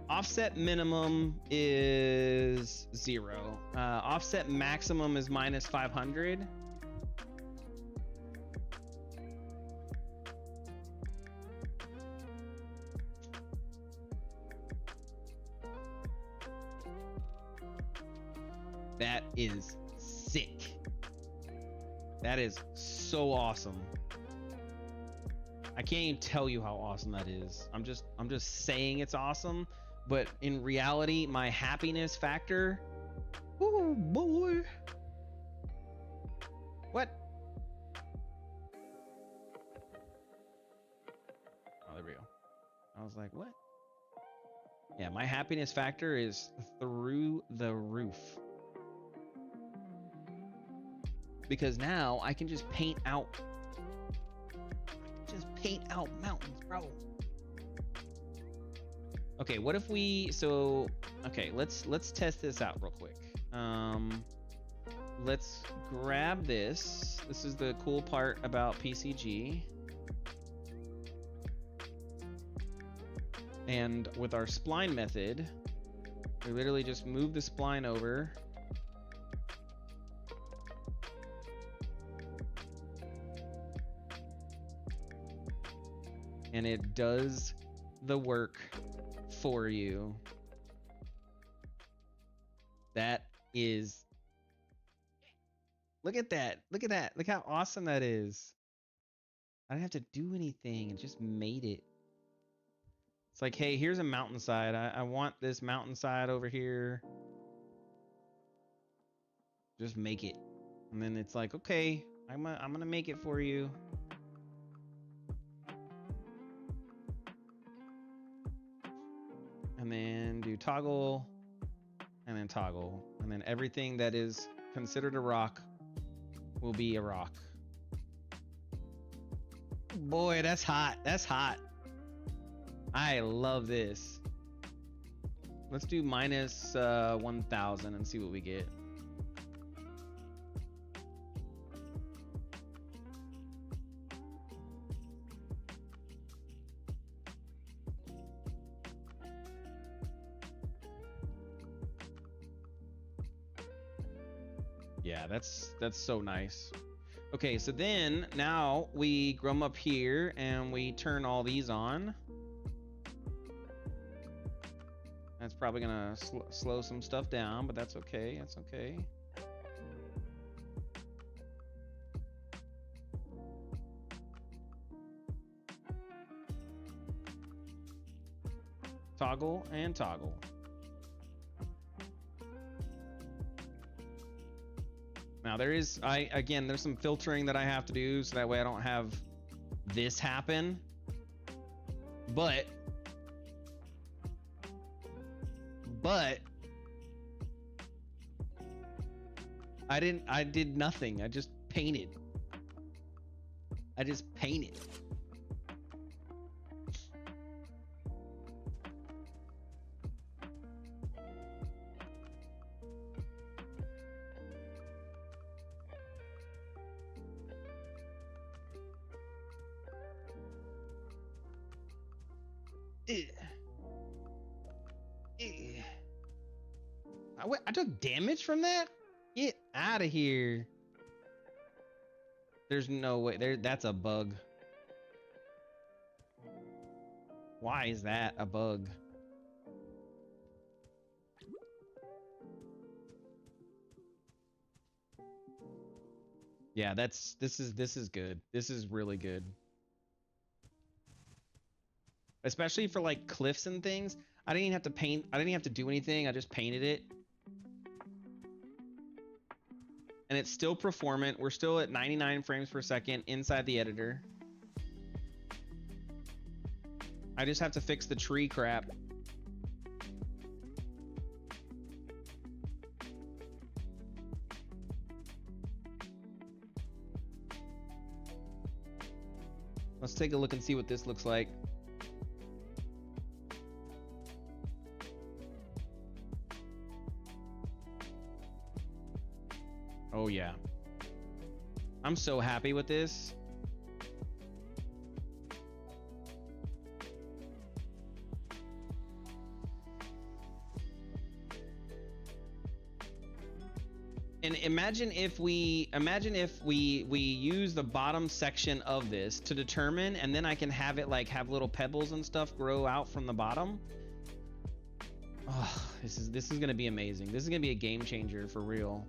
offset minimum is 0. Offset maximum is -500. That is sick. That is so awesome. I can't even tell you how awesome that is. I'm just saying it's awesome, but in reality, my happiness factor, oh boy. What? Oh, there we go. I was like, what? Yeah, my happiness factor is through the roof. Because now I can just paint out mountains, bro. Okay, what if we, so okay, let's test this out real quick. Let's grab this. This is the cool part about PCG. And with our spline method, we literally just move the spline over. And it does the work for you. That is, look at that. Look at that. Look how awesome that is. I didn't have to do anything. It just made it. It's like, hey, here's a mountainside. I want this mountainside over here. Just make it. And then it's like, okay, I'm gonna make it for you. And then do toggle, and then toggle. And then everything that is considered a rock will be a rock. Boy, that's hot. That's hot. I love this. Let's do minus 1,000 and see what we get. Yeah, that's so nice. Okay, so then now we come up here and we turn all these on. That's probably gonna slow some stuff down, but that's okay. That's okay. Toggle and toggle. Now there is, again, there's some filtering that I have to do so that way I don't have this happen. But I did nothing. I just painted. I just painted. I took damage from that? Get out of here. There's no way. That's a bug. Why is that a bug? Yeah, this is good. This is really good. Especially for like cliffs and things. I didn't even have to paint. I didn't even have to do anything. I just painted it. And it's still performant. We're still at 99 frames per second inside the editor. I just have to fix the tree crap. Let's take a look and see what this looks like. Oh yeah. I'm so happy with this. And imagine if we use the bottom section of this to determine, and then I can have it like have little pebbles and stuff grow out from the bottom. Oh, this is gonna be amazing. This is gonna be a game changer for real.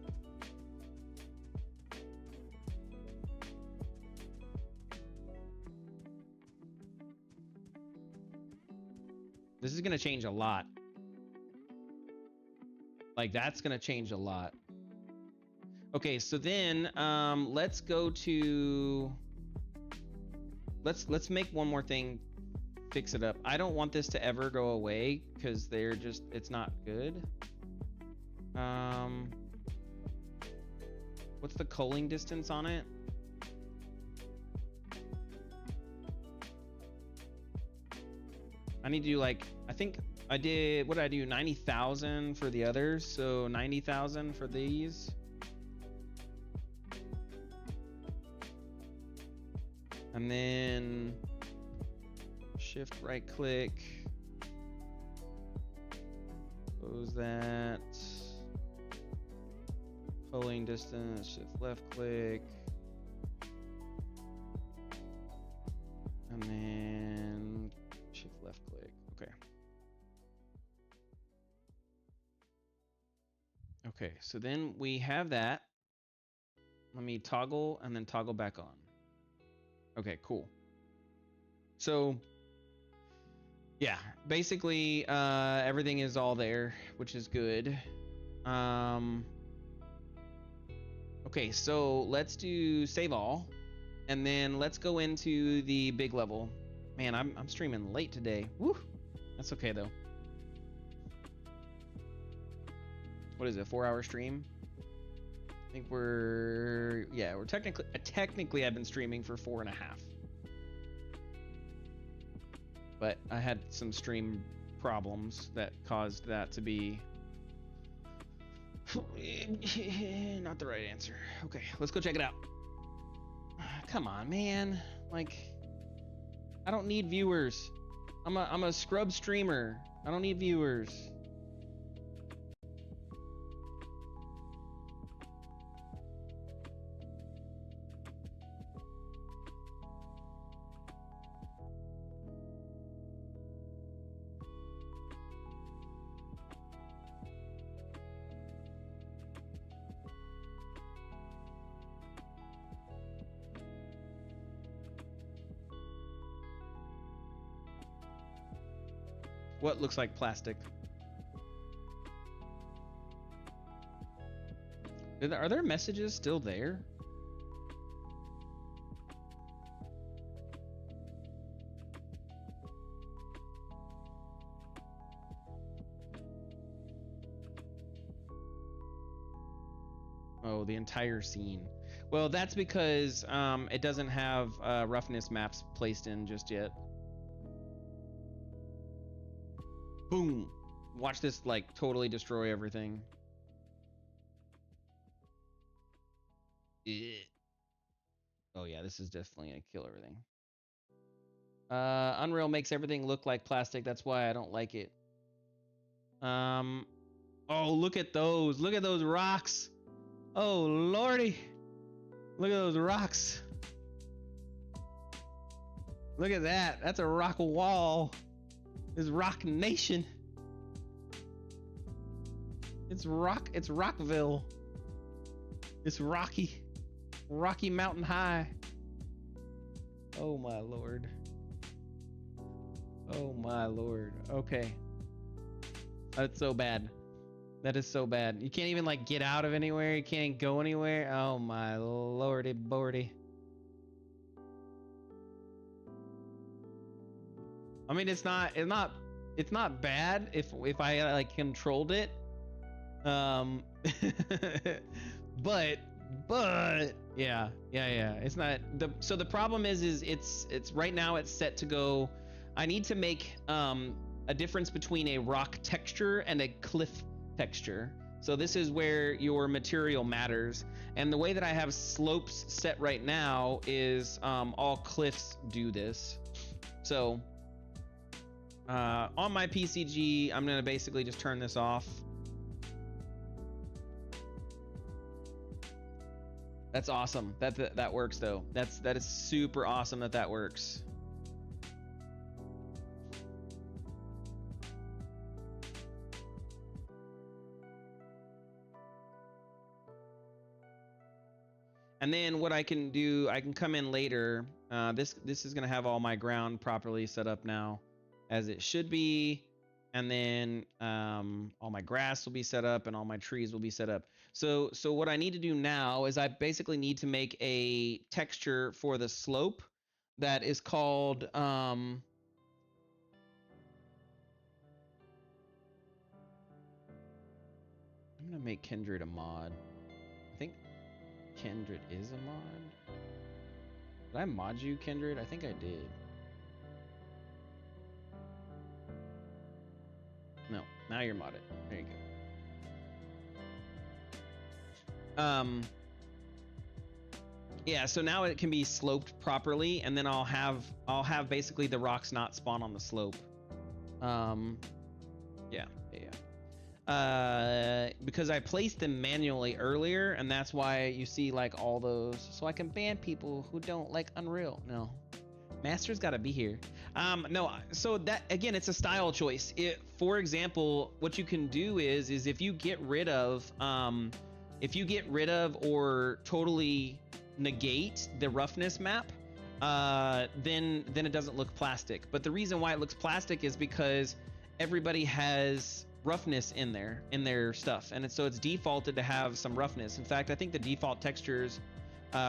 This is gonna change a lot. Like that's gonna change a lot. Okay, so then let's go to let's make one more thing, fix it up. I don't want this to ever go away because they're just, it's not good. What's the culling distance on it? I need to do like, I think I did, what did I do? 90,000 for the others, so 90,000 for these. And then shift right click, close that, culling distance, shift left click, and then shift left click. Okay. Okay, so then we have that. Let me toggle and then toggle back on. Okay, cool. So yeah, basically everything is all there, which is good. Okay, so let's do save all, and then let's go into the big level. Man, I'm streaming late today. Woo! That's okay though. What is it? 4-hour stream? I think we're technically I've been streaming for 4.5. But I had some stream problems that caused that to be not the right answer. Okay, let's go check it out. Come on, man. Like, I don't need viewers. I'm a scrub streamer. I don't need viewers. What looks like plastic? Are there messages still there? Oh, the entire scene. Well, that's because it doesn't have roughness maps placed in just yet. Boom. Watch this like totally destroy everything. Oh yeah, this is definitely gonna kill everything. Unreal makes everything look like plastic. That's why I don't like it. Oh, look at those. Look at those rocks. Oh, lordy. Look at those rocks. Look at that. That's a rock wall. It's Rock Nation. It's Rockville. It's Rocky Mountain High. Oh my lord. Oh my lord. Okay. That's so bad. That is so bad. You can't even like get out of anywhere. You can't go anywhere. Oh my lordy bordy. I mean, it's not bad if I like controlled it. But yeah. It's not so the problem is it's right now it's set to go. I need to make a difference between a rock texture and a cliff texture. So this is where your material matters. And the way that I have slopes set right now is all cliffs do this. So on my PCG, I'm gonna basically just turn this off. That's awesome. That works though. That is super awesome that works. And then what I can do, I can come in later. This is gonna have all my ground properly set up now, as it should be. And then all my grass will be set up and all my trees will be set up. So what I need to do now is I basically need to make a texture for the slope that is called I'm gonna make Kindred a mod. I think Kindred is a mod. Did I mod you, Kindred? I think I did. No, now you're modded. There you go. Yeah, so now it can be sloped properly, and then I'll have basically the rocks not spawn on the slope. Yeah. Because I placed them manually earlier, and that's why you see like all those. So I can ban people who don't like Unreal. No, Master's got to be here. No, so that again, it's a style choice. For example, what you can do is if you get rid of or totally negate the roughness map, then it doesn't look plastic. But the reason why it looks plastic is because everybody has roughness in their stuff, and so it's defaulted to have some roughness. In fact, I think the default textures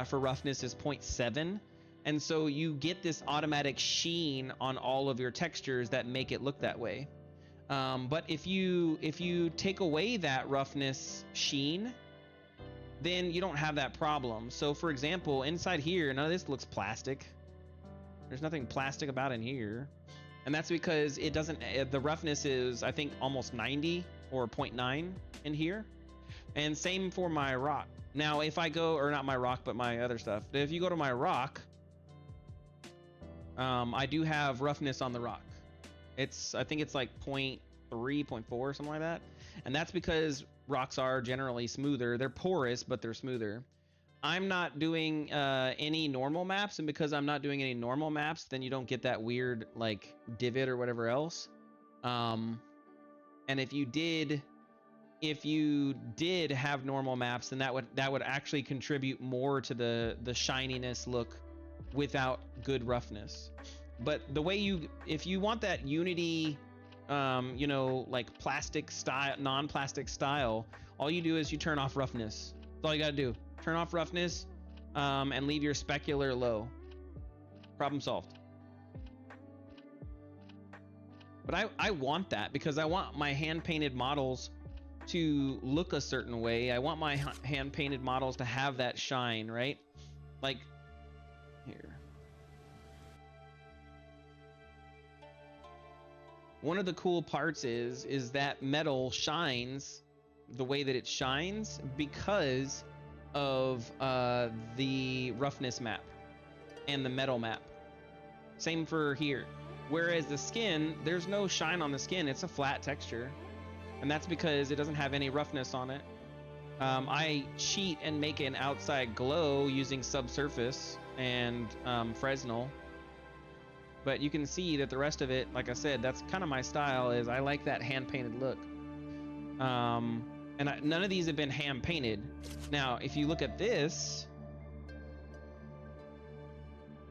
for roughness is 0.7. And so you get this automatic sheen on all of your textures that make it look that way. But if you take away that roughness sheen, then you don't have that problem. So for example, inside here, none of this looks plastic. There's nothing plastic about in here. And that's because it doesn't, the roughness is, I think, almost 90 or 0.9 in here. And same for my rock. Now, if I go, or not my rock, but my other stuff. If you go to my rock, I do have roughness on the rock. I think it's like 0.3, 0.4, something like that. And that's because rocks are generally smoother. They're porous, but they're smoother. I'm not doing any normal maps, and because I'm not doing any normal maps, then you don't get that weird like divot or whatever else. And if you did have normal maps, then that would actually contribute more to the shininess look without good roughness. But the way if you want that unity, like plastic style, non-plastic style, all you do is you turn off roughness. That's all you gotta do. Turn off roughness, and leave your specular low. Problem solved. But I want that because I want my hand-painted models to look a certain way. I want my hand-painted models to have that shine, right? Like, here. One of the cool parts is that metal shines the way that it shines because of the roughness map and the metal map. Same for here. Whereas the skin, there's no shine on the skin. It's a flat texture. And that's because it doesn't have any roughness on it. I cheat and make an outside glow using subsurface and Fresnel. But you can see that the rest of it, like I said, that's kind of my style, is I like that hand-painted look. And none of these have been hand-painted. Now, if you look at this,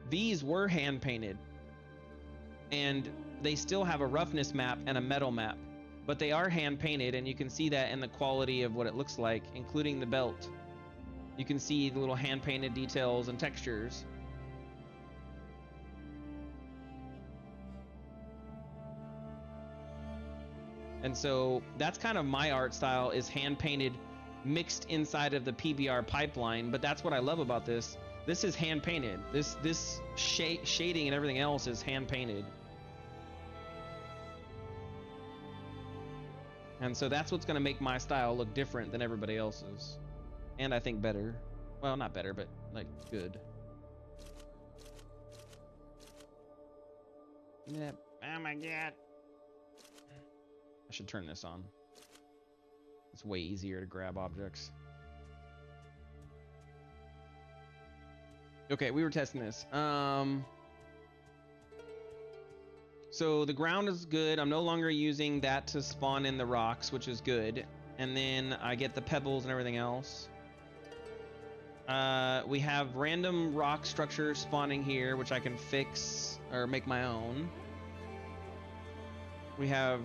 these were hand-painted. And they still have a roughness map and a metal map. But they are hand-painted, and you can see that in the quality of what it looks like, including the belt. You can see the little hand-painted details and textures. And so that's kind of my art style, is hand-painted mixed inside of the PBR pipeline. But that's what I love about this. This is hand-painted. This shading and everything else is hand-painted. And so that's what's going to make my style look different than everybody else's. And I think better. Well, not better, but like good. Yeah. Oh my god. I should turn this on. It's way easier to grab objects. Okay, we were testing this. So the ground is good. I'm no longer using that to spawn in the rocks, which is good. And then I get the pebbles and everything else. We have random rock structures spawning here, which I can fix or make my own. We have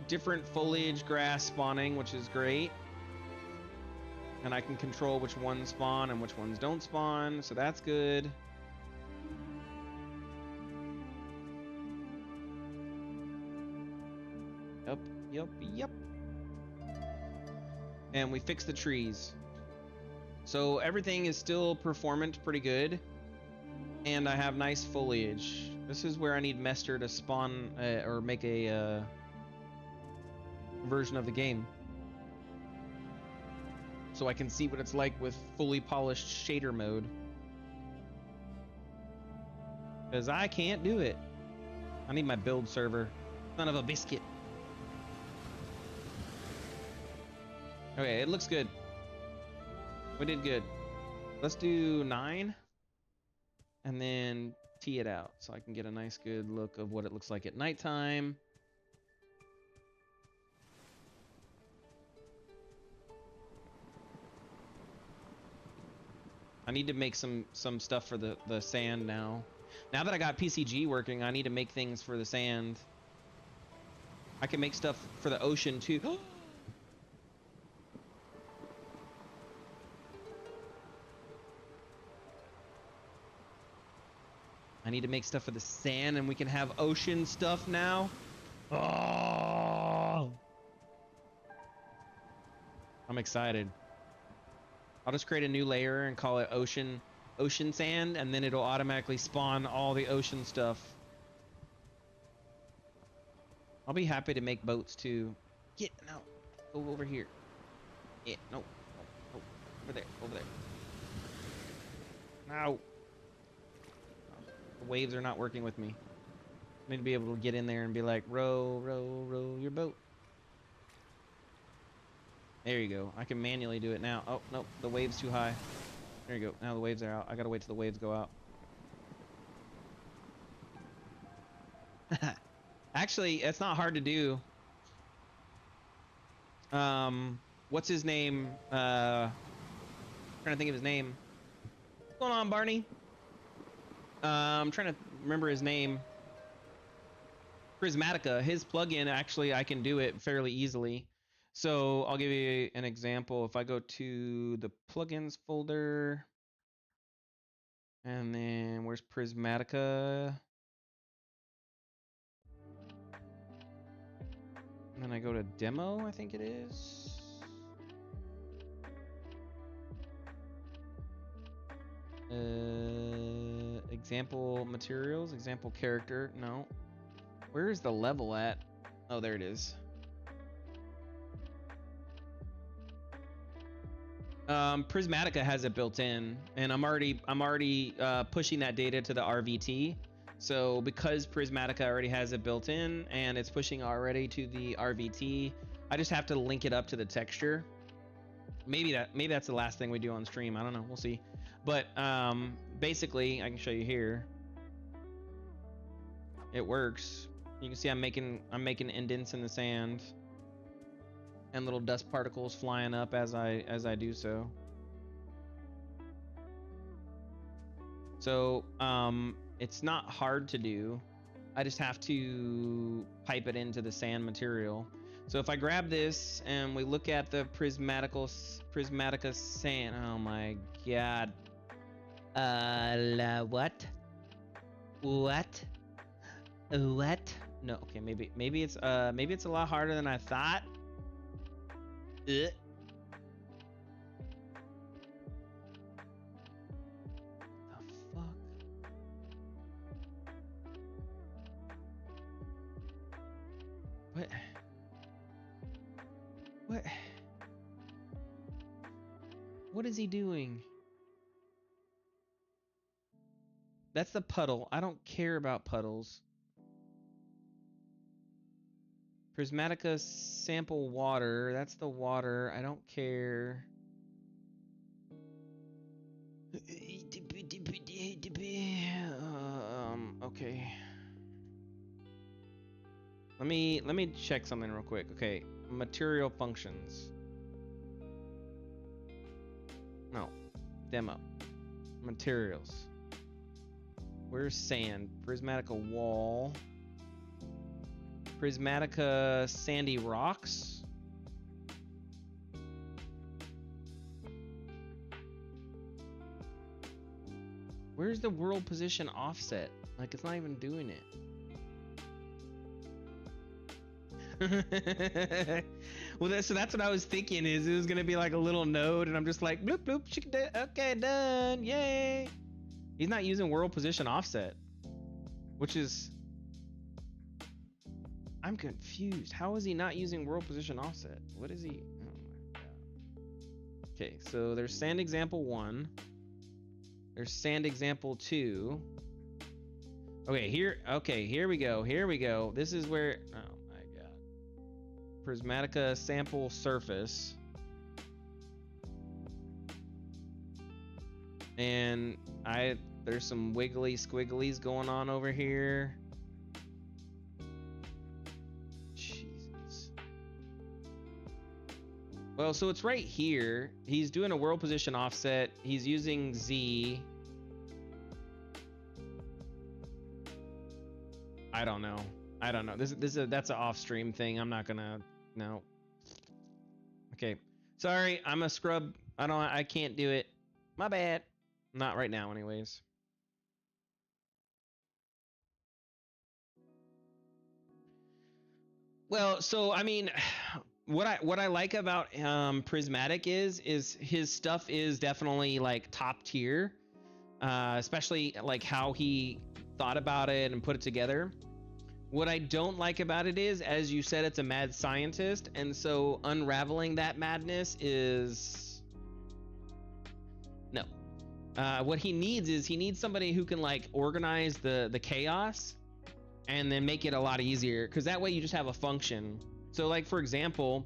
different foliage grass spawning, which is great. And I can control which ones spawn and which ones don't spawn, so that's good. Yep. And we fixed the trees. So everything is still performant pretty good. And I have nice foliage. This is where I need Mester to spawn or make a version of the game. So I can see what it's like with fully polished shader mode. Because I can't do it. I need my build server. Son of a biscuit. Okay, it looks good. We did good. Let's do 9. And then tee it out so I can get a nice good look of what it looks like at nighttime. I need to make some stuff for the sand now. Now that I got PCG working, I need to make things for the sand. I can make stuff for the ocean too. I need to make stuff for the sand, and we can have ocean stuff now. Oh! I'm excited. I'll just create a new layer and call it ocean sand, and then it'll automatically spawn all the ocean stuff. I'll be happy to make boats too. No, go over here. Yeah, no, over there, No. The waves are not working with me. I need to be able to get in there and be like, row, row, row your boat. There you go. I can manually do it now. Oh, no, the wave's too high. There you go. Now the waves are out. I gotta wait till the waves go out. Actually, it's not hard to do. What's his name? Trying to think of his name. What's going on, Barney? I'm trying to remember his name. Prismatica, his plugin, actually I can do it fairly easily. So I'll give you an example. If I go to the plugins folder, and then where's Prismatica? And then I go to demo, I think it is. Example materials, example character. No. Where is the level at? Oh, there it is. Prismatica has it built in, and I'm already pushing that data to the RVT. So because Prismatica already has it built in and it's pushing already to the RVT, I just have to link it up to the texture. Maybe that's the last thing we do on stream. I don't know. We'll see. But basically, I can show you here. It works. You can see I'm making indents in the sand and little dust particles flying up as I do so. So it's not hard to do. I just have to pipe it into the sand material. So if I grab this and we look at the Prismatica sand, oh my god. What? No, okay, maybe it's a lot harder than I thought. The fuck? What is he doing? That's the puddle. I don't care about puddles. Prismatica sample water. That's the water. I don't care. Okay. Let me check something real quick. Okay, material functions. No, demo. Materials. Where's sand? Prismatica wall. Prismatica sandy rocks. Where's the world position offset? Like, it's not even doing it. Well, so that's what I was thinking, is it was gonna be like a little node, and I'm just like bloop bloop, okay, done, yay. He's not using world position offset, which is, I'm confused. How is he not using world position offset? What is he? Oh my god. Okay, so there's sand example 1. There's sand example 2. Okay, here we go. This is where, oh my god. Prismatica sample surface. And there's some wiggly squigglies going on over here. Jesus. Well, so it's right here. He's doing a world position offset. He's using Z. I don't know. That's an off-stream thing. I'm not gonna. No. Okay. Sorry, I'm a scrub. I can't do it. My bad. Not right now, anyways. Well, so I mean, what I like about Prismatic is his stuff is definitely like top tier, especially like how he thought about it and put it together. What I don't like about it is, as you said, it's a mad scientist, and so unraveling that madness is no. What he needs is somebody who can like organize the chaos and then make it a lot easier, because that way you just have a function. So like, for example,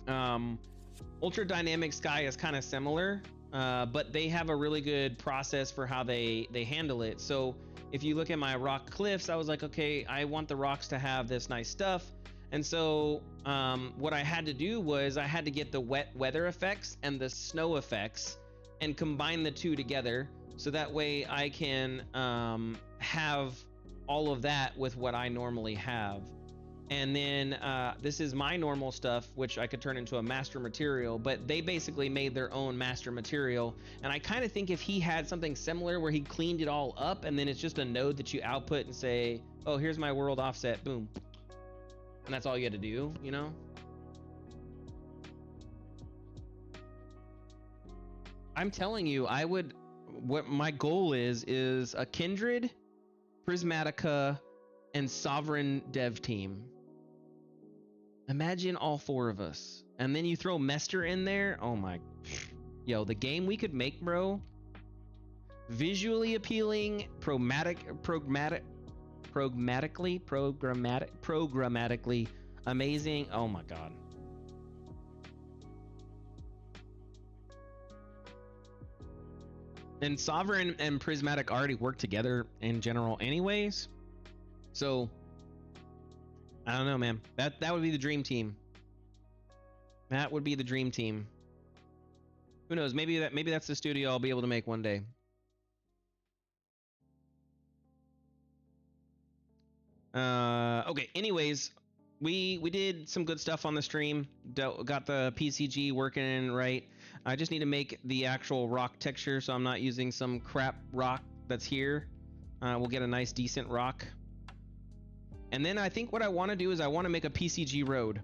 Ultra Dynamic Sky is kind of similar, but they have a really good process for how they handle it. So if you look at my rock cliffs, I was like, okay, I want the rocks to have this nice stuff. And so what I had to do was I had to get the wet weather effects and the snow effects and combine the two together, so that way I can have all of that with what I normally have. And then this is my normal stuff, which I could turn into a master material, but they basically made their own master material. And I kind of think if he had something similar where he cleaned it all up and then it's just a node that you output and say, oh, here's my world offset, boom. And that's all you had to do, you know? I'm telling you, what my goal is a Kindred, Prismatica, and Sovereign dev team. Imagine all 4 of us. And then you throw Mester in there. Oh my. Yo, the game we could make, bro. Visually appealing, programmatically amazing. Oh my god. And Sovereign and Prismatic already work together in general anyways. So I don't know, man. That would be the dream team. That would be the dream team. Who knows? Maybe that's the studio I'll be able to make one day. Okay. Anyways, we did some good stuff on the stream. Got the PCG working right. I just need to make the actual rock texture, so I'm not using some crap rock that's here. We'll get a nice, decent rock. And then I think what I want to do is I want to make a PCG road.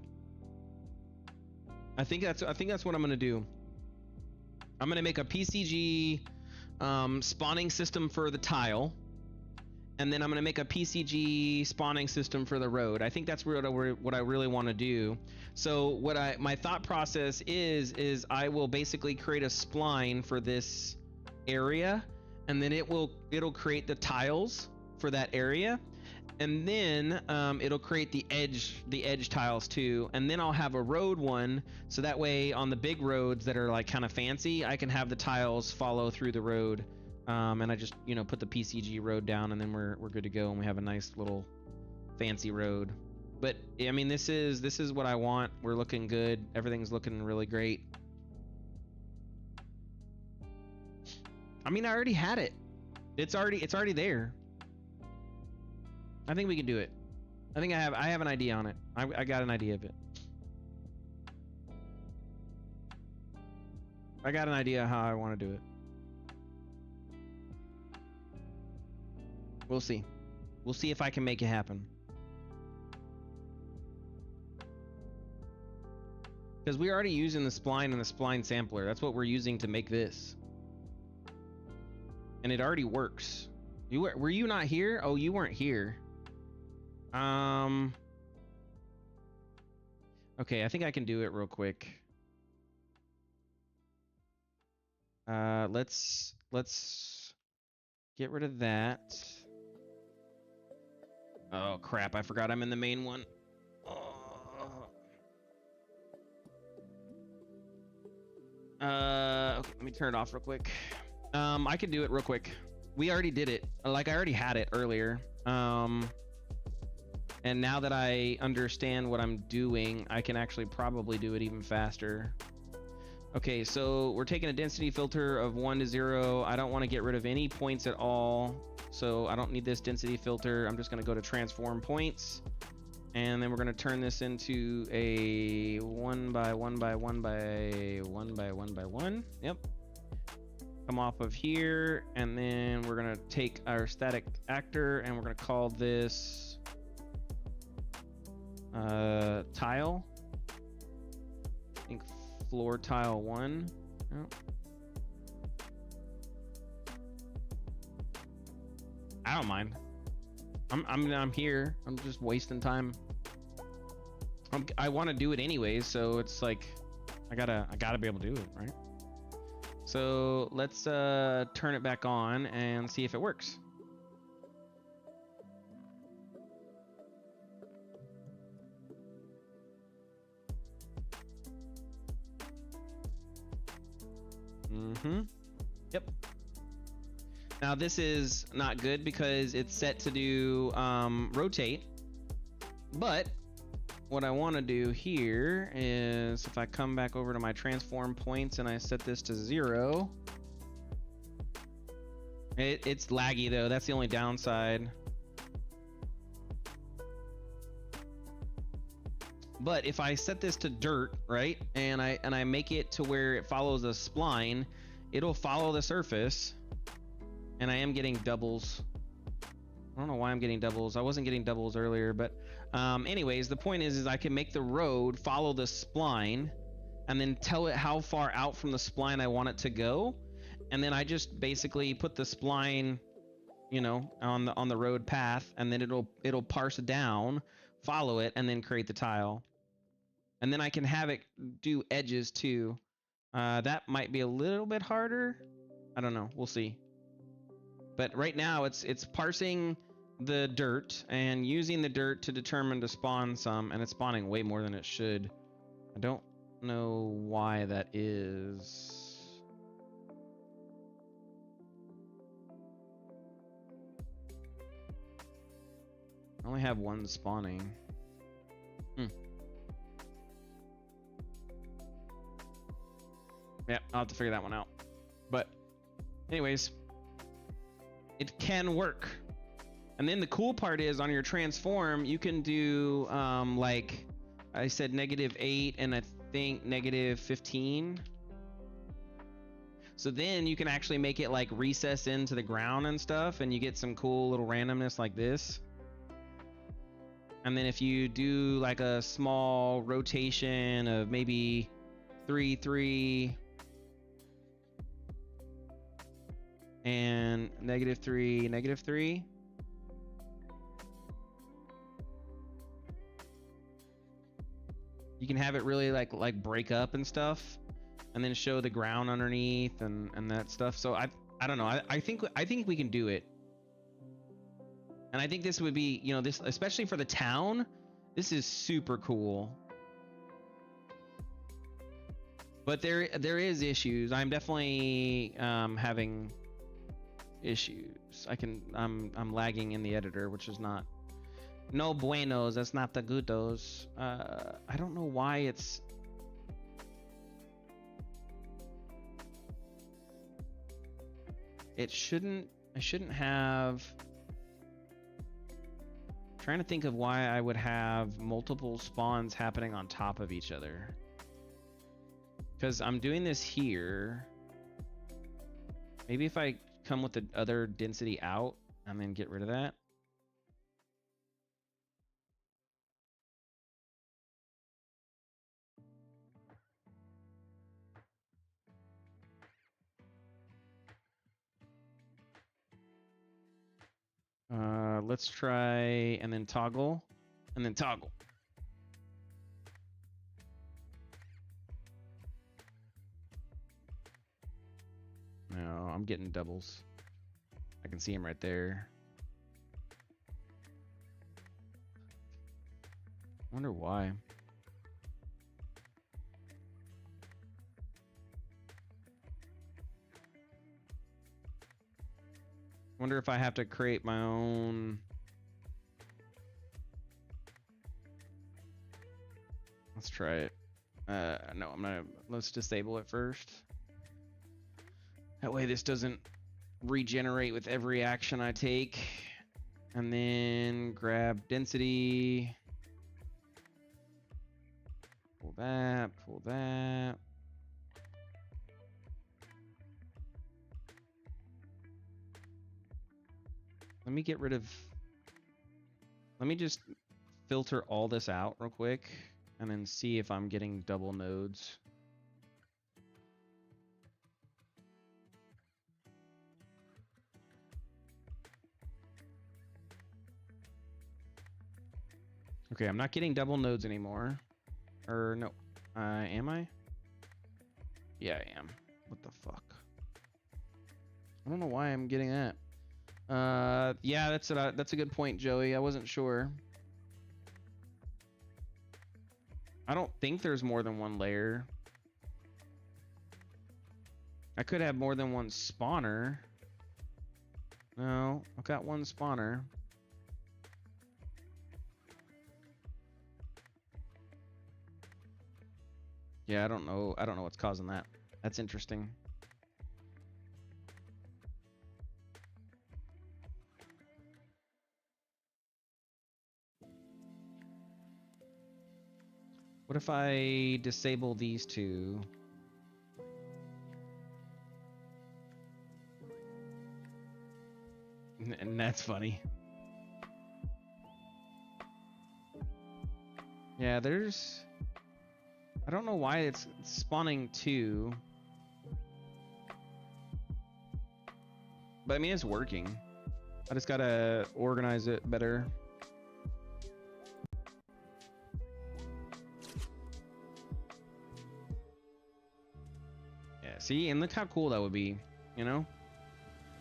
I think that's what I'm gonna do. I'm gonna make a PCG spawning system for the tile, and then I'm gonna make a PCG spawning system for the road. I think that's what I really want to do. So my thought process is I will basically create a spline for this area, and then it'll create the tiles for that area. And then it'll create the edge tiles too, and then I'll have a road one, so that way on the big roads that are like kind of fancy, I can have the tiles follow through the road, and I just put the PCG road down, and then we're good to go, and we have a nice little fancy road. But I mean, this is what I want. We're looking good. Everything's looking really great. I mean, I already had it. It's already there. I think we can do it. I think I have an idea on it. I got an idea of it. I got an idea how I want to do it. We'll see. We'll see if I can make it happen. Because we're already using the spline and the spline sampler. That's what we're using to make this. And it already works. Were you not here? Oh, you weren't here. Okay, I think I can do it real quick. Let's get rid of that. Oh crap, I forgot I'm in the main one. Okay, let me turn it off real quick. I can do it real quick. We already did it. Like, I already had it earlier. And now that I understand what I'm doing, I can actually probably do it even faster. Okay, so we're taking a density filter of 1 to 0. I don't want to get rid of any points at all, so I don't need this density filter. I'm just going to go to transform points, and then we're going to turn this into a 1 by 1 by 1 by 1 by 1 by 1. Yep. Come off of here, and then we're going to take our static actor, and we're going to call this tile. I think floor tile 1. Oh. I don't mind. I'm here. I'm just wasting time. I want to do it anyways, so it's like I gotta be able to do it, right? So let's turn it back on and see if it works. Yep. Now this is not good because it's set to do rotate, but what I want to do here is if I come back over to my transform points and I set this to 0, it's laggy though. That's the only downside. But if I set this to dirt, right, and I make it to where it follows a spline, it'll follow the surface, and I am getting doubles. I don't know why I'm getting doubles. I wasn't getting doubles earlier, but anyways, the point is I can make the road follow the spline, and then tell it how far out from the spline I want it to go, and then I just basically put the spline, you know, on the road path, and then it'll parse down, follow it, and then create the tile. And then I can have it do edges too. That might be a little bit harder. I don't know. We'll see. But right now it's parsing the dirt and using the dirt to determine to spawn some, and it's spawning way more than it should. I don't know why that is. I only have one spawning. Yeah, I'll have to figure that one out. But anyways, it can work. And then the cool part is on your transform, you can do like I said, -8 and I think -15. So then you can actually make it like recess into the ground and stuff, and you get some cool little randomness like this. And then if you do like a small rotation of maybe 3, 3, and -3, -3. You can have it really like break up and stuff, and then show the ground underneath and that stuff. So I don't know. I think we can do it. And I think this would be, you know, this especially for the town, this is super cool. But there is issues. I'm definitely having issues. I'm lagging in the editor, which is not no buenos. That's not the goodos. I don't know why it's I shouldn't have. I'm trying to think of why I would have multiple spawns happening on top of each other. Because I'm doing this here. Maybe if I come with the other density out and then get rid of that. Let's try and then toggle and then toggle. No, I'm getting doubles. I can see him right there. Wonder why. Wonder if I have to create my own. Let's try it. No, let's disable it first. That way this doesn't regenerate with every action I take. And then grab density. Pull that, pull that. Let me get rid of, let me just filter all this out real quick and then see if I'm getting double nodes. Okay, I'm not getting double nodes anymore. Or no, am I? Yeah, I am. What the fuck? I don't know why I'm getting that. Yeah, that's a good point, Joey. I wasn't sure. I don't think there's more than one layer. I could have more than one spawner. No, I've got one spawner. Yeah, I don't know what's causing that. That's interesting. What if I disable these two? And that's funny. Yeah, there's... I don't know why it's spawning two. But I mean, it's working. I just gotta organize it better. Yeah, see, and look how cool that would be, you know?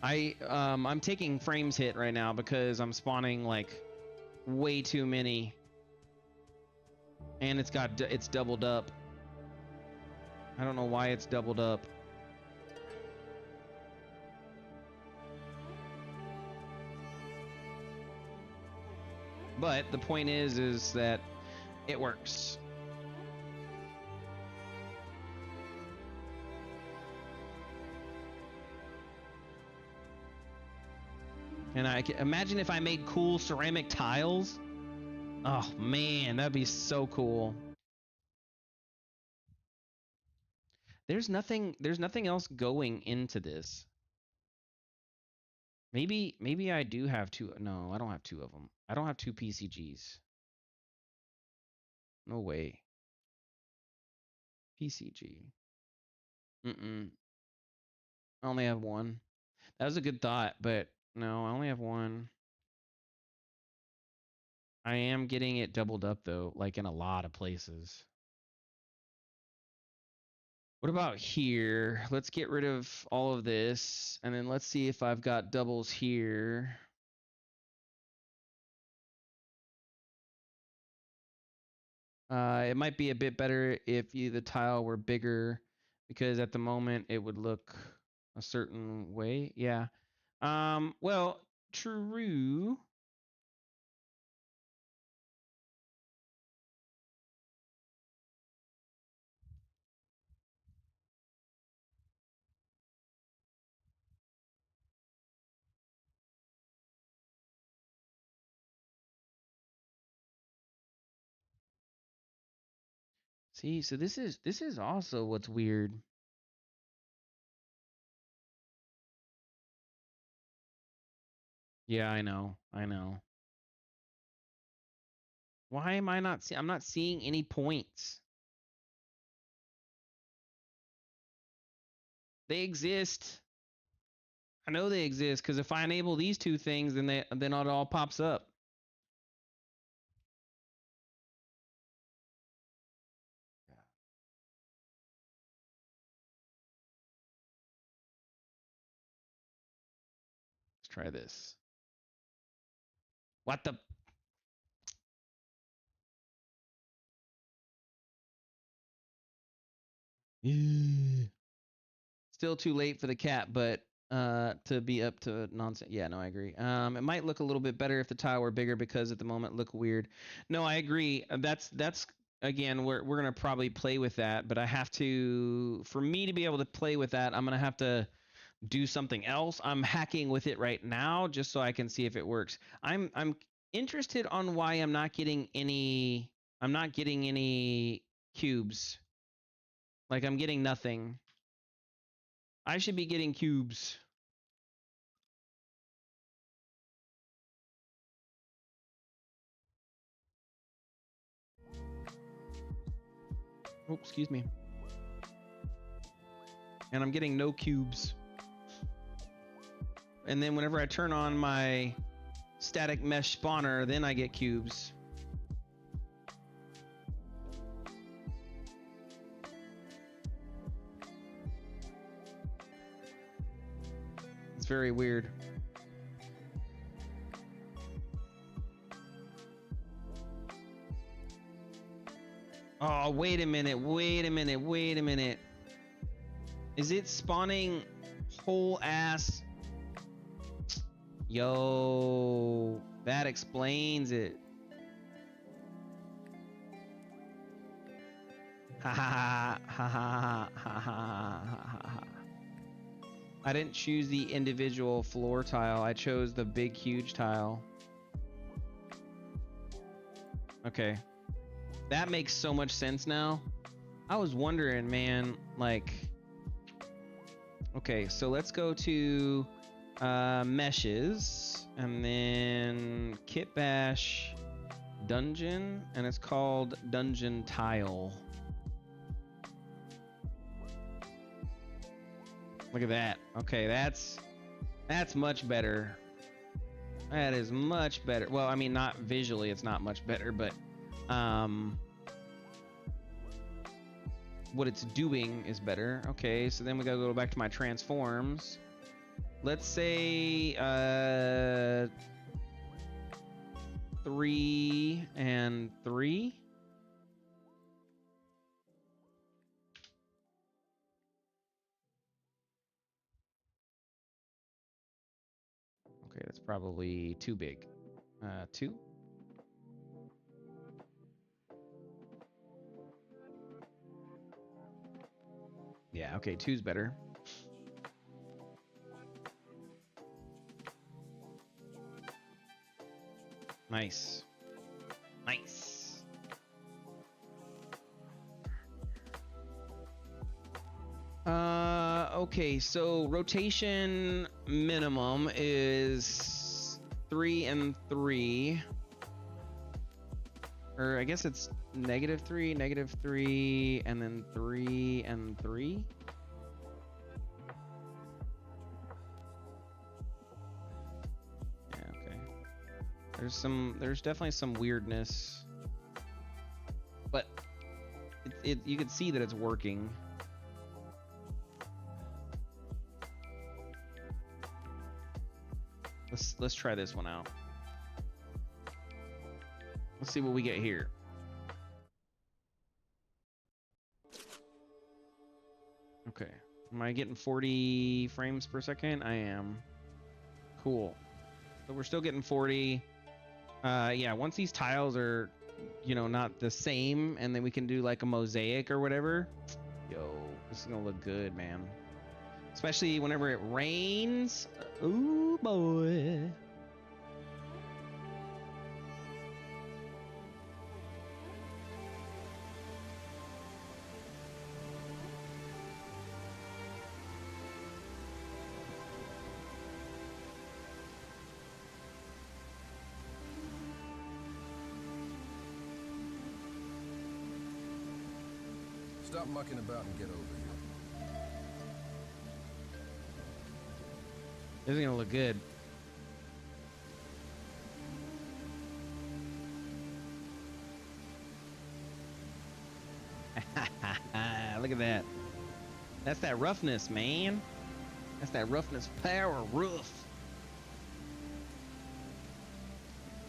I'm taking frames hit right now because I'm spawning like way too many. And it's doubled up. I don't know why it's doubled up. But the point is that it works. And I can imagine if I made cool ceramic tiles. Oh man, that'd be so cool. There's nothing else going into this. Maybe I do have two. No, I don't have two of them. I don't have two PCGs. No way. PCG. I only have one. That was a good thought, but no, I only have one. I am getting it doubled up though, like in a lot of places. What about here? Let's get rid of all of this, and then let's see if I've got doubles here. It might be a bit better if the tile were bigger, because at the moment it would look a certain way. Yeah. Well, true. See, so this is also what's weird. Yeah, I know. Why am I not I'm not seeing any points. They exist. I know they exist because if I enable these two things, then it all pops up. Let's try this. What the? Still too late for the cat, but to be up to nonsense. Yeah, no, I agree. It might look a little bit better if the tile were bigger because at the moment look weird. No, I agree. That's again, we're gonna probably play with that, but I have to, for me to be able to play with that, I'm gonna have to do something else. I'm hacking with it right now just so I can see if it works. I'm interested on why I'm not getting any cubes. Like I'm getting nothing. I should be getting cubes. Oh, excuse me. And I'm getting no cubes. And then whenever I turn on my static mesh spawner, then I get cubes. It's very weird. Oh, wait a minute. Is it spawning whole ass? Yo, that explains it. Ha ha ha ha ha ha ha. I didn't choose the individual floor tile. I chose the big, huge tile. Okay. That makes so much sense now. I was wondering, man, like, okay, so let's go to meshes and then kit bash dungeon, and it's called dungeon tile. Look at that. Okay, that's much better. That is much better. Well, I mean, not visually, it's not much better, but what it's doing is better. Okay, so then we gotta go back to my transforms. Let's say 3 and 3. Okay, that's probably too big. 2. Yeah, okay, 2's better. Nice. Nice. Okay, so rotation minimum is 3 and 3. Or I guess it's -3, -3, and then 3 and 3. Yeah, okay. There's definitely some weirdness, but you can see that it's working. Let's try this one out. Let's see what we get here. Okay. Am I getting 40 frames per second? I am. Cool. So we're still getting 40. Yeah, once these tiles are, you know, not the same, and then we can do like a mosaic or whatever. Yo, this is gonna look good, man. Especially whenever it rains. Ooh, boy. Stop mucking about and get over here. This is gonna look good. Look at that. That's that roughness, man. That's that roughness power, rough.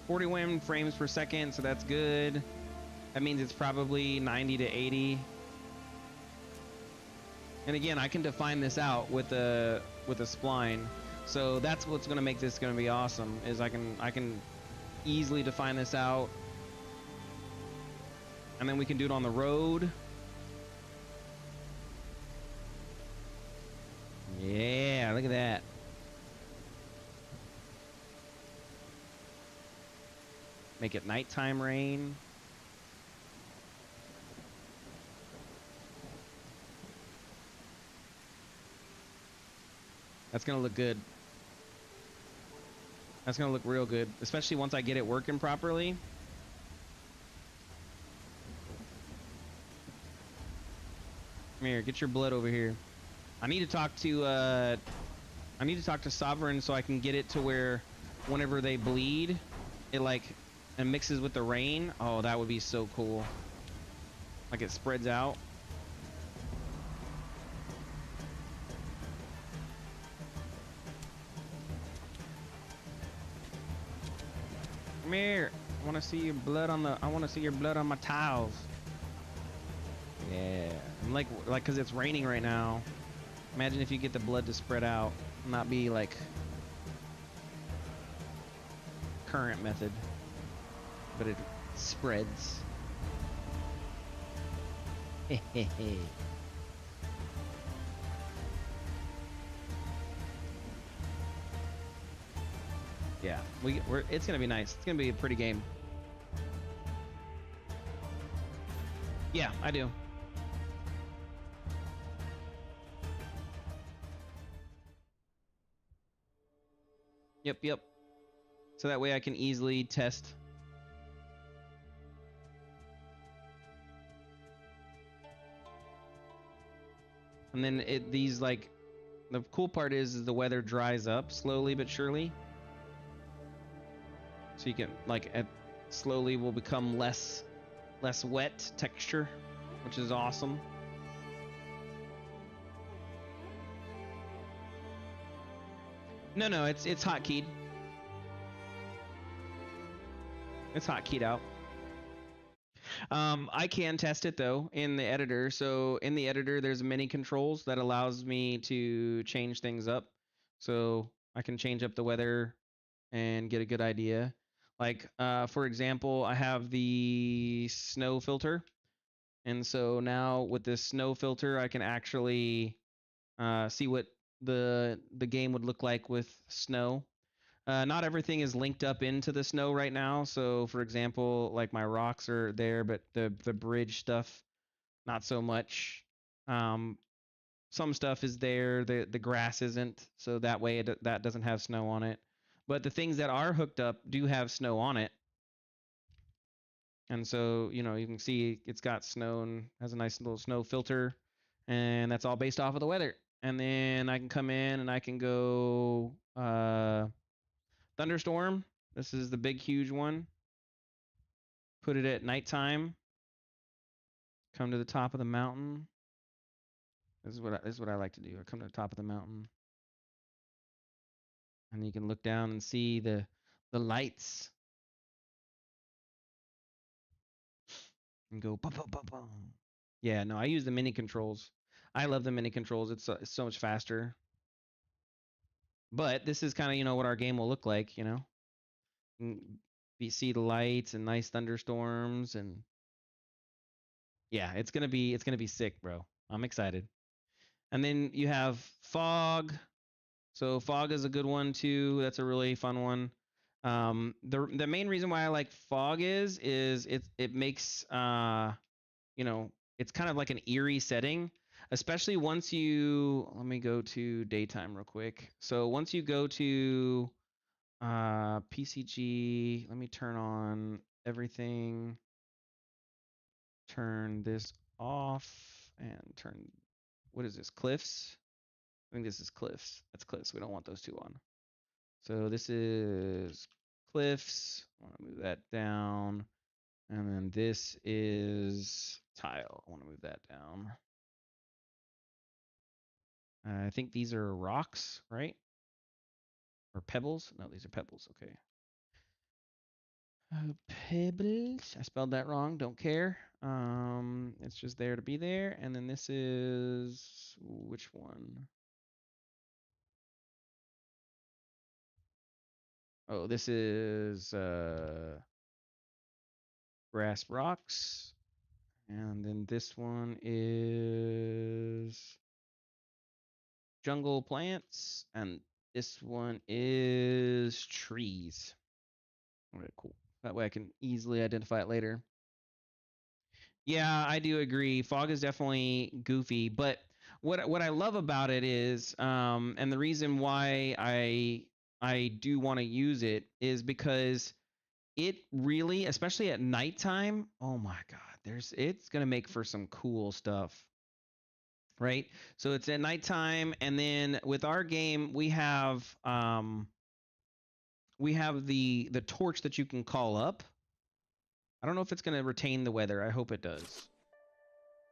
41 frames per second, so that's good. That means it's probably 90 to 80. And again, I can define this out with a spline. So that's what's gonna make this gonna be awesome, is I can easily define this out. And then we can do it on the road. Yeah, look at that. Make it nighttime rain. That's gonna look good. That's gonna look real good, especially once I get it working properly. Come here, get your blood over here. I need to talk to Sovereign so I can get it to where whenever they bleed, it mixes with the rain. Oh, that would be so cool. Like it spreads out. Come here. I want to see your blood on my tiles. Yeah. I'm like cuz it's raining right now. Imagine if you get the blood to spread out, not be like current method, but it spreads. Yeah, it's gonna be nice. It's gonna be a pretty game. Yeah, I do. Yep. So that way I can easily test. And then these like, the cool part is the weather dries up slowly but surely. So you can like slowly will become less wet texture, which is awesome. No, it's hotkeyed. It's hotkeyed out. I can test it though in the editor. So in the editor, there's many controls that allows me to change things up. So I can change up the weather and get a good idea. Like, for example, I have the snow filter. And so now with this snow filter, I can actually see what the game would look like with snow. Not everything is linked up into the snow right now. So, for example, like my rocks are there, but the bridge stuff, not so much. Some stuff is there. The grass isn't. So that way that doesn't have snow on it. But the things that are hooked up do have snow on it. And so, you know, you can see it's got snow and has a nice little snow filter. And that's all based off of the weather. And then I can come in and I can go thunderstorm. This is the big, huge one. Put it at nighttime. Come to the top of the mountain. This is what I like to do. I come to the top of the mountain, and you can look down and see the lights, and go bum, bum, bum, bum. Yeah, no, I use the mini controls. I love the mini controls. It's so much faster. But this is kind of, you know, what our game will look like, you know. You see the lights and nice thunderstorms, and yeah, it's gonna be sick, bro. I'm excited. And then you have fog. So fog is a good one too. That's a really fun one. The main reason why I like fog is it makes you know, it's kind of like an eerie setting, especially once you, let me go to daytime real quick. So once you go to PCG, let me turn on everything, turn this off, and turn, what is this, cliffs? I think this is cliffs. That's cliffs. We don't want those two on. So this is cliffs. I want to move that down. And then this is tile. I want to move that down. I think these are rocks, right? Or pebbles? No, these are pebbles. Okay. Pebbles. I spelled that wrong. Don't care. It's just there to be there. And then this is which one? Oh, this is grass rocks. And then this one is jungle plants. And this one is trees. All right, cool. That way I can easily identify it later. Yeah, I do agree. Fog is definitely goofy, but what I love about it is, and the reason why I do want to use it is because it really, especially at nighttime, oh my God, it's gonna make for some cool stuff, right? So it's at nighttime, and then with our game, we have the torch that you can call up. I don't know if it's gonna retain the weather. I hope it does.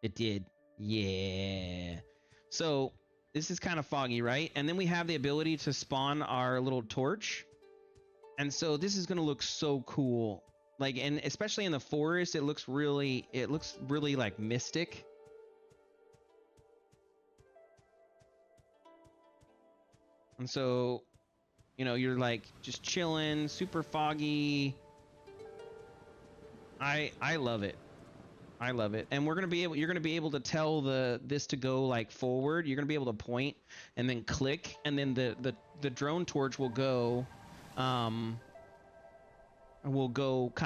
It did. Yeah. So this is kind of foggy, right? And then we have the ability to spawn our little torch. And so this is gonna look so cool. Like, and especially in the forest, it looks really like mystic. And so, you know, you're like just chilling, super foggy. I love it. I love it. And you're gonna be able to tell this to go like forward. You're gonna be able to point and then click, and then the drone torch will go kind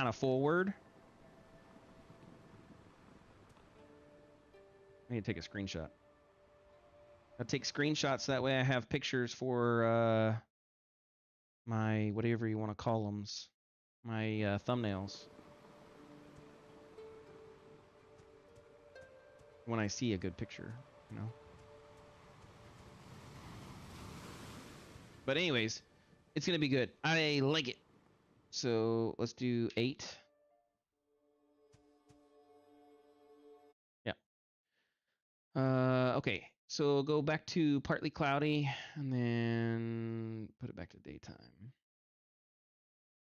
of forward. I need to take a screenshot. I'll take screenshots so that way I have pictures for my whatever you want to call them, my thumbnails. When I see a good picture, you know. But anyways, it's gonna be good. I like it. So let's do 8. Yeah. Okay. So go back to partly cloudy and then put it back to daytime.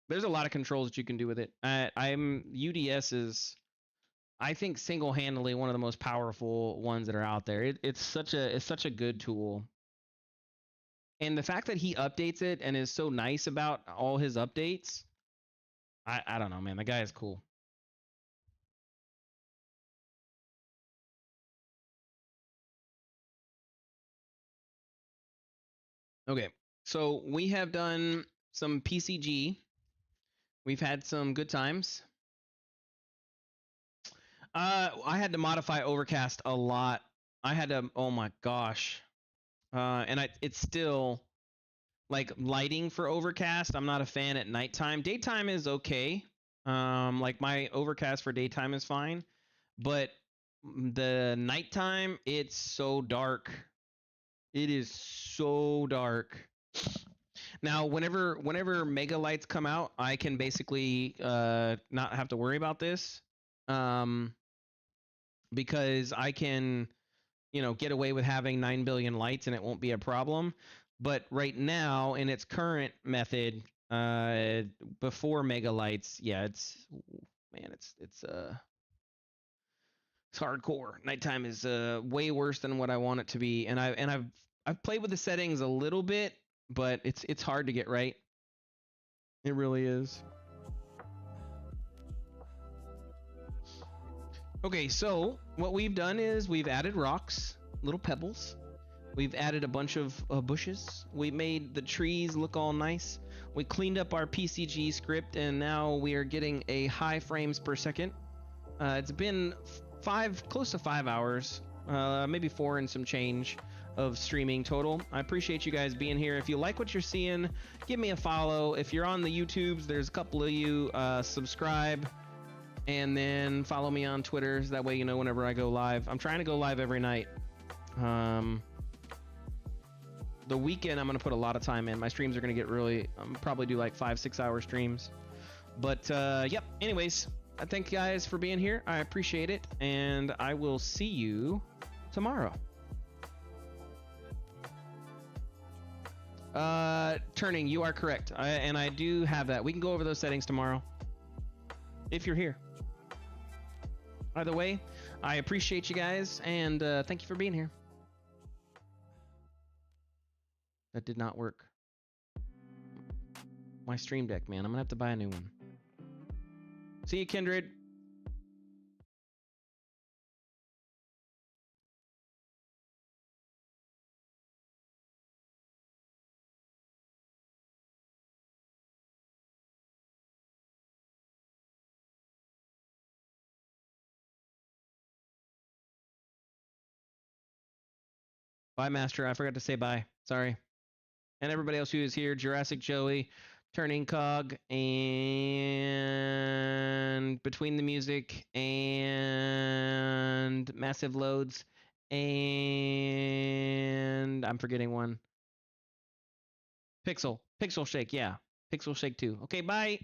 There's a lot of controls that you can do with it. UDS is, I think, single-handedly one of the most powerful ones that are out there. It's such a good tool. And the fact that he updates it and is so nice about all his updates, I don't know, man. The guy is cool. Okay, so we have done some PCG. We've had some good times. I had to modify Overcast a lot. I had to, oh my gosh. And it's still, like, lighting for Overcast, I'm not a fan at nighttime. Daytime is okay. Like, my Overcast for daytime is fine. But the nighttime, it's so dark. It is so dark. Now, whenever mega lights come out, I can basically not have to worry about this, because I can, get away with having 9 billion lights and it won't be a problem. But right now, in its current method, before mega lights, yeah, it's hardcore. Nighttime is way worse than what I want it to be, and I've played with the settings a little bit, but it's hard to get right. It really is. Okay, so what we've done is we've added rocks, little pebbles. We've added a bunch of bushes. We made the trees look all nice. We cleaned up our PCG script, and now we are getting a high frames per second. It's been close to 5 hours, maybe 4 and some change of streaming total. I appreciate you guys being here. If you like what you're seeing, give me a follow. If you're on the YouTubes, there's a couple of you, subscribe, and then follow me on Twitter, so that way you know whenever I go live. I'm trying to go live every night. The weekend I'm gonna put a lot of time in. My streams are gonna get really, probably do like 5-6 hour streams. But yep, anyways, I thank you guys for being here. I appreciate it, and I will see you tomorrow. Turning, you are correct. And I do have that. We can go over those settings tomorrow, if you're here. Either way, I appreciate you guys, and thank you for being here. That did not work. My Stream Deck, man. I'm gonna have to buy a new one. See you, Kindred. Bye, Master. I forgot to say bye. Sorry. And everybody else who is here, Jurassic Joey, Turning Cog, and Between the Music, and Massive Loads, and I'm forgetting one. Pixel Shake, yeah. Pixel Shake 2. Okay, bye.